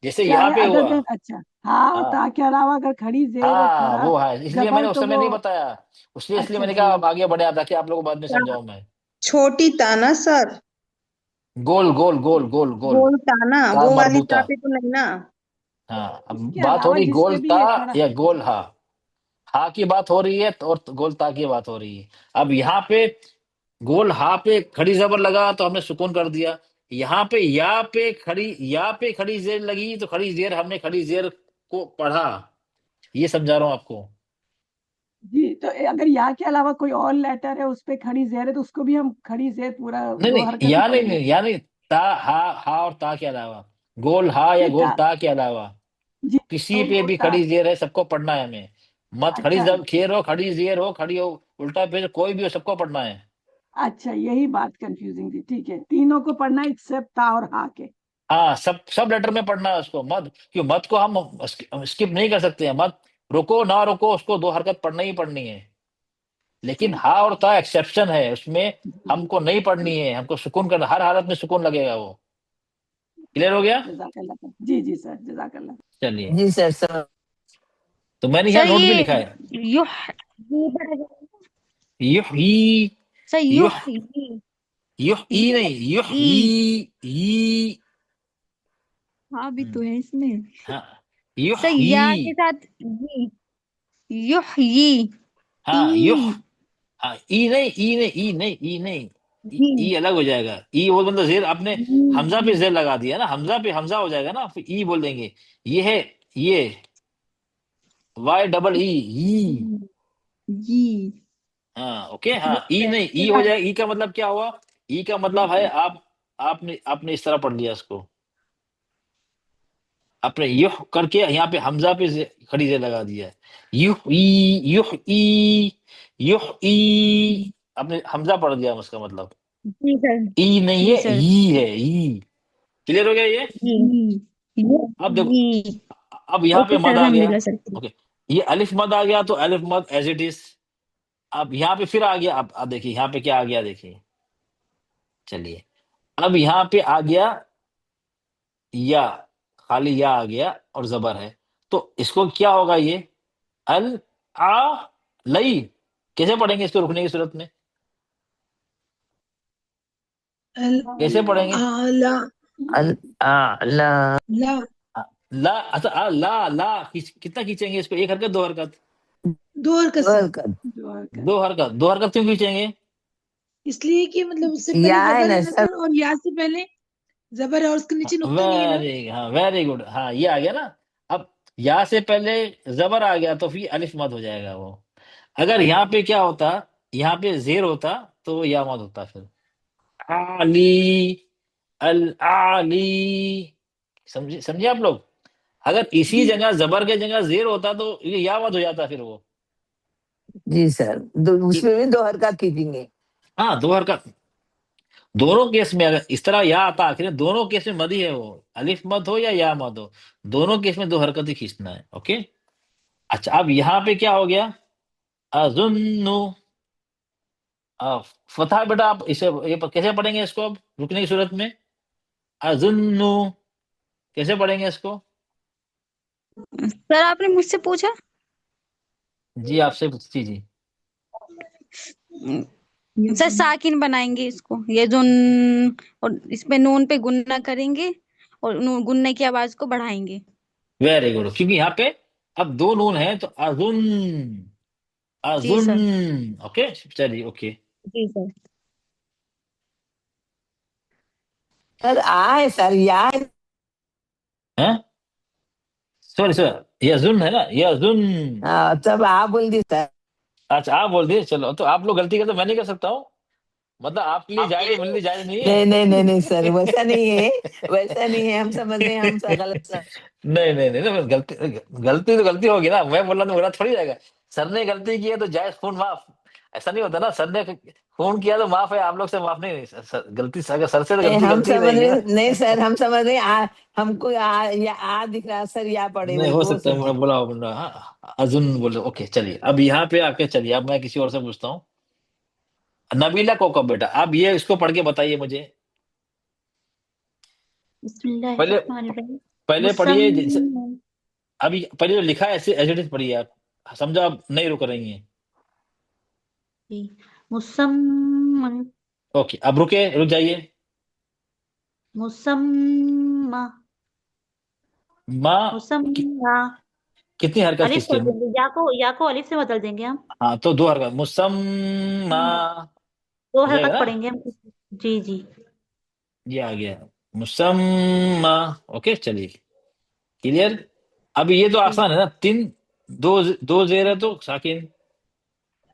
A: जैसे यहाँ
H: चाहे
A: पे
H: अदर
A: हुआ।
H: देन, अच्छा हाँ, और
A: हाँ
H: ता के अलावा अगर खड़ी जेर और
A: हाँ
H: खड़ा
A: वो है, इसलिए मैंने
H: जबर
A: उस
H: तो
A: समय
H: वो।
A: नहीं बताया, इसलिए
H: अच्छा
A: मैंने कहा
H: जी।
A: अब आगे बढ़े ताकि आप लोगों को बाद में समझाऊं मैं।
F: छोटी ताना सर।
A: गोल गोल गोल गोल गोल,
F: गोल ताना,
A: ता
F: वो वाली
A: मरबूता।
F: तापे तो नहीं ना।
A: हाँ, अब
H: इसके
A: बात हो
H: अलावा
A: रही
H: जिस
A: गोल
H: पे भी
A: ता
H: ये खड़ा।
A: या गोल हा। हा की बात हो रही है और गोल ता की बात हो रही है। अब यहाँ पे गोल हा पे खड़ी जबर लगा तो हमने सुकून कर दिया, यहाँ पे या पे खड़ी जेर लगी तो खड़ी जेर हमने खड़ी जेर को पढ़ा, ये समझा रहा हूँ आपको।
H: जी, तो अगर या के अलावा कोई और लेटर है उस पे खड़ी जेर है तो उसको भी हम खड़ी जेर पूरा
A: नहीं
H: 2
A: नहीं,
H: हरकत ही
A: या नहीं
H: पढ़ेंगे?
A: नहीं, या नहीं, ता हा और ता के अलावा, गोल हा या
H: नहीं
A: गोल ता के अलावा
H: जी,
A: किसी
H: तो
A: पे
H: वो
A: भी खड़ी जेर है, सबको पढ़ना है हमें। मत खड़ी
H: अच्छा
A: जब खेर हो, खड़ी जेर हो, खड़ी हो, उल्टा पेज, कोई भी हो, सबको पढ़ना है।
H: अच्छा, यही बात कंफ्यूजिंग थी। ठीक है, तीनों को पढ़ना एक्सेप्ट ता और हा के।
A: हाँ, सब सब लेटर में पढ़ना है उसको। मत, क्यों मत को हम स्किप नहीं कर सकते हैं। मत रुको ना रुको, उसको 2 हरकत पढ़ना ही पढ़नी है। लेकिन
H: अच्छा
A: हा और ता एक्सेप्शन है, उसमें
H: जी
A: हमको नहीं पढ़नी है, हमको सुकून करना, हर हालत में सुकून लगेगा वो। क्लियर हो गया?
H: जजाकल्ला। जी जी सर, जजाकल्ला।
A: चलिए,
D: जी सर समझ।
A: तो मैंने यहाँ
C: सर
A: नोट भी
C: ये
A: लिखा है।
C: युह ये पढ़ा
A: युह ई,
C: सर
A: युह, युह ई
C: ये
A: नहीं, युह
C: ई
A: ई।
C: हाँ भी तो
A: हम्म,
C: है इसमें।
A: हाँ, युह
C: सर या के
A: ई,
C: साथ ये युह ये
A: हाँ युह,
C: ई
A: हाँ ई नहीं, ई नहीं, ई नहीं, ई नहीं,
C: जी
A: ई अलग हो जाएगा। ई बोल मतलब जेर आपने हमजा पे
C: जी
A: जेर लगा दिया ना, हमजा पे हमजा हो जाएगा ना, फिर ई बोल देंगे। ये है, ये वाई डबल ई, ई।
C: जी
A: हाँ ओके, हाँ ई नहीं,
C: के
A: ई हो
C: बाद
A: जाएगा। ई का मतलब क्या हुआ? ई का मतलब है आप, आपने आपने इस तरह पढ़ लिया इसको, आपने युह करके यहाँ पे हमजा पे खड़ी जेर लगा दिया है। युह ई, युह ई, युह ई, आपने हमजा पढ़ दिया उसका मतलब।
C: जी सर
A: ई नहीं
C: जी
A: है,
C: सर
A: ई है, ई। क्लियर हो गया ये?
C: जी
A: अब देखो,
C: जी
A: अब यहाँ पे
C: ओके
A: मद
C: सर
A: आ गया।
C: अलहमदुलिल्लाह सर।
A: ओके, ये अलिफ मद आ गया, तो अलिफ मद एज इट इज। अब यहाँ पे फिर आ गया, अब देखिए यहाँ पे क्या आ गया, देखिए। चलिए, अब यहाँ पे आ गया या, खाली या आ गया और जबर है, तो इसको क्या होगा ये? अल आ लई, कैसे पढ़ेंगे इसको रुकने की सूरत में?
K: अल
A: कैसे पढ़ेंगे?
K: आला
D: अल आ ला
K: ला
A: आ, ला, अच्छा ला ला कितना खींचेंगे इसको? 1 हरकत, 2 हरकत?
K: 2 हरकत सर।
D: कर।
H: 2 हरकत।
A: 2 हरकत क्यों खींचेंगे?
K: इसलिए कि मतलब उससे पहले
D: या है
K: जबर
D: ना
K: है ना
D: सर।
K: सर, और या से पहले जबर है और उसके नीचे नुक्ता नहीं है ना।
A: वेरी, हाँ वेरी गुड, हाँ ये आ गया ना। अब या से पहले जबर आ गया तो फिर अलिफ मद हो जाएगा वो। अगर यहाँ पे क्या होता, यहाँ पे जेर होता, तो या मद होता फिर। आली, अल आली, समझे समझे आप लोग? अगर इसी
K: जी
A: जगह जबर के जगह जेर होता तो ये या मद हो जाता फिर वो।
D: जी सर, उसमें भी 2 हरकत खींचेंगे।
A: हाँ, 2 हरकत। दोनों केस में अगर इस तरह या आता आखिर में, दोनों केस में मद ही है वो, अलिफ मद हो या मद हो, दोनों केस में 2 हरकत ही खींचना है। ओके। अच्छा, अब यहाँ पे क्या हो गया? अजुन्नु, फतह बेटा, आप इसे ये कैसे पढ़ेंगे इसको अब रुकने की सूरत में? अजुन्नु, कैसे पढ़ेंगे इसको?
C: सर आपने मुझसे पूछा।
A: जी, आपसे पूछती जी।
C: सर साकिन बनाएंगे इसको, ये जो और इस पे नून पे गुन्ना करेंगे और गुन्ने की आवाज को बढ़ाएंगे।
A: वेरी गुड, क्योंकि यहाँ पे अब 2 नून है, तो अजुन,
C: जी
A: अजुन।
C: सर
A: ओके, चलिए ओके।
C: जी सर
D: सर आ है सर, या है।
A: हैं? सॉरी सर, यजुन है ना, यजुन।
D: हाँ, तब आ बोल दी सर।
A: अच्छा, आप बोल दिए, चलो, तो आप लोग गलती करते तो मैं नहीं कर सकता हूँ? मतलब आपके लिए जायज है, मेरे लिए जायज नहीं
D: नहीं नहीं नहीं नहीं सर,
A: है?
D: वैसा नहीं है। वैसा नहीं है, हम समझ रहे हैं, हम गलत सर।
A: नहीं नहीं नहीं नहीं, गलती, गलती तो गलती होगी ना, मैं बोल रहा तो गलत थोड़ी जाएगा। सर ने गलती की है तो जायज, खून माफ, ऐसा नहीं होता ना। सर ने खून किया तो माफ है, आप लोग से माफ नहीं, गलती अगर सर से तो
D: नहीं,
A: गलती
D: हम
A: गलती ही
D: समझ
A: रहेगी
D: रहे
A: ना।
D: नहीं सर, हम समझ रहे हमको या आ दिख रहा सर, या पड़े
A: नहीं,
D: बोल
A: हो
D: के वो
A: सकता है
D: सोचे।
A: मैं बोला, हाँ अजुन बोले। ओके, चलिए, अब यहाँ पे आके चलिए, अब मैं किसी और से पूछता हूँ। नबीला कोकब बेटा, अब ये इसको पढ़ के बताइए मुझे। पहले
J: बिस्मिल्लाहिर्रहमानिर्रहीम।
A: पहले पढ़िए
J: मुसम्मा
A: अभी पहले जो लिखा है ऐसे एज इट इज पढ़िए आप, समझो आप नहीं रुक रही हैं।
J: जी, मुसम्मा
A: ओके, अब रुक जाइए।
J: मुसम्मा
A: माँ कि,
J: मुसम्मा
A: कितनी हरकत
J: अलिफ
A: किसकी
J: कर
A: है?
J: देंगे, या को अलिफ से बदल देंगे हम।
A: हाँ, तो 2 हरकत, मुसम्मा
J: 2
A: हो जाएगा
J: हरकत
A: ना?
J: पढ़ेंगे हम। जी जी
A: ये आ गया मुसम्मा। ओके चलिए, क्लियर। अब ये तो आसान है ना, तीन, दो दो जेर है तो साकिन।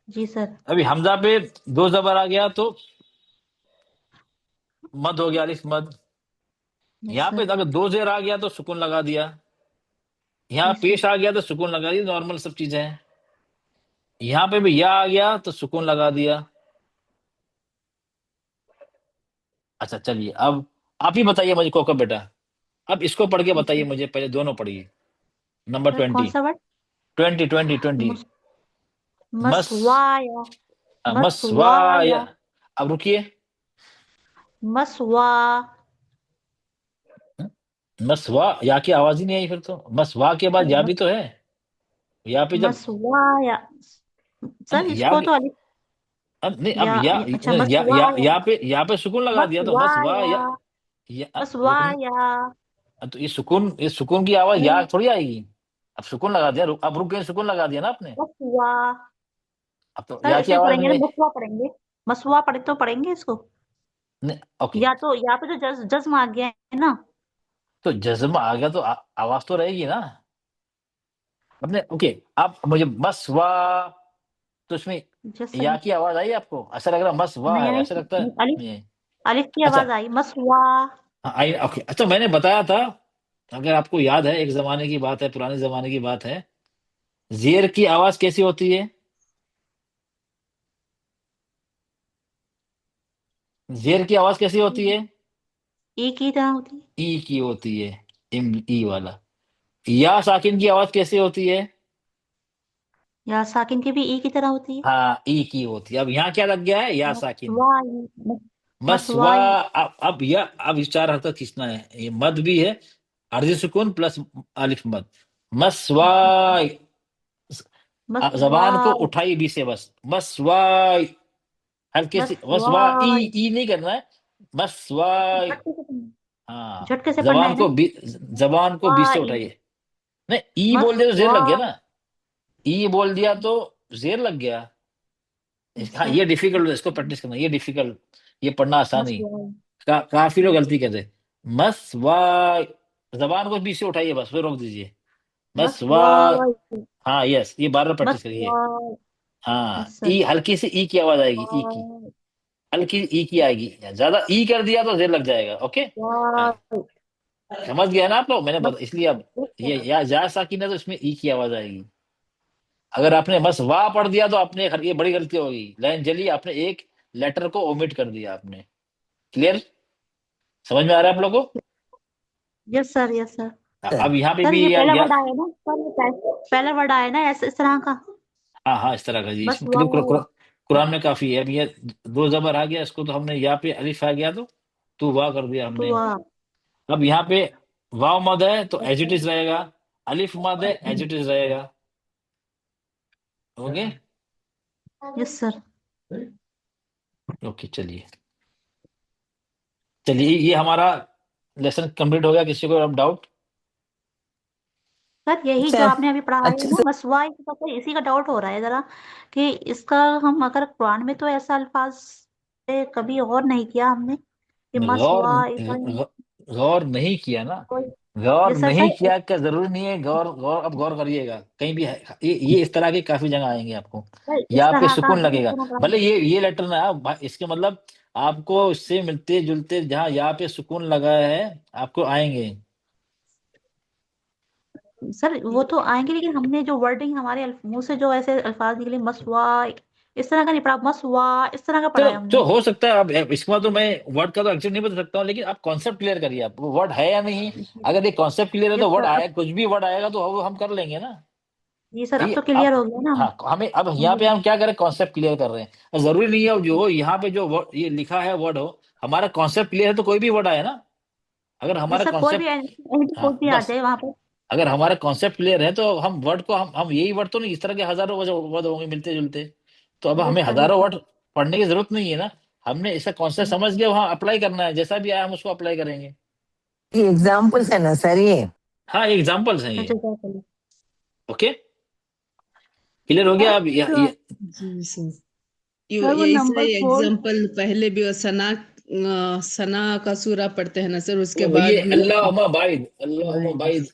J: जी सर।
A: अभी हमजा पे दो जबर आ गया तो मद हो गया, अलिफ मद।
J: यस
A: यहाँ पे
J: सर।
A: अगर दो जेर आ गया तो सुकून लगा दिया, यहाँ
J: जी सर।
A: पेश आ गया तो सुकून लगा दिया, नॉर्मल सब चीजें हैं। यहाँ पे भी या आ गया तो सुकून लगा दिया। अच्छा चलिए, अब आप ही बताइए मुझे कोका बेटा, अब इसको पढ़ के
J: जी
A: बताइए
J: सर।
A: मुझे, पहले दोनों पढ़िए। नंबर
J: सर कौन
A: 20,
J: सा वर्ड?
A: 20
J: मस,
A: मस
J: मसवाया।
A: मसवाया।
J: मसवाया।
A: अब रुकिए,
J: मसवा।
A: मसवा, या की आवाज ही नहीं आई फिर तो, मसवा के बाद या भी
J: मस,
A: तो है। या पे जब,
J: मसवाया। सर
A: या
J: इसको तो अलिफ
A: अब नहीं, अब
J: या,
A: या
J: अच्छा मसवाया।
A: या पे सुकून लगा दिया तो मसवा
J: मसवाया।
A: या रुकन।
J: मसवाया।
A: तो ये सुकून की आवाज या थोड़ी आएगी। अब सुकून लगा दिया, अब रुक गए, सुकून लगा दिया ना आपने।
J: मसवा।
A: अब तो
J: सर
A: या की
J: ऐसे
A: आवाज
J: पढ़ेंगे
A: नहीं
J: ना,
A: आई।
J: मसवा पढ़ेंगे। मसवा पढ़े तो पढ़ेंगे इसको।
A: नहीं, ओके।
J: या तो यहाँ पे जो जज्म आ गया है ना।
A: तो जज्म आ गया तो आवाज तो रहेगी ना अपने। ओके, आप मुझे मसवा, तो उसमें
J: जैसे
A: या की आवाज आई आपको? ऐसा लग रहा मसवा
J: नहीं
A: है,
J: आई,
A: ऐसा लगता है
J: अलिफ,
A: नहीं आई।
J: अलिफ की
A: अच्छा,
J: आवाज आई, मसवा।
A: हाँ आई, ओके। अच्छा मैंने बताया था, अगर आपको याद है, एक जमाने की बात है, पुराने जमाने की बात है, जेर की आवाज कैसी होती है? जेर की आवाज कैसी होती है?
J: एक ही तरह होती है।
A: ई की होती है, इम ई वाला। या साकिन की आवाज कैसी होती है?
J: या साकिन की भी एक ही तरह होती है।
A: हाँ, ई की होती है। अब यहाँ क्या लग गया है? या साकिन,
J: मसवाई।
A: मसवा।
J: मसवाई।
A: अब या, अब इस चार हरकत खींचना है, ये मद भी है, अर्ज सुकून प्लस अलिफ मद। मसवाई, जबान को
J: मसवाई।
A: उठाई भी से बस, मसवाई, हल्के से मसवा,
J: मसवाई।
A: ई नहीं करना है, मसवाई।
J: झटके से पढ़ना,
A: हाँ,
J: झटके से पढ़ना
A: जबान
J: है
A: को
J: ना।
A: जबान को बीच से
J: वाई।
A: उठाइए। नहीं, ई बोल दिया तो जेर लग गया
J: मसवाई।
A: ना, ई बोल दिया तो जेर लग गया। हाँ,
J: सर
A: ये डिफिकल्ट है, इसको प्रैक्टिस करना, ये डिफिकल्ट, ये पढ़ना आसान नहीं।
J: मसवाई।
A: काफी लोग गलती करते हैं। मसवा, जबान को बीच से उठाइए बस, फिर रोक दीजिए। मसवा।
J: मसवाई।
A: हाँ यस, ये बार बार प्रैक्टिस करिए।
J: मसवाई।
A: हाँ,
J: यस सर।
A: ई, हल्की सी ई की आवाज आएगी, ई की,
J: वाई।
A: हल्की ई की आएगी। ज्यादा ई कर दिया तो जेर लग जाएगा। ओके, हाँ,
J: वाई।
A: समझ गया ना आप लोग, मैंने
J: मस,
A: इसलिए अब
J: यस
A: ये
J: सर।
A: या जा साकिन है तो इसमें ई की आवाज आएगी। अगर आपने बस वाह पढ़ दिया तो आपने, ये बड़ी गलती होगी, लाइन जली, आपने एक लेटर को ओमिट कर दिया आपने। क्लियर, समझ में आ रहा है आप लोगों को?
J: Yes sir. Yes sir.
A: अब यहाँ पे
J: सर
A: भी
J: ये
A: या,
J: पहला वर्ड आया ना सर, ये पहला वर्ड आया ना ऐसे इस तरह का।
A: हाँ हाँ, इस तरह का जी,
J: बस
A: इसमें
J: वाह।
A: कुरान में काफी है। अब ये दो जबर आ गया, इसको तो हमने यहाँ पे अलिफ आ गया तो वाह कर दिया
J: तो
A: हमने।
J: वाह।
A: अब यहाँ पे वाव मद है तो
J: yes
A: as it
J: sir.
A: Is रहेगा, अलिफ मद है एज इट इज रहेगा। Okay,
J: yes sir.
A: ओके चलिए, चलिए ये हमारा लेसन कंप्लीट हो गया। किसी को अब डाउट?
J: सर यही जो
D: अच्छा,
J: आपने अभी पढ़ाया है
D: अच्छे
J: ना
D: से
J: मसवाई, तो सर इसी का डाउट हो रहा है जरा, कि इसका हम अगर कुरान में तो ऐसा अल्फाज से कभी और नहीं किया हमने कि
A: गौर
J: मसवाई।
A: गौर नहीं किया ना, गौर
J: ये सर
A: नहीं
J: सर
A: किया का जरूरी नहीं है, गौर गौर अब गौर करिएगा, कहीं भी है, ये इस तरह के काफी जगह आएंगे आपको।
J: सर इस
A: यहाँ पे
J: तरह का
A: सुकून
J: सर, इस
A: लगेगा,
J: तरह का
A: भले ये लेटर ना है, इसके मतलब आपको इससे मिलते जुलते जहाँ यहाँ पे सुकून लगा है आपको आएंगे।
J: सर वो तो आएंगे, लेकिन हमने जो वर्डिंग हमारे मुंह से जो ऐसे अल्फाज निकले मसवाई, इस तरह का नहीं पढ़ा, मसवा इस तरह का पढ़ा है
A: तो
J: हमने।
A: हो सकता है, अब इसका तो मैं वर्ड का तो एक्चुअली नहीं बता सकता हूँ, लेकिन आप कॉन्सेप्ट क्लियर करिए, आप वो वर्ड है या नहीं। अगर ये कॉन्सेप्ट क्लियर है
J: यस
A: तो वर्ड
J: सर।
A: आया,
J: अब
A: कुछ भी वर्ड आएगा तो वो हम कर लेंगे ना।
J: जी सर, अब
A: ये
J: तो
A: अब,
J: क्लियर हो गया ना
A: हाँ, हमें अब यहाँ पे हम क्या करें, कॉन्सेप्ट क्लियर कर रहे हैं। जरूरी नहीं है जो यहाँ पे जो ये लिखा है वर्ड हो, हमारा कॉन्सेप्ट क्लियर है तो कोई भी वर्ड आए ना। अगर
J: जी
A: हमारा
J: सर, कोई भी
A: कॉन्सेप्ट,
J: कोई
A: हाँ
J: भी आ
A: बस,
J: जाए वहां पर।
A: अगर हमारा कॉन्सेप्ट क्लियर है तो हम वर्ड को, हम यही वर्ड तो नहीं, इस तरह के हजारों वर्ड होंगे मिलते जुलते, तो अब हमें
J: यस सर। यस
A: हजारों
J: सर।
A: वर्ड पढ़ने की जरूरत नहीं है ना। हमने इसका कॉन्सेप्ट समझ गया, वहां अप्लाई करना है, जैसा भी आया हम उसको अप्लाई करेंगे।
D: ये एग्जाम्पल्स है ना सर ये?
A: हाँ, ये एग्जाम्पल्स हैं ये।
J: अच्छा क्या करें?
A: ओके, क्लियर हो गया अब
H: तो
F: जी सर, ये
H: सर वो
F: ये
H: नंबर
F: इसलिए
H: 4,
F: एग्जाम्पल पहले भी वो सना सना का सूरा पढ़ते हैं ना सर, उसके
A: वो ये
F: बाद में
A: अल्लाहुम्मा बाइद, अल्लाहुम्मा
F: बाइद।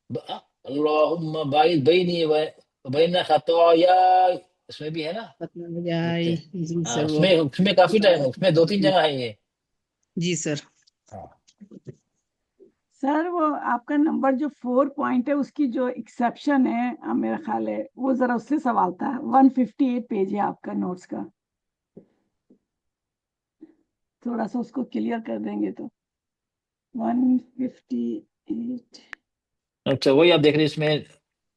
A: बाइद, अल्लाहुम्मा बाइद बैनी व बैन खताया, इसमें भी है ना, लिखते
F: जाए।
A: हैं।
F: जी
A: हाँ,
F: सर, वो
A: उसमें उसमें काफी टाइम है, उसमें 2-3 जगह है ये।
F: जी सर।
A: हाँ,
H: सर वो आपका नंबर जो 4 पॉइंट है उसकी जो एक्सेप्शन है मेरा ख्याल है वो जरा उससे सवाल था। 158 पेज है आपका नोट्स का, थोड़ा सा उसको क्लियर कर देंगे तो। 158।
A: अच्छा वही आप देख रहे हैं इसमें,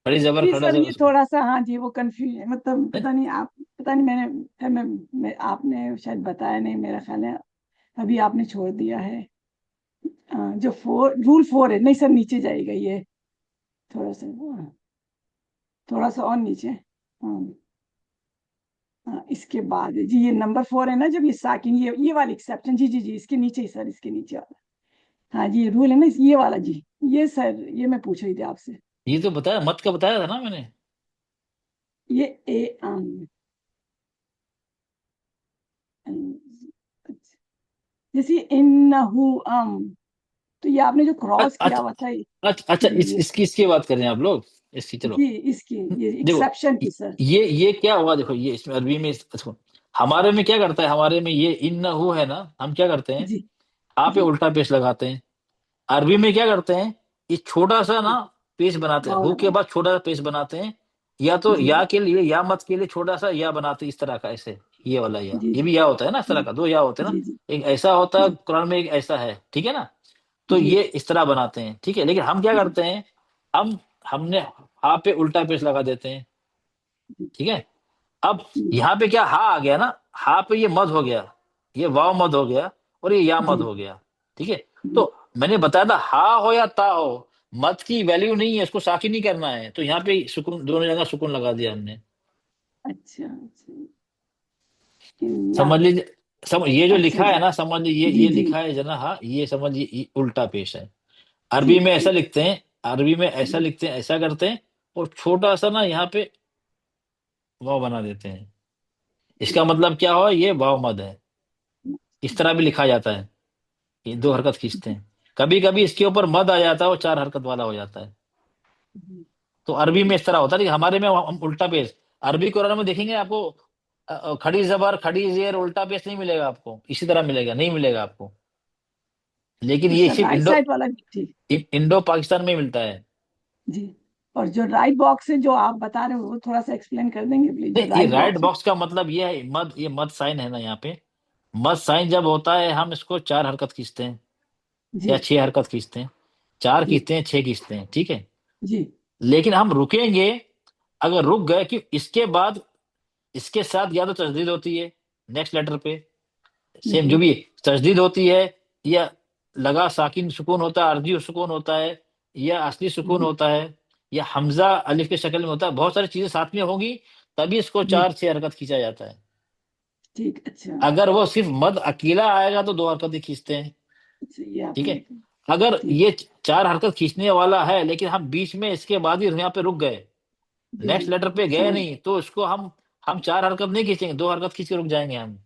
A: खड़ी जबर
H: जी
A: खड़ा
H: सर,
A: जबर
H: ये थोड़ा सा हाँ जी वो कंफ्यूज है, मतलब
A: है?
H: पता नहीं आप, पता नहीं आपने शायद बताया नहीं मेरा ख्याल है, अभी आपने छोड़ दिया है। जो रूल 4 है, नहीं सर नीचे जाएगा ये, थोड़ा सा थोड़ा सा और नीचे। हाँ, इसके बाद जी ये नंबर 4 है ना, जब ये साकिन, ये वाली एक्सेप्शन, जी जी जी इसके नीचे ही सर, इसके नीचे वाला। हाँ जी ये रूल है ना, ये वाला जी, ये सर ये मैं पूछ रही थी आपसे।
A: ये तो बताया, मत का बताया था ना मैंने।
H: ये ए जैसे इन्नहु तो ये आपने जो क्रॉस किया
A: अच्छा
H: हुआ था
A: अच्छा अच्छा,
H: जी जी
A: इसकी बात कर रहे हैं आप लोग, इसकी चलो।
H: जी इसकी ये
A: देखो
H: एक्सेप्शन की सर।
A: ये क्या हुआ, देखो ये इसमें अरबी में देखो, हमारे में क्या करता है, हमारे में ये इन्नहु है ना, हम क्या करते हैं,
H: जी
A: आ पे
H: जी
A: उल्टा पेश लगाते हैं। अरबी में क्या करते हैं, ये छोटा सा ना पेश बनाते हैं,
H: वाव
A: हु के
H: लगा
A: बाद छोटा सा पेश बनाते हैं, या तो
H: जी
A: या के लिए, या मत के लिए छोटा सा या बनाते हैं, इस तरह का, ऐसे ये वाला या,
H: जी
A: ये
H: जी
A: भी या होता है ना, इस तरह
H: जी
A: का 2 या होते हैं ना,
H: जी जी
A: एक ऐसा होता है
H: जी
A: कुरान में, एक ऐसा है, ठीक है ना। तो
H: जी
A: ये इस तरह बनाते हैं, ठीक है, लेकिन हम क्या
H: जी
A: करते हैं, हम हमने हा पे उल्टा पेश लगा देते हैं, ठीक है। अब
H: जी
A: यहाँ पे क्या हा आ गया ना, हा पे ये मद हो गया, ये वाव मद हो गया, और ये या मद
H: जी
A: हो गया, ठीक है।
H: जी
A: तो मैंने बताया था हा हो या ता हो, मद की वैल्यू नहीं है, इसको साकिन नहीं करना है, तो यहाँ पे सुकून, दोनों जगह सुकून लगा दिया हमने।
H: अच्छा अच्छा इन्ना
A: समझ लीजिए, ये जो
H: अच्छा
A: लिखा है
H: जी
A: ना, समझ लीजिए,
H: जी
A: ये
H: जी
A: लिखा है जना, हा, ये समझ लीजिए, ये उल्टा पेश है। अरबी
H: ठीक
A: में ऐसा
H: ठीक
A: लिखते हैं, अरबी में ऐसा
H: जी
A: लिखते हैं, ऐसा करते हैं, और छोटा सा ना यहाँ पे वाव बना देते हैं। इसका मतलब क्या हुआ, ये वाव मद है, इस तरह भी लिखा जाता है। ये 2 हरकत खींचते हैं, कभी कभी इसके ऊपर मद आ जाता है, वो 4 हरकत वाला हो जाता है। तो अरबी में इस तरह होता है, लेकिन हमारे में हम उल्टा पेश, अरबी कुरान में देखेंगे आपको, खड़ी जबर खड़ी जेर उल्टा पेश नहीं मिलेगा आपको, इसी तरह मिलेगा, नहीं मिलेगा आपको। लेकिन
H: तो
A: ये
H: सर
A: सिर्फ
H: राइट साइड वाला भी ठीक
A: इंडो पाकिस्तान में मिलता है।
H: जी। और जो राइट बॉक्स है जो आप बता रहे हो वो थोड़ा सा एक्सप्लेन कर देंगे प्लीज, जो
A: नहीं, ये
H: राइट
A: राइट
H: बॉक्स है।
A: बॉक्स का मतलब ये है, मद, ये मद साइन है ना यहाँ पे, मद साइन जब होता है, हम इसको 4 हरकत खींचते हैं,
H: जी
A: या 6 हरकत खींचते हैं, 4
H: जी
A: खींचते हैं, 6 खींचते हैं, ठीक है।
H: जी
A: लेकिन हम रुकेंगे, अगर रुक गए कि इसके बाद, इसके साथ या तो तजदीद होती है नेक्स्ट लेटर पे, सेम
H: जी
A: जो भी तजदीद होती है, या लगा साकिन सुकून होता है, अर्जी सुकून होता है, या असली सुकून
H: जी
A: होता है, या हमजा अलिफ के शक्ल में होता है, बहुत सारी चीजें साथ में होंगी, तभी इसको
H: जी
A: 4-6 हरकत खींचा जाता है।
H: ठीक अच्छा
A: अगर वो सिर्फ मद अकेला आएगा तो 2 हरकत ही खींचते हैं,
H: अच्छा ये
A: ठीक
H: आपने
A: है। अगर
H: ठीक
A: ये 4 हरकत खींचने वाला है, लेकिन हम बीच में इसके बाद ही यहाँ पे रुक गए,
H: जी
A: नेक्स्ट लेटर पे गए
H: समझ
A: नहीं, तो इसको हम 4 हरकत नहीं खींचेंगे, 2 हरकत खींच के रुक जाएंगे हम,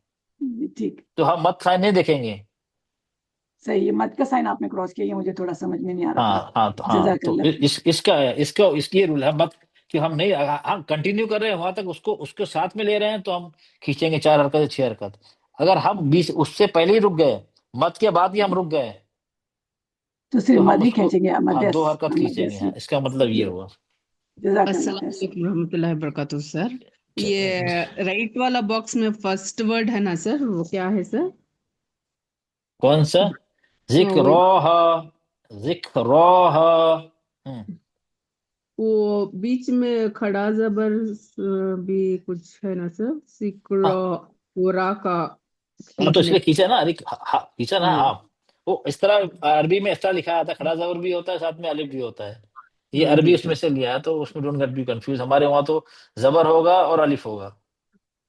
H: ठीक
A: तो हम मत साइन नहीं देखेंगे।
H: सही है, मत का साइन आपने क्रॉस किया, ये मुझे थोड़ा समझ में नहीं आ रहा था।
A: हाँ, तो
H: जजाकल्ला।
A: इसका है, इसका इसकी ये रूल है, मत कि हम नहीं, हम कंटिन्यू कर रहे हैं वहां तक, उसको उसके साथ में ले रहे हैं, तो हम खींचेंगे 4 हरकत या 6 हरकत। अगर हम 20 उससे पहले ही रुक गए, मत के बाद ही हम रुक गए,
H: तो
A: तो
H: सिर्फ
A: हम
H: मद ही
A: उसको,
H: खींचेंगे,
A: हाँ, 2 हरकत खींचेंगे,
H: मदस
A: हाँ, इसका मतलब ये हुआ।
H: जजाकल्ला
F: अस्सलाम
H: खैर सर।
F: वालेकुम रहमतुल्लाहि वबरकातुहू सर।
A: चलो,
F: ये राइट वाला बॉक्स में फर्स्ट वर्ड है ना सर, वो क्या है सर?
A: कौन सा,
F: वो
A: जिक्रोहा, जिक्रोहा,
F: वो बीच में खड़ा जबर भी कुछ है ना सर, सिक्रो,
A: हाँ
F: वो रा का
A: तो
F: खींचने।
A: इसलिए खींचा ना, अरे खींचा ना,
F: हाँ
A: हाँ। वो इस तरह अरबी में इस तरह लिखा आता है, खड़ा जबर भी होता है, साथ में अलिफ भी होता है, ये अरबी
F: जी
A: उसमें
F: सर।
A: से लिया है, तो उसमें डोंट गेट बी कंफ्यूज, हमारे वहां तो जबर होगा और अलिफ होगा।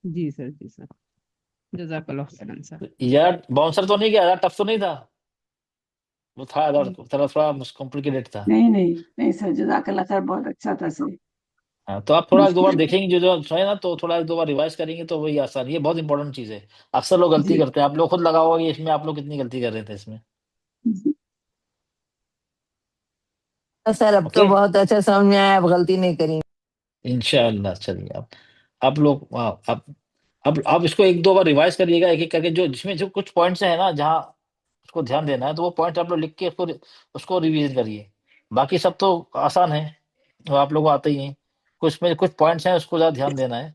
F: जी सर, जी सर, जजाकल्लाह खैरन सर।
A: यार बाउंसर तो नहीं गया यार, टफ तो नहीं था, वो था यार, थोड़ा थोड़ा कॉम्प्लिकेटेड था।
H: नहीं नहीं नहीं सर, जजाकल्ला खैर बहुत अच्छा था सर।
A: हाँ, तो आप थोड़ा एक दो बार देखेंगे जो जो है ना, तो थोड़ा एक दो बार रिवाइज करेंगे तो वही आसान, ये बहुत इंपॉर्टेंट चीज है। अक्सर लोग गलती
H: जी
A: करते हैं, आप लोग खुद लगाओगे इसमें, आप लोग कितनी गलती कर रहे थे इसमें।
H: जी
D: सर अब तो
A: ओके,
D: बहुत अच्छा समझ में आया, अब गलती नहीं करेंगे।
A: इंशाल्लाह। चलिए आप लोग अब इसको एक दो बार रिवाइज करिएगा एक एक करके, जो जिसमें जो कुछ पॉइंट्स है ना जहाँ उसको ध्यान देना है, तो वो पॉइंट आप लोग लिख के उसको उसको रिवीजन करिए। बाकी सब तो आसान है, वो आप लोग को आते ही हैं। कुछ में कुछ पॉइंट्स हैं उसको ज्यादा ध्यान देना है,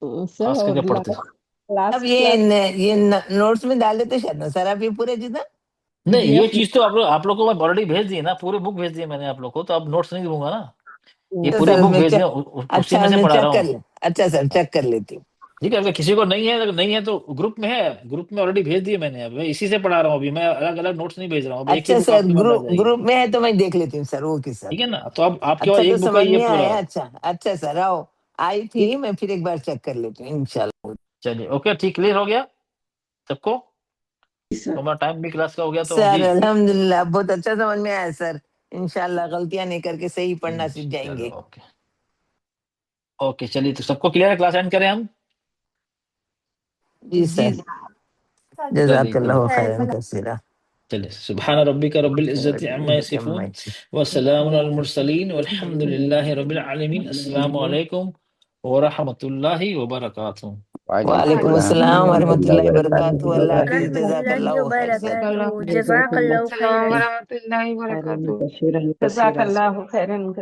F: सर
A: खास करके
F: और
A: पढ़ते।
D: अब
F: लास्ट
D: ये
F: क्लास
D: ये नोट्स में डाल देते शायद ना सर, आप ये पूरे जितना।
A: नहीं, ये
F: पीडीएफ
A: चीज तो आप लोग को मैं ऑलरेडी भेज दी ना, पूरे बुक भेज दिए मैंने आप लोग को, तो अब नोट्स नहीं दूंगा ना। ये
D: तो
A: पूरी
D: सर
A: बुक
D: उसमें
A: भेज
D: चेक,
A: दिया, उसी
D: अच्छा
A: में से
D: उसमें
A: पढ़ा
D: चेक
A: रहा
D: कर
A: हूँ।
D: ले। अच्छा सर चेक कर लेती हूँ।
A: ठीक है, अगर किसी को नहीं है तो ग्रुप में है, ग्रुप में ऑलरेडी भेज दिए मैंने। अब मैं इसी से पढ़ा रहा हूँ, अभी मैं अलग अलग नोट्स नहीं भेज रहा हूँ, अब एक ही
D: अच्छा
A: बुक
D: सर
A: आपके पास आ
D: ग्रुप
A: जाएगी।
D: ग्रुप में है तो मैं देख लेती हूँ सर, ओके सर।
A: ठीक है ना, तो अब आपके पास
D: अच्छा तो
A: एक बुक है
D: समझ
A: ये
D: में
A: पूरा।
D: आया। अच्छा अच्छा सर आओ, आई थी मैं फिर एक बार चेक कर लेती हूँ इंशाल्लाह।
A: चलिए, ओके, ठीक, क्लियर हो गया सबको।
H: सर।
A: तो हमारा टाइम भी क्लास का हो गया तो
D: सर
A: जी।
D: अल्हम्दुलिल्लाह बहुत अच्छा समझ में आया सर, इंशाल्लाह गलतियां नहीं करके सही पढ़ना सीख
A: चलो,
D: जाएंगे।
A: ओके ओके, चलिए, तो सबको क्लियर है, क्लास एंड करें हम।
D: जी
H: जी
D: सर,
A: चलिए
D: जज़ाकल्लाहु
A: चलिए
D: खैरन कसीरा।
A: चलिए, सुब्हान रब्बिका रब्बिल इज्जति अम्मा यसिफून व सलामुन अलल मुरसलीन वल्हम्दुलिल्लाहि रब्बिल आलमीन। अस्सलामु अलैकुम व रहमतुल्लाहि व बरकातुहू।
D: वालेकुम अस्सलाम व रहमतुल्लाहि व बरकातहू। अल्लाह हाफिज़,
G: रहमतुल्लाहि व
D: जज़ाकल्लाहु खैर सर।
G: बरकातुहू।
F: जज़ाकल्लाहु
G: जज़ाकल्लाहु
E: अस्सलाम
G: खैरन।
E: वरहमतुल्लाहि वबरकातुहू।
F: जज़ाकल्लाहु खैरन।